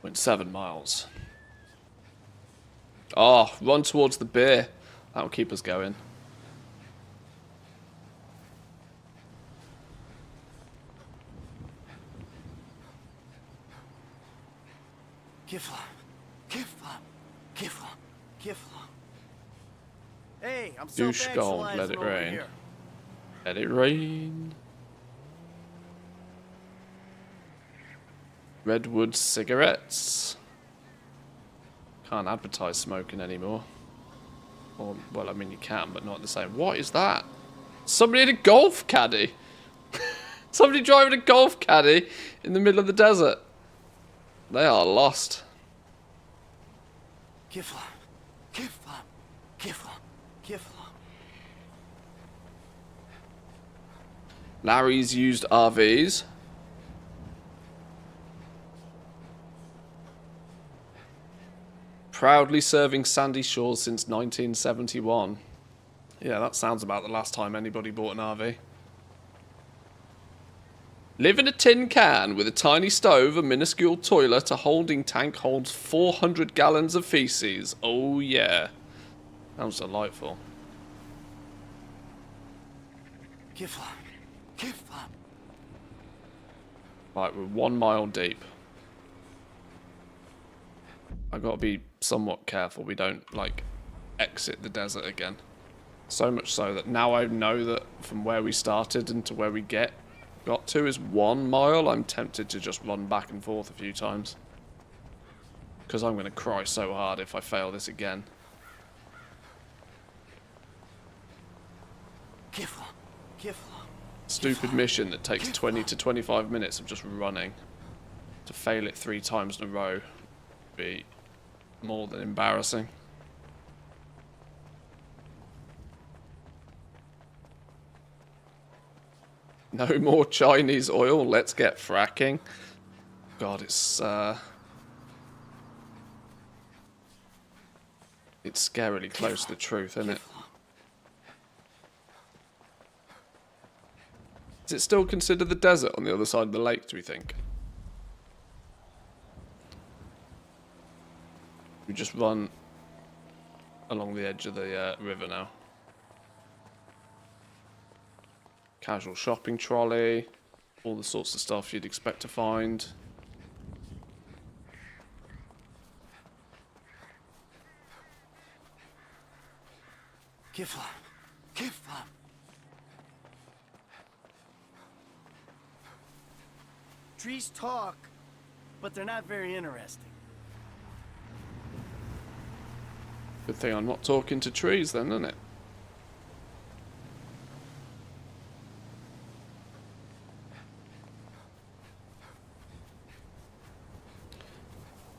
Went 7 miles. Oh, run towards the beer. That'll keep us going. Kifla. Kifla. Kifla. Kifla. Hey, I'm Douche gold, let it rain. Here. Let it rain. Redwood cigarettes. Can't advertise smoking anymore. Or, well, I mean you can, but not the same. What is that? Somebody in a golf caddy. Somebody driving a golf caddy in the middle of the desert. They are lost. Kifla. Kifla. Kifla. Kifla. Larry's used RVs. Proudly serving Sandy Shores since 1971. Yeah, that sounds about the last time anybody bought an RV. Live in a tin can with a tiny stove, a minuscule toilet, a holding tank holds 400 gallons of feces. Oh yeah. Sounds delightful. Kifla. Kifla. Right, we're 1 mile deep. I gotta be somewhat careful we don't, like, exit the desert again. So much so that now I know that from where we started and to where we get, got to is 1 mile. I'm tempted to just run back and forth a few times. Because I'm going to cry so hard if I fail this again. Stupid mission that takes 20 to 25 minutes of just running. To fail it 3 times in a row would be more than embarrassing. No more Chinese oil. Let's get fracking. God, it's scarily close to the truth, isn't it? Is it still considered the desert on the other side of the lake, do we think? We just run along the edge of the river now. Casual shopping trolley, all the sorts of stuff you'd expect to find. Trees talk, but they're not very interesting. Good thing I'm not talking to trees then, isn't it?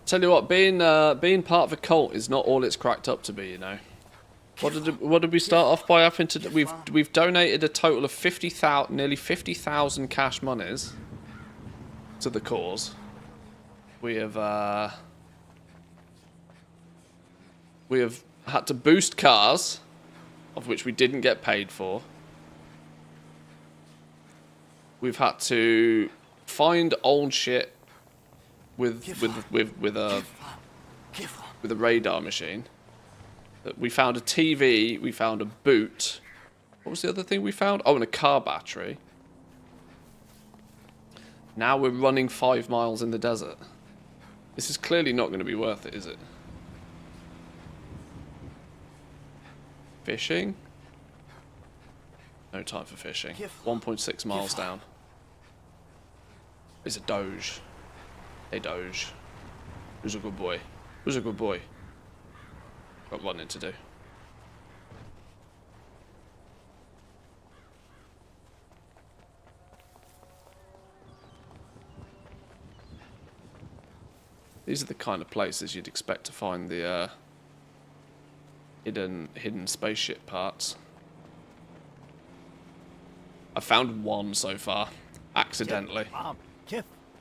Tell you what, being part of a cult is not all it's cracked up to be, you know. What did we start off by having to? We've donated a total of nearly 50,000 cash monies to the cause. We have had to boost cars, of which we didn't get paid for. We've had to find old shit with a radar machine. We found a TV, we found a boot. What was the other thing we found? Oh, and a car battery. Now we're running 5 miles in the desert. This is clearly not going to be worth it, is it? Fishing? No time for fishing. 1.6 miles down. It's a Doge. Hey Doge. Who's a good boy? Who's a good boy? Got running to do. These are the kind of places you'd expect to find the hidden spaceship parts. I found one so far, accidentally.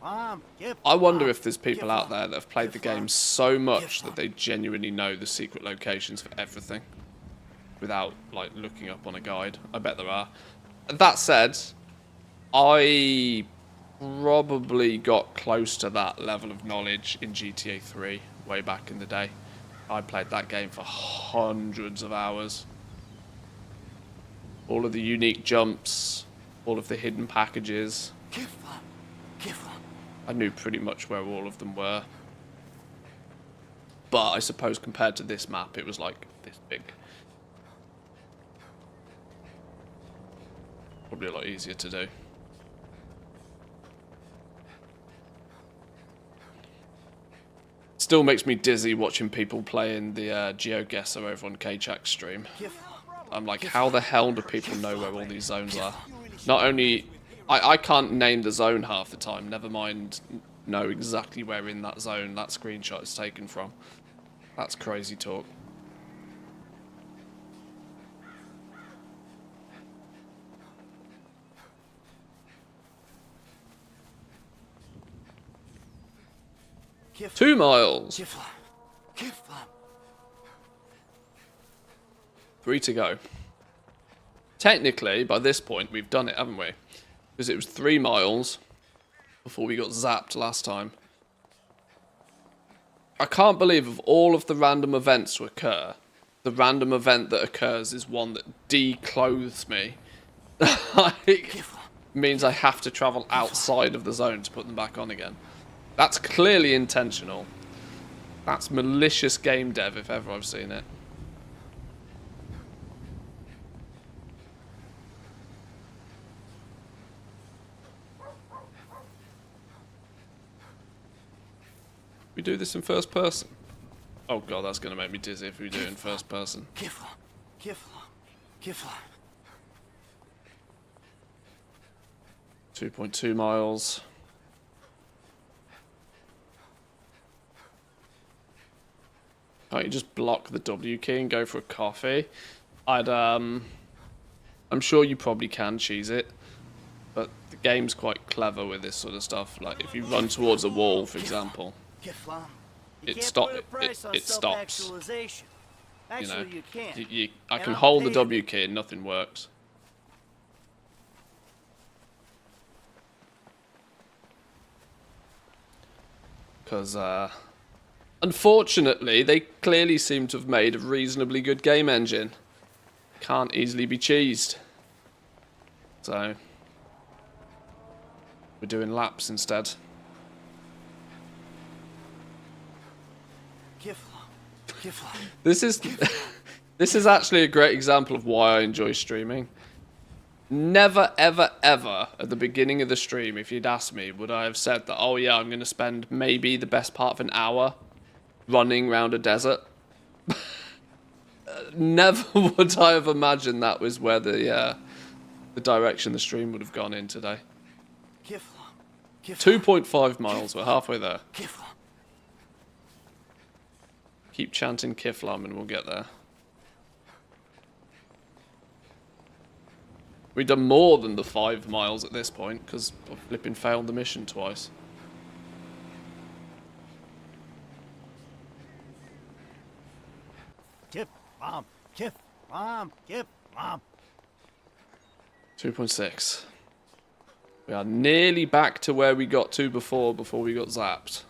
I wonder if there's people out there that have played the game so much that they genuinely know the secret locations for everything without, like, looking up on a guide. I bet there are. That said, I probably got close to that level of knowledge in GTA 3 way back in the day. I played that game for hundreds of hours. All of the unique jumps, all of the hidden packages. I knew pretty much where all of them were. But I suppose compared to this map, it was like this big. Probably a lot easier to do. Still makes me dizzy watching people playing the GeoGuessr over on K-Chak's stream. I'm like, how the hell do people know where all these zones are? Not only... I can't name the zone half the time, never mind know exactly where in that zone that screenshot is taken from. That's crazy talk. Two miles. 3 to go. Technically, by this point, we've done it, haven't we? Because it was 3 miles before we got zapped last time. I can't believe of all of the random events to occur, the random event that occurs is one that declothes me. Like, means I have to travel outside of the zone to put them back on again. That's clearly intentional. That's malicious game dev if ever I've seen it. do this in first person? Oh god, that's gonna make me dizzy if we do it in first person. 2.2 miles. Can't you just block the W key and go for a coffee? I'm sure you probably can cheese it, but the game's quite clever with this sort of stuff. Like if you run towards a wall, for example, it stops. You know, I can hold the W key and nothing works. Because, unfortunately, they clearly seem to have made a reasonably good game engine. Can't easily be cheesed. So, we're doing laps instead. This is actually a great example of why I enjoy streaming. Never, ever, ever at the beginning of the stream, if you'd asked me, would I have said that, oh yeah, I'm going to spend maybe the best part of an hour running around a desert? Never would I have imagined that was where the direction the stream would have gone in today. 2.5 miles, we're halfway there. Keep chanting Kiflam and we'll get there. We've done more than the 5 miles at this point, because I've flipping failed the mission twice. Kiflam, 2.6. We are nearly back to where we got to before we got zapped.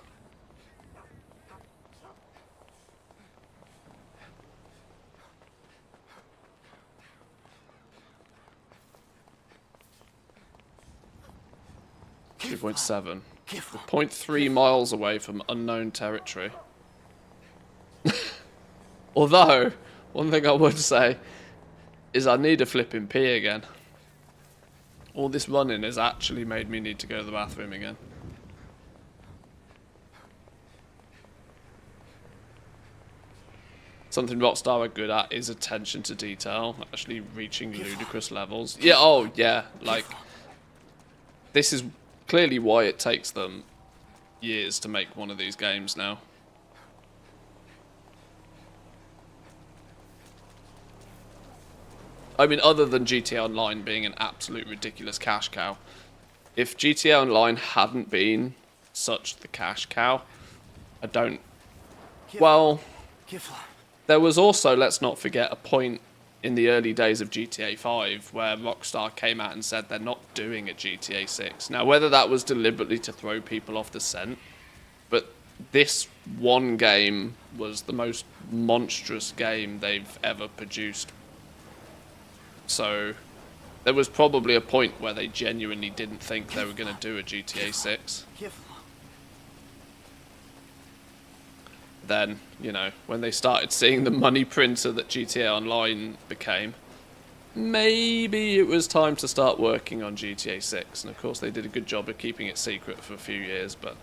We're 0.3 miles away from unknown territory. Although, one thing I would say is I need a flipping pee again. All this running has actually made me need to go to the bathroom again. Something Rockstar are good at is attention to detail, actually reaching ludicrous levels. Yeah, oh yeah, like, this is clearly why it takes them years to make one of these games now. I mean, other than GTA Online being an absolute ridiculous cash cow. If GTA Online hadn't been such the cash cow, I don't... Well, there was also, let's not forget, a point in the early days of GTA 5 where Rockstar came out and said they're not doing a GTA 6. Now, whether that was deliberately to throw people off the scent, but this one game was the most monstrous game they've ever produced. So there was probably a point where they genuinely didn't think they were going to do a GTA 6. Then, you know, when they started seeing the money printer that GTA Online became, maybe it was time to start working on GTA 6. And of course they did a good job of keeping it secret for a few years, but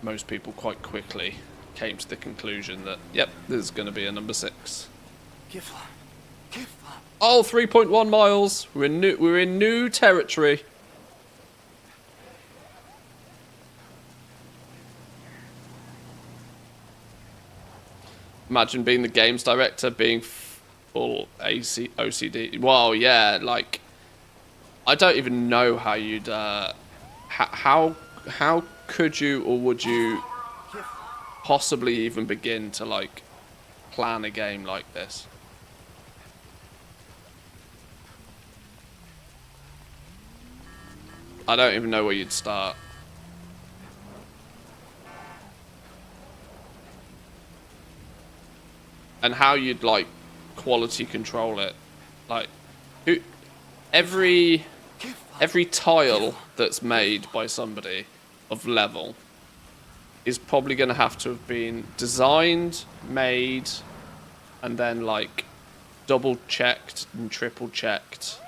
most people quite quickly came to the conclusion that, yep, there's going to be a number 6. Oh, 3.1 miles. We're in new territory. Imagine being the games director, being full OCD. Well, yeah, like, I don't even know how you'd, how could you or would you possibly even begin to, like, plan a game like this? I don't even know where you'd start. And how you'd, like, quality control it. Like, every tile that's made by somebody of level is probably going to have to have been designed, made, and then, like, double checked and triple checked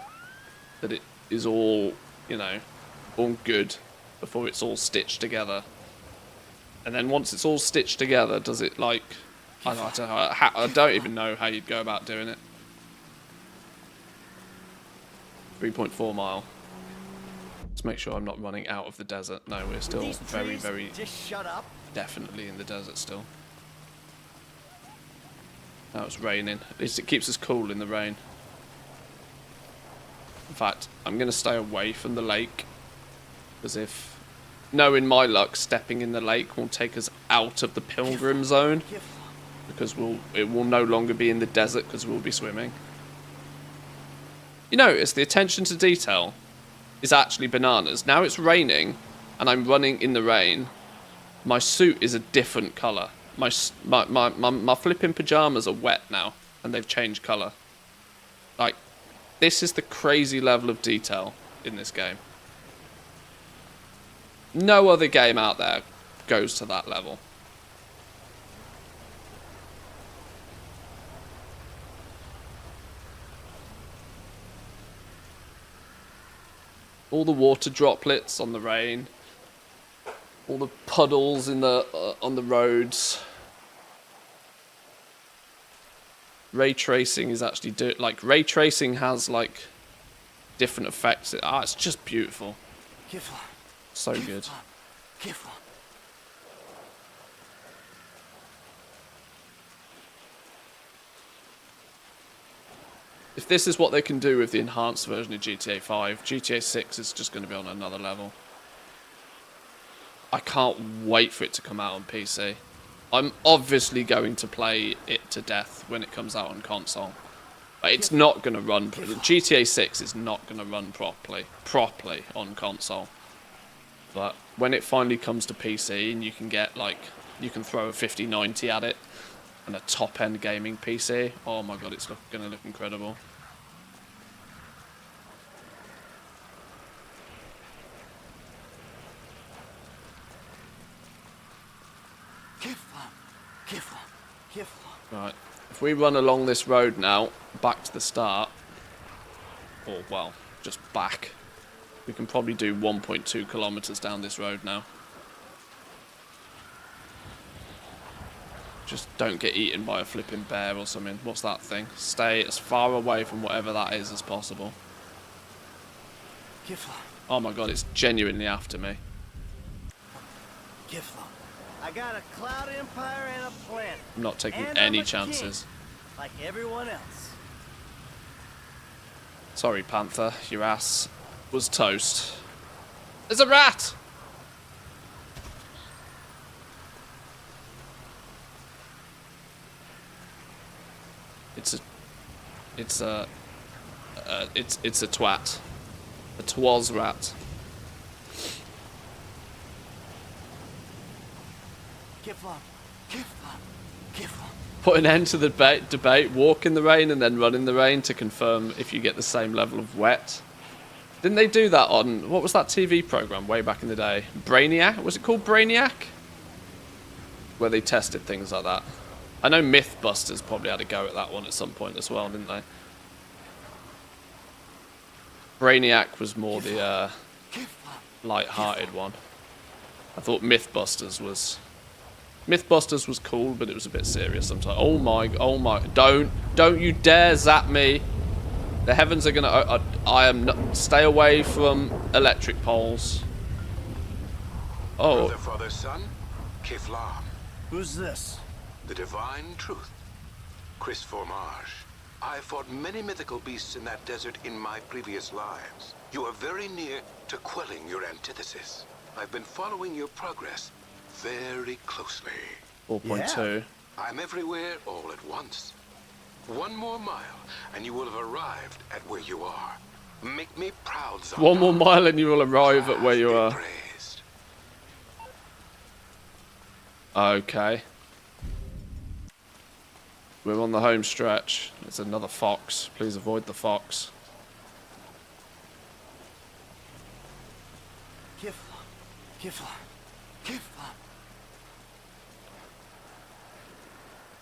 that it is all, you know, all good before it's all stitched together. And then once it's all stitched together, does it like... I don't even know how you'd go about doing it. 3.4 mile. Let's make sure I'm not running out of the desert. No, we're still very, very... Just shut up. Definitely in the desert still. Now it's raining. At least it keeps us cool in the rain. In fact, I'm going to stay away from the lake. Because if... knowing my luck, stepping in the lake will take us out of the pilgrim zone. Because it will no longer be in the desert because we'll be swimming. You notice the attention to detail is actually bananas. Now it's raining and I'm running in the rain. My suit is a different colour. My flipping pyjamas are wet now and they've changed colour. Like, this is the crazy level of detail in this game. No other game out there goes to that level. All the water droplets on the rain, all the puddles in the on the roads. Ray tracing is actually ray tracing has like different effects. It's just beautiful. So good. If this is what they can do with the enhanced version of GTA 5, GTA 6 is just going to be on another level. I can't wait for it to come out on PC. I'm obviously going to play it to death when it comes out on console. But it's not going to run... GTA 6 is not going to run properly on console. But when it finally comes to PC and you can get, like... you can throw a 5090 at it and a top-end gaming PC, oh my god, it's going to look incredible. Right, if we run along this road now, back to the start, or, well, just back, we can probably do 1.2 kilometers down this road now. Just don't get eaten by a flipping bear or something. What's that thing? Stay as far away from whatever that is as possible. Oh my god, it's genuinely after me. I got a cloud empire and a planet. I'm not taking and any I'm a chances. King, like everyone else. Sorry, Panther. Your ass was toast. There's a rat! It's a twat. A twas rat. Put an end to the debate, walk in the rain and then run in the rain to confirm if you get the same level of wet. Didn't they do that on, what was that TV program way back in the day? Brainiac? Was it called Brainiac? Where they tested things like that. I know Mythbusters probably had a go at that one at some point as well, didn't they? Brainiac was more the light-hearted one. I thought Mythbusters was cool, but it was a bit serious sometimes. Oh my, don't you dare zap me. The heavens are gonna, I am not, stay away from electric poles. Oh. Brother, father, son, Kiflam. Who's this? The divine truth. Chris Formage. I fought many mythical beasts in that desert in my previous lives. You are very near to quelling your antithesis. I've been following your progress very closely. 4.2. Yeah. I'm everywhere all at once. One more mile, and you will have arrived at where you are. Make me proud, Zondar. One more mile and you will arrive at where you are. Praised. Okay. We're on the home stretch. It's another fox. Please avoid the fox.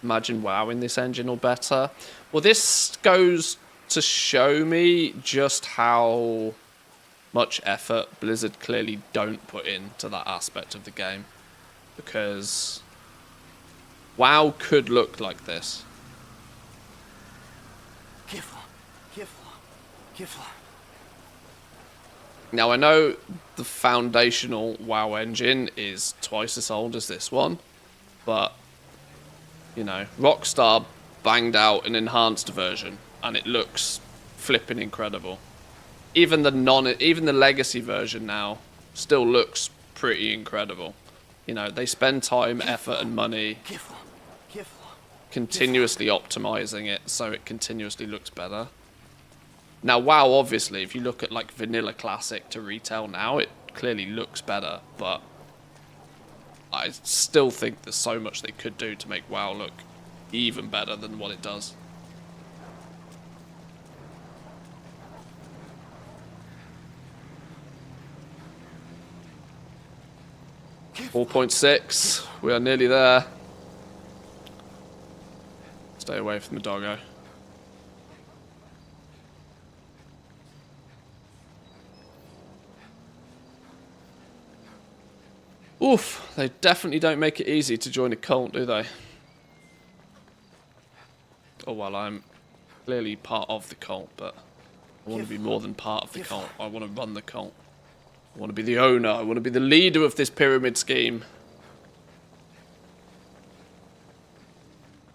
Imagine wowing this engine or better. Well, this goes to show me just how much effort Blizzard clearly don't put into that aspect of the game. because WoW could look like this. Now I know the foundational WoW engine is twice as old as this one, but you know, Rockstar banged out an enhanced version and it looks flipping incredible. Even the legacy version now still looks pretty incredible. You know, they spend time, effort and money continuously optimizing it so it continuously looks better. Now WoW, obviously, if you look at like vanilla classic to retail now, it clearly looks better, but I still think there's so much they could do to make WoW look even better than what it does. .6, we are nearly there. Stay away from the doggo. Oof, they definitely don't make it easy to join a cult, do they? Oh well, I'm clearly part of the cult, but I want to be more than part of the cult. I want to run the cult. I want to be the owner. I want to be the leader of this pyramid scheme.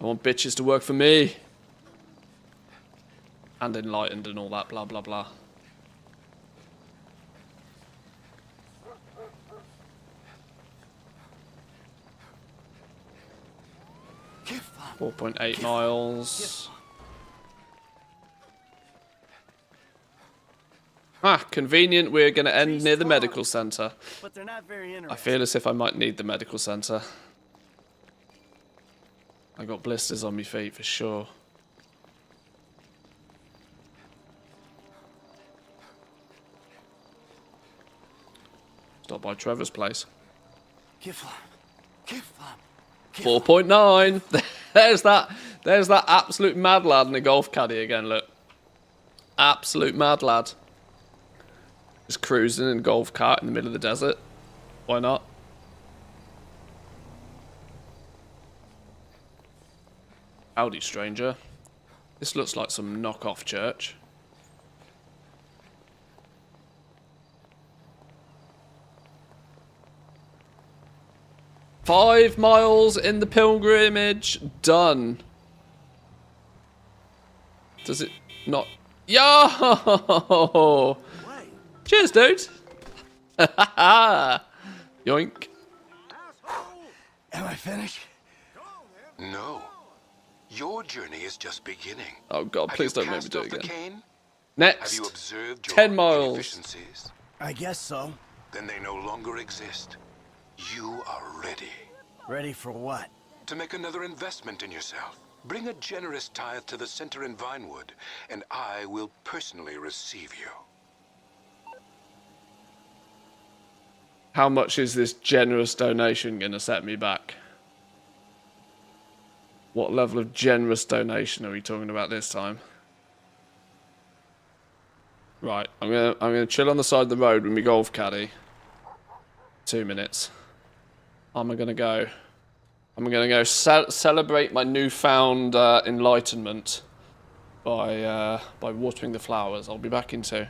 I want bitches to work for me. And enlightened and all that blah blah blah. 4.8 miles. Ah, convenient. We're going to end near the medical centre. But they're not very interesting. I feel as if I might need the medical centre. I got blisters on my feet for sure. Stop by Trevor's place. 4.9. There's that absolute mad lad in a golf caddy again. Look, absolute mad lad. Just cruising in a golf cart in the middle of the desert. Why not? Howdy, stranger. This looks like some knockoff church. "5 miles in the pilgrimage. Done." Does it not? Yo! Cheers, dude. Yoink. Am I finished? No. Your journey is just beginning. Oh god, please don't make me do it again. again. Next. Have you observed your 10 miles. inefficiencies? I guess so. Then they no longer exist. You are ready. Ready for what? To make another investment in yourself. Bring a generous tithe to the center in Vinewood, and I will personally receive you. How much is this generous donation going to set me back? What level of generous donation are we talking about this time? Right, I'm gonna chill on the side of the road with my golf caddy. 2 minutes. I'm gonna go celebrate my newfound enlightenment by watering the flowers. I'll be back in 2.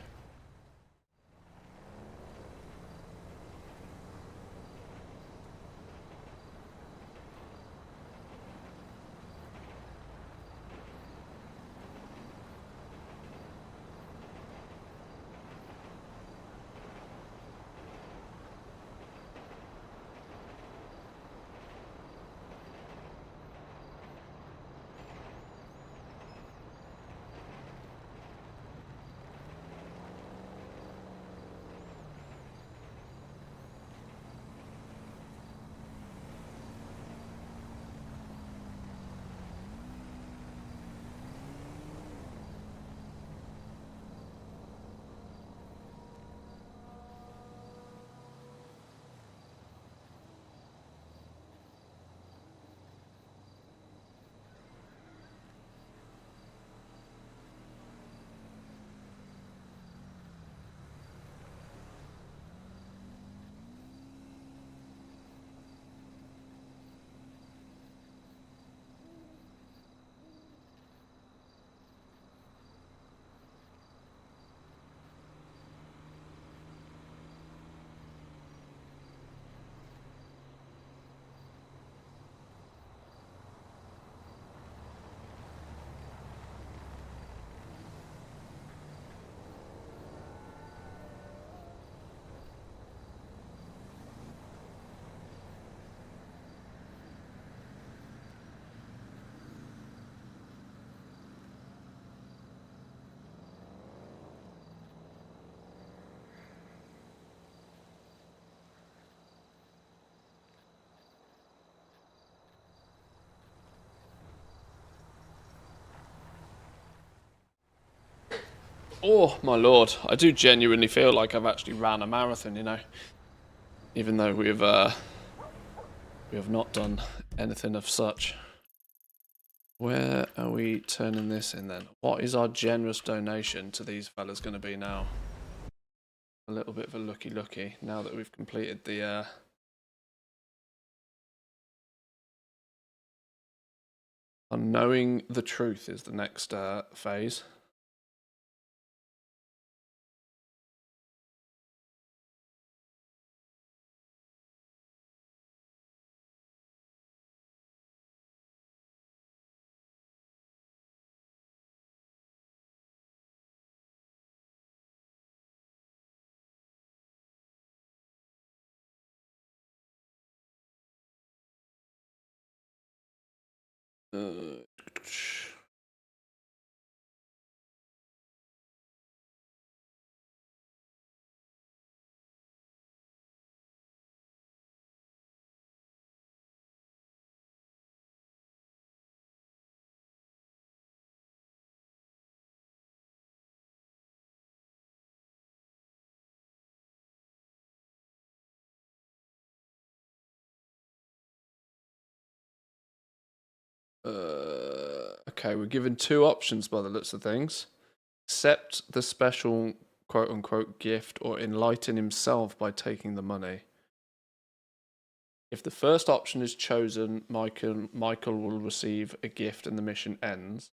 Oh my lord, I do genuinely feel like I've actually ran a marathon, you know, even though we have not done anything of such. Where are we turning this in then? What is our generous donation to these fellas going to be now? A little bit of a looky now that we've completed the knowing the truth is the next phase. Okay, we're given two options by the looks of things. Accept the special quote-unquote gift or enlighten himself by taking the money. If the first option is chosen, Michael will receive a gift and the mission ends.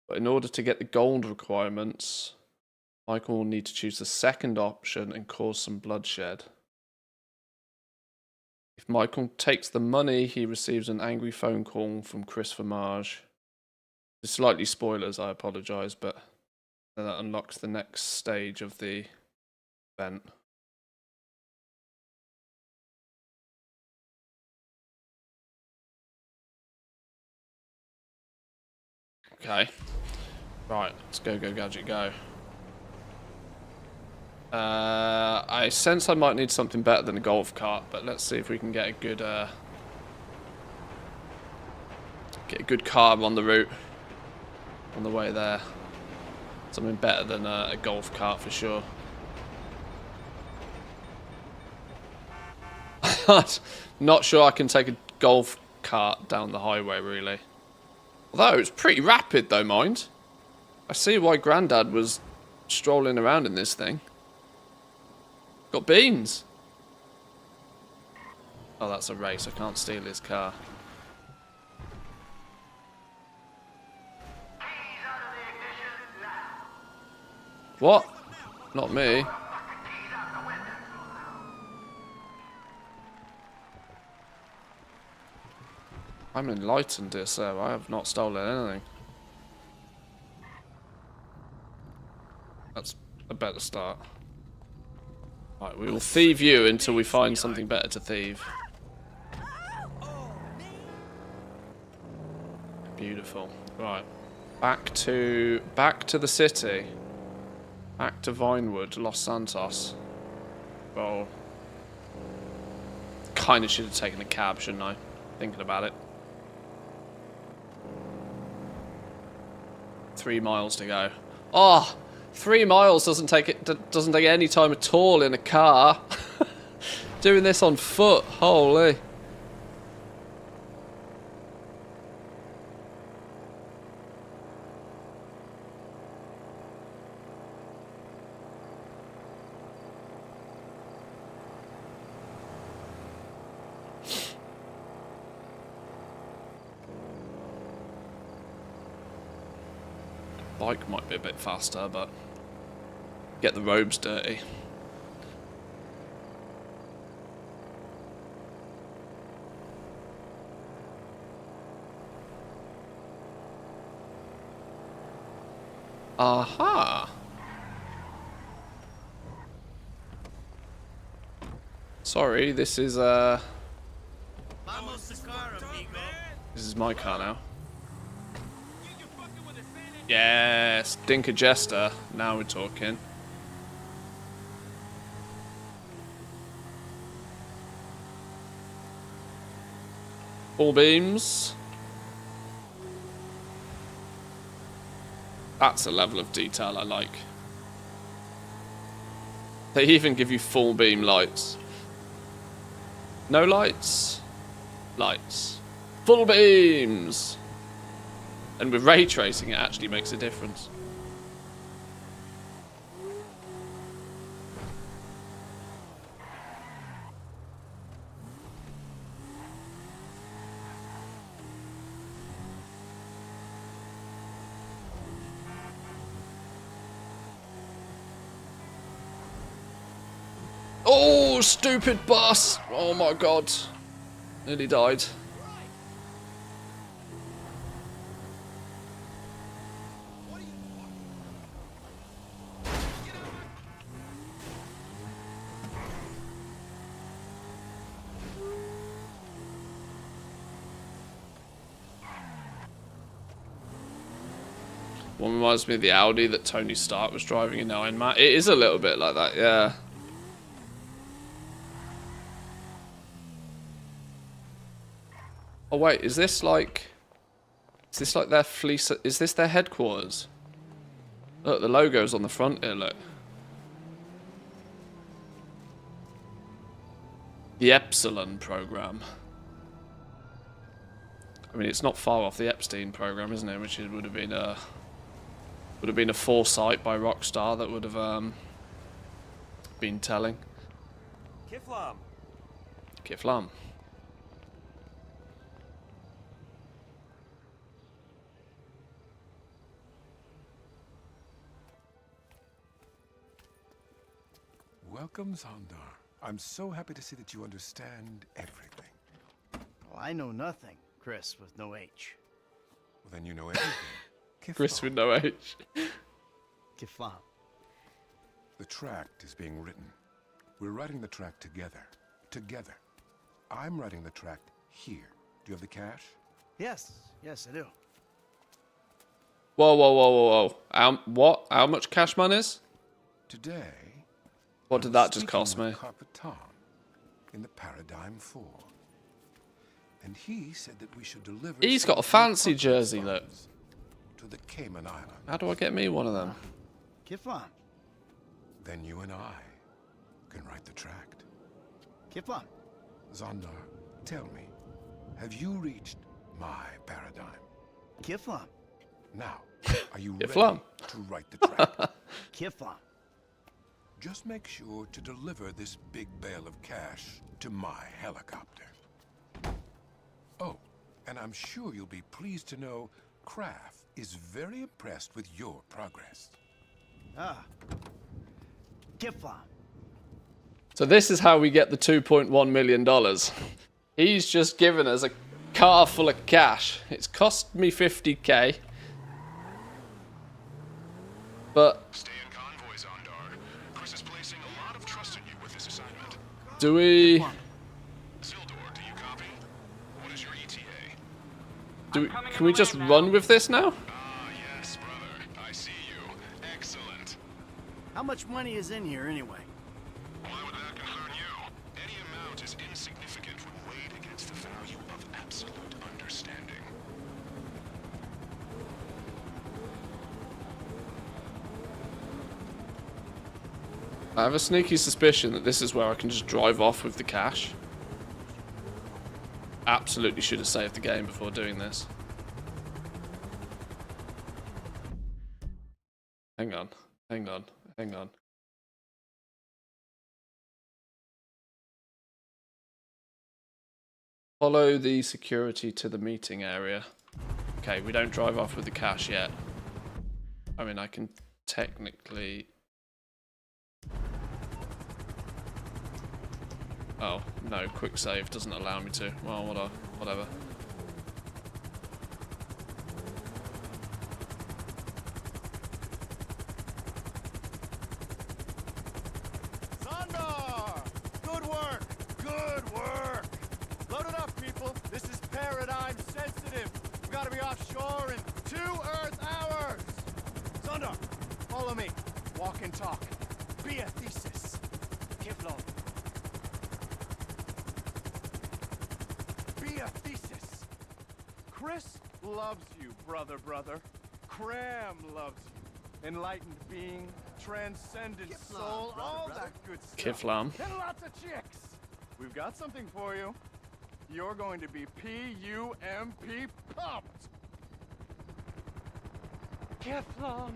But in order to get the gold requirements, Michael will need to choose the second option and cause some bloodshed. If Michael takes the money, he receives an angry phone call from Chris Formage. Slightly spoilers, I apologise, but that unlocks the next stage of the event. Okay. Right, let's go, gadget, go. I sense I might need something better than a golf cart, but let's see if we can get a good car on the route, on the way there. Something better than a golf cart for sure. Not sure I can take a golf cart down the highway, really. Although it's pretty rapid, though, mind. I see why Grandad was strolling around in this thing. Got beans. Oh, that's a race. I can't steal his car. What? Not me. I'm enlightened, dear sir. I have not stolen anything. That's a better start. Right, we will thieve you until we find something better to thieve. Beautiful. Right. Back to the city. Back to Vinewood, Los Santos. Well, kind of should have taken a cab, shouldn't I? Thinking about it. 3 miles to go. Oh, 3 miles doesn't take any time at all in a car. Doing this on foot, holy. Bike might be a bit faster, but get the robes dirty. Aha! Sorry, this is my car now. Yes, Dinker Jester. Now we're talking. Full beams. That's a level of detail I like. They even give you full beam lights. No lights? Lights. Full beams! And with ray tracing, it actually makes a difference. Oh, stupid bus! Oh my god. Nearly died. One reminds me of the Audi that Tony Stark was driving in Iron Man. It is a little bit like that, yeah. Oh wait, is this like their fleece? Is this their headquarters? Look, the logo's on the front here, look. The Epsilon program. I mean, it's not far off the Epstein program, isn't it? Which would have been a foresight by Rockstar that would have been telling. Kiflam. Kiflam. Welcome, Zondar. I'm so happy to see that you understand everything. Well, I know nothing, Chris, with no H. Well, then you know everything. Chris with no H. Kiflam. The tract is being written. We're writing the tract together. Together. I'm writing the tract here. Do you have the cash? Yes, yes, I do. Whoa, whoa, whoa, whoa, whoa. What? How much cash monies? Today. What did that just cost me? Capitan in the Paradigm 4. And he said that we should deliver. He's got a fancy jersey, look. To the Cayman Islands. How do I get me one of them? Kiflam. Then you and I can write the tract. Kiflam. Zondar, tell me, have you reached my paradigm? Kiflam. Now, are you Kiflam. ready to write the tract? Kiflam. Just make sure to deliver this big bale of cash to my helicopter. Oh, and I'm sure you'll be pleased to know Kraft is very impressed with your progress. Ah. Kiflam. So this is how we get the $2.1 million. He's just given us a car full of cash. It's cost me 50k. But Stay in convoy, Zondar. Chris is placing a lot of trust in you with this assignment. do we... Sildor, do you copy? What is your ETA? Can we just run with this now? Ah, yes, brother. I see you. Excellent. How much money is in here anyway? Why would that concern you? Any amount is insignificant when weighed against the value of absolute understanding. I have a sneaky suspicion that this is where I can just drive off with the cash. Absolutely should have saved the game before doing this. Hang on, hang on, hang on. Follow the security to the meeting area. Okay, we don't drive off with the cash yet. I mean, I can technically... Oh, no, quick save doesn't allow me to. Well, whatever. Zondar! Good work! Good work! Load it up, people. This is paradigm sensitive. We gotta be offshore in 2 Earth hours. Zondar, follow me. Walk and talk. Be a thesis. Kivlon. Be a thesis. Chris loves you, brother. Cram loves you. Enlightened being, transcendent soul, all that good stuff. Kiflam. And lots of chicks. We've got something for you. You're going to be P-U-M-P pumped. Keflam.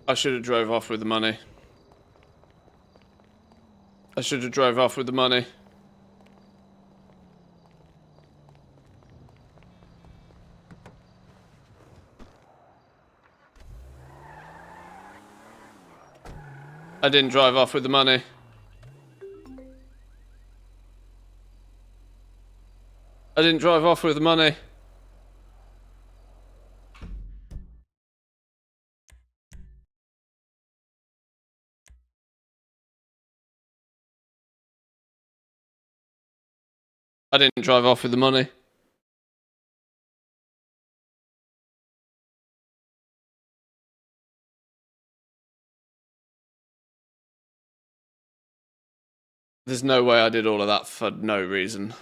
I should have drove off with the money. I should have drove off with the money. I didn't drive off with the money. I didn't drive off with the money. I didn't drive off with the money. There's no way I did all of that for no reason.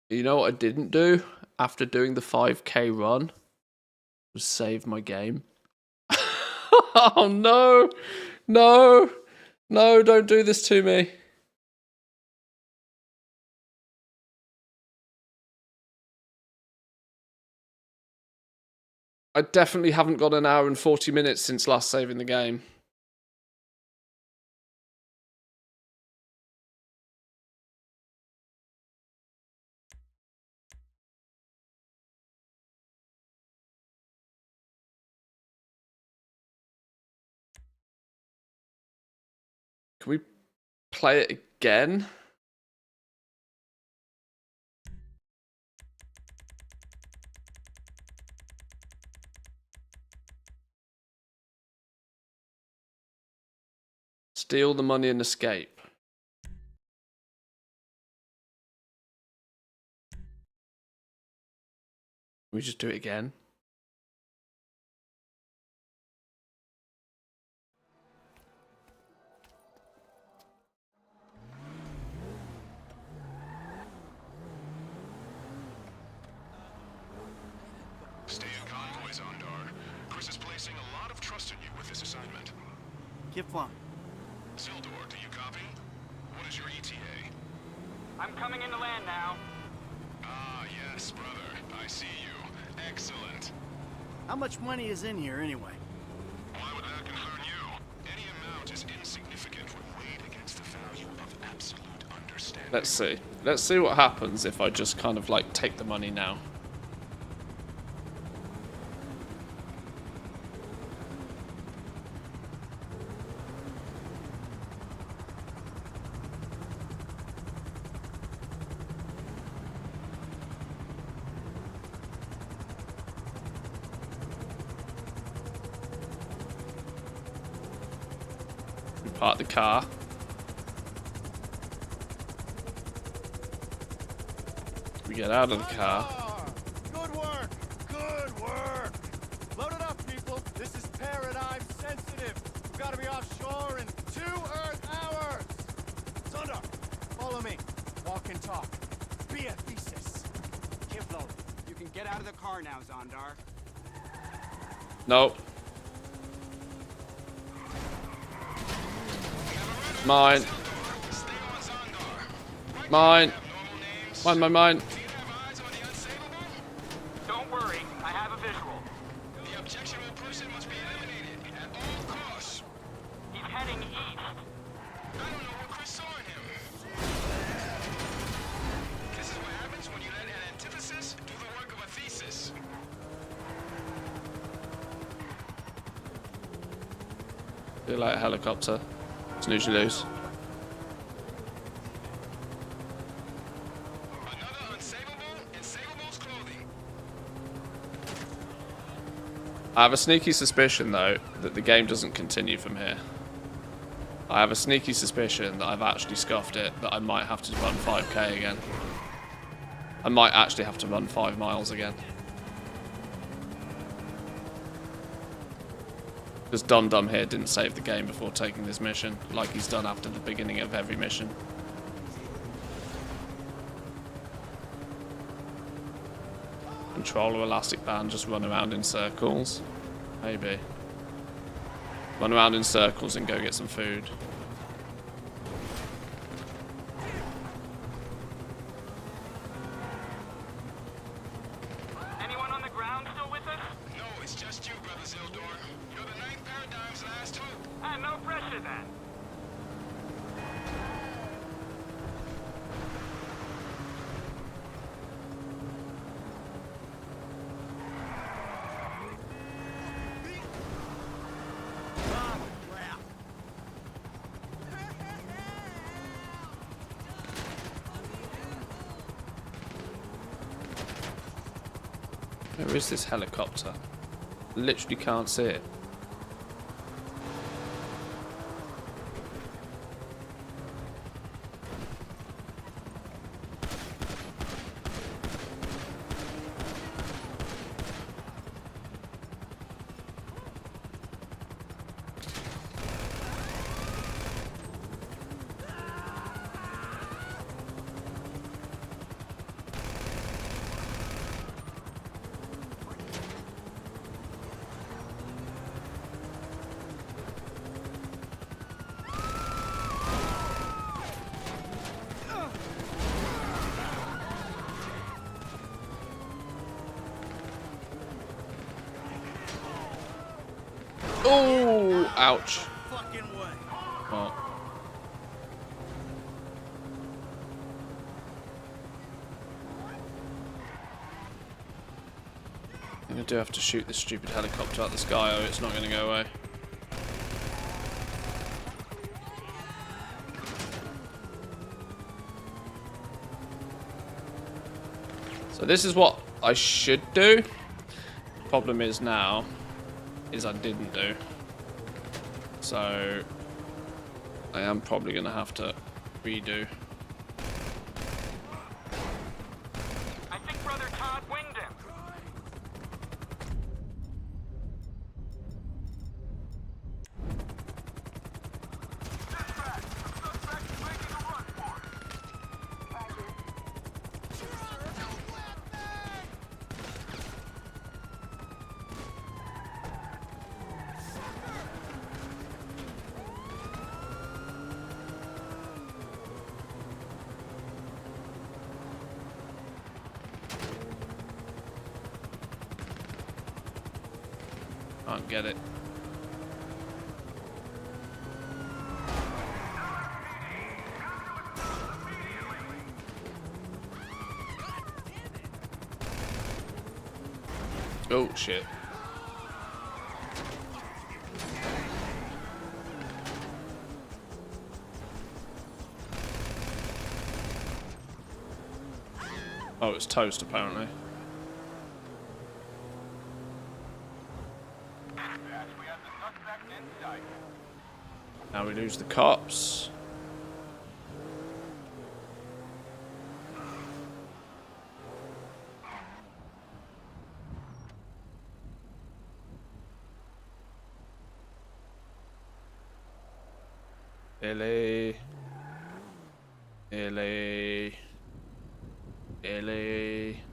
You know what I didn't do after doing the 5k run? Was save my game. Oh no! No! No, don't do this to me. I definitely haven't got an hour and 40 minutes since last saving the game. Can we play it again? Steal the money and escape. Can we just do it again? Stay in convoy, Zondar. Chris is placing a lot of trust in you with this assignment. Kiflam. Sildor, do you copy? What is your ETA? I'm coming into land now. Ah, yes, brother. I see you. Excellent. How much money is in here anyway? Why would that concern you? Any amount is insignificant when weighed against the value of absolute understanding. Let's see. Let's see what happens if I just kind of like take the money now. Park the car. We get out of the car. Good work! Good work! Load it up, people. This is paradigm sensitive. We've got to be offshore in 2 Earth hours. Sundar, follow me. Walk and talk. Be a thesis. Kiflo, you can get out of the car now, Zondar. Nope. Mine. Mine. Mine. Don't worry, I have a visual. The objectionable person must be eliminated at all costs. He's heading east. I don't know what Chris saw in him. This is what happens when you let an antithesis do the work of a thesis. See you later, helicopter. Snooze you lose. I have a sneaky suspicion, though, that the game doesn't continue from here. I have a sneaky suspicion that I've actually scuffed it, that I might have to run 5k again. I might actually have to run 5 miles again. Because Dum Dum here didn't save the game before taking this mission, like he's done after the beginning of every mission. Control or elastic band, just run around in circles. Maybe. Run around in circles and go get some food. Anyone on the ground still with us? No, it's just you, Brother Zildor. You're the Ninth Paradigm's last hope. No pressure then. Where is this helicopter? Literally can't see it. Oh, ouch. Well. I'm gonna do have to shoot this stupid helicopter out the sky, or it's not gonna go away. So this is what I should do. Problem is now is I didn't do. So I am probably gonna have to redo. I think Brother Todd winged him. Can't get it. Oh shit. Oh, it's toast apparently. Now we lose the cops. Illy. Illy. Illy.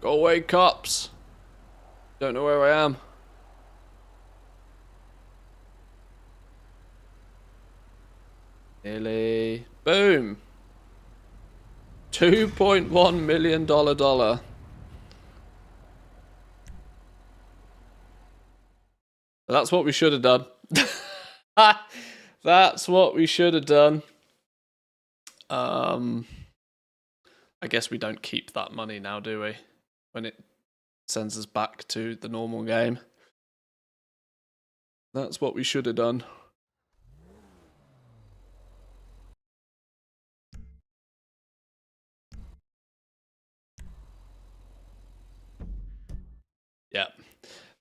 Go away, cops. Don't know where I am. Illy. Boom. $2.1 million dollar. That's what we should have done. That's what we should have done. I guess we don't keep that money now, do we? When it sends us back to the normal game. That's what we should have done. Yeah.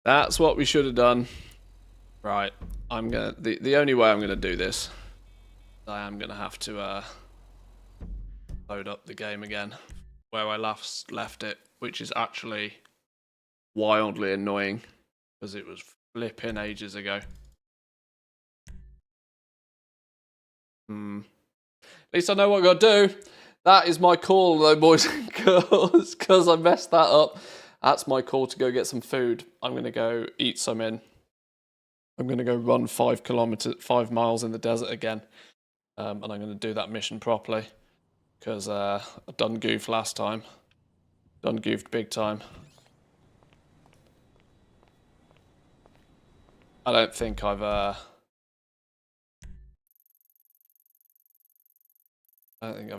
That's what we should have done. Right. I'm gonna the only way I'm gonna do this, I am gonna have to load up the game again where I left it, which is actually wildly annoying because it was flipping ages ago. At least I know what I gotta do. That is my call, though, boys and girls, because I messed that up. That's my call to go get some food. I'm gonna go eat some in. I'm gonna go run 5 miles in the desert again, and I'm gonna do that mission properly because I done goofed last time. Done goofed big time. I don't think I've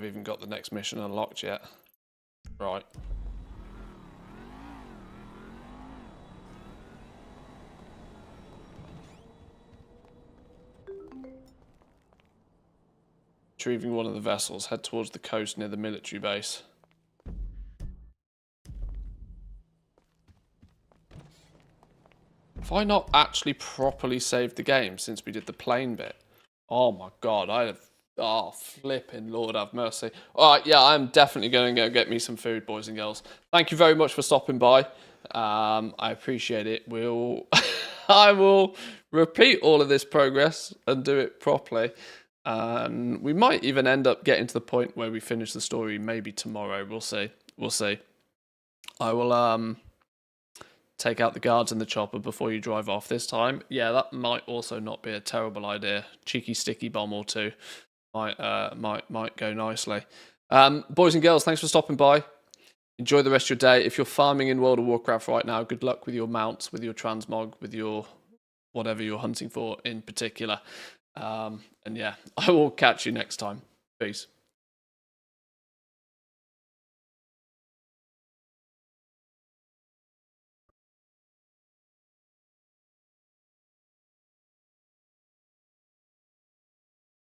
even got the next mission unlocked yet. Right. Retrieving one of the vessels, head towards the coast near the military base. Have I not actually properly saved the game since we did the plane bit? Oh my god, oh, flipping Lord have mercy. Alright, yeah, I'm definitely going to go get me some food, boys and girls. Thank you very much for stopping by. I appreciate it. I will repeat all of this progress and do it properly. And we might even end up getting to the point where we finish the story maybe tomorrow. We'll see. We'll see. I will take out the guards in the chopper before you drive off this time. Yeah, that might also not be a terrible idea. Cheeky sticky bomb or two might go nicely. Boys and girls, thanks for stopping by. Enjoy the rest of your day. If you're farming in World of Warcraft right now, good luck with your mounts, with your transmog, with your whatever you're hunting for in particular. And yeah, I will catch you next time. Peace.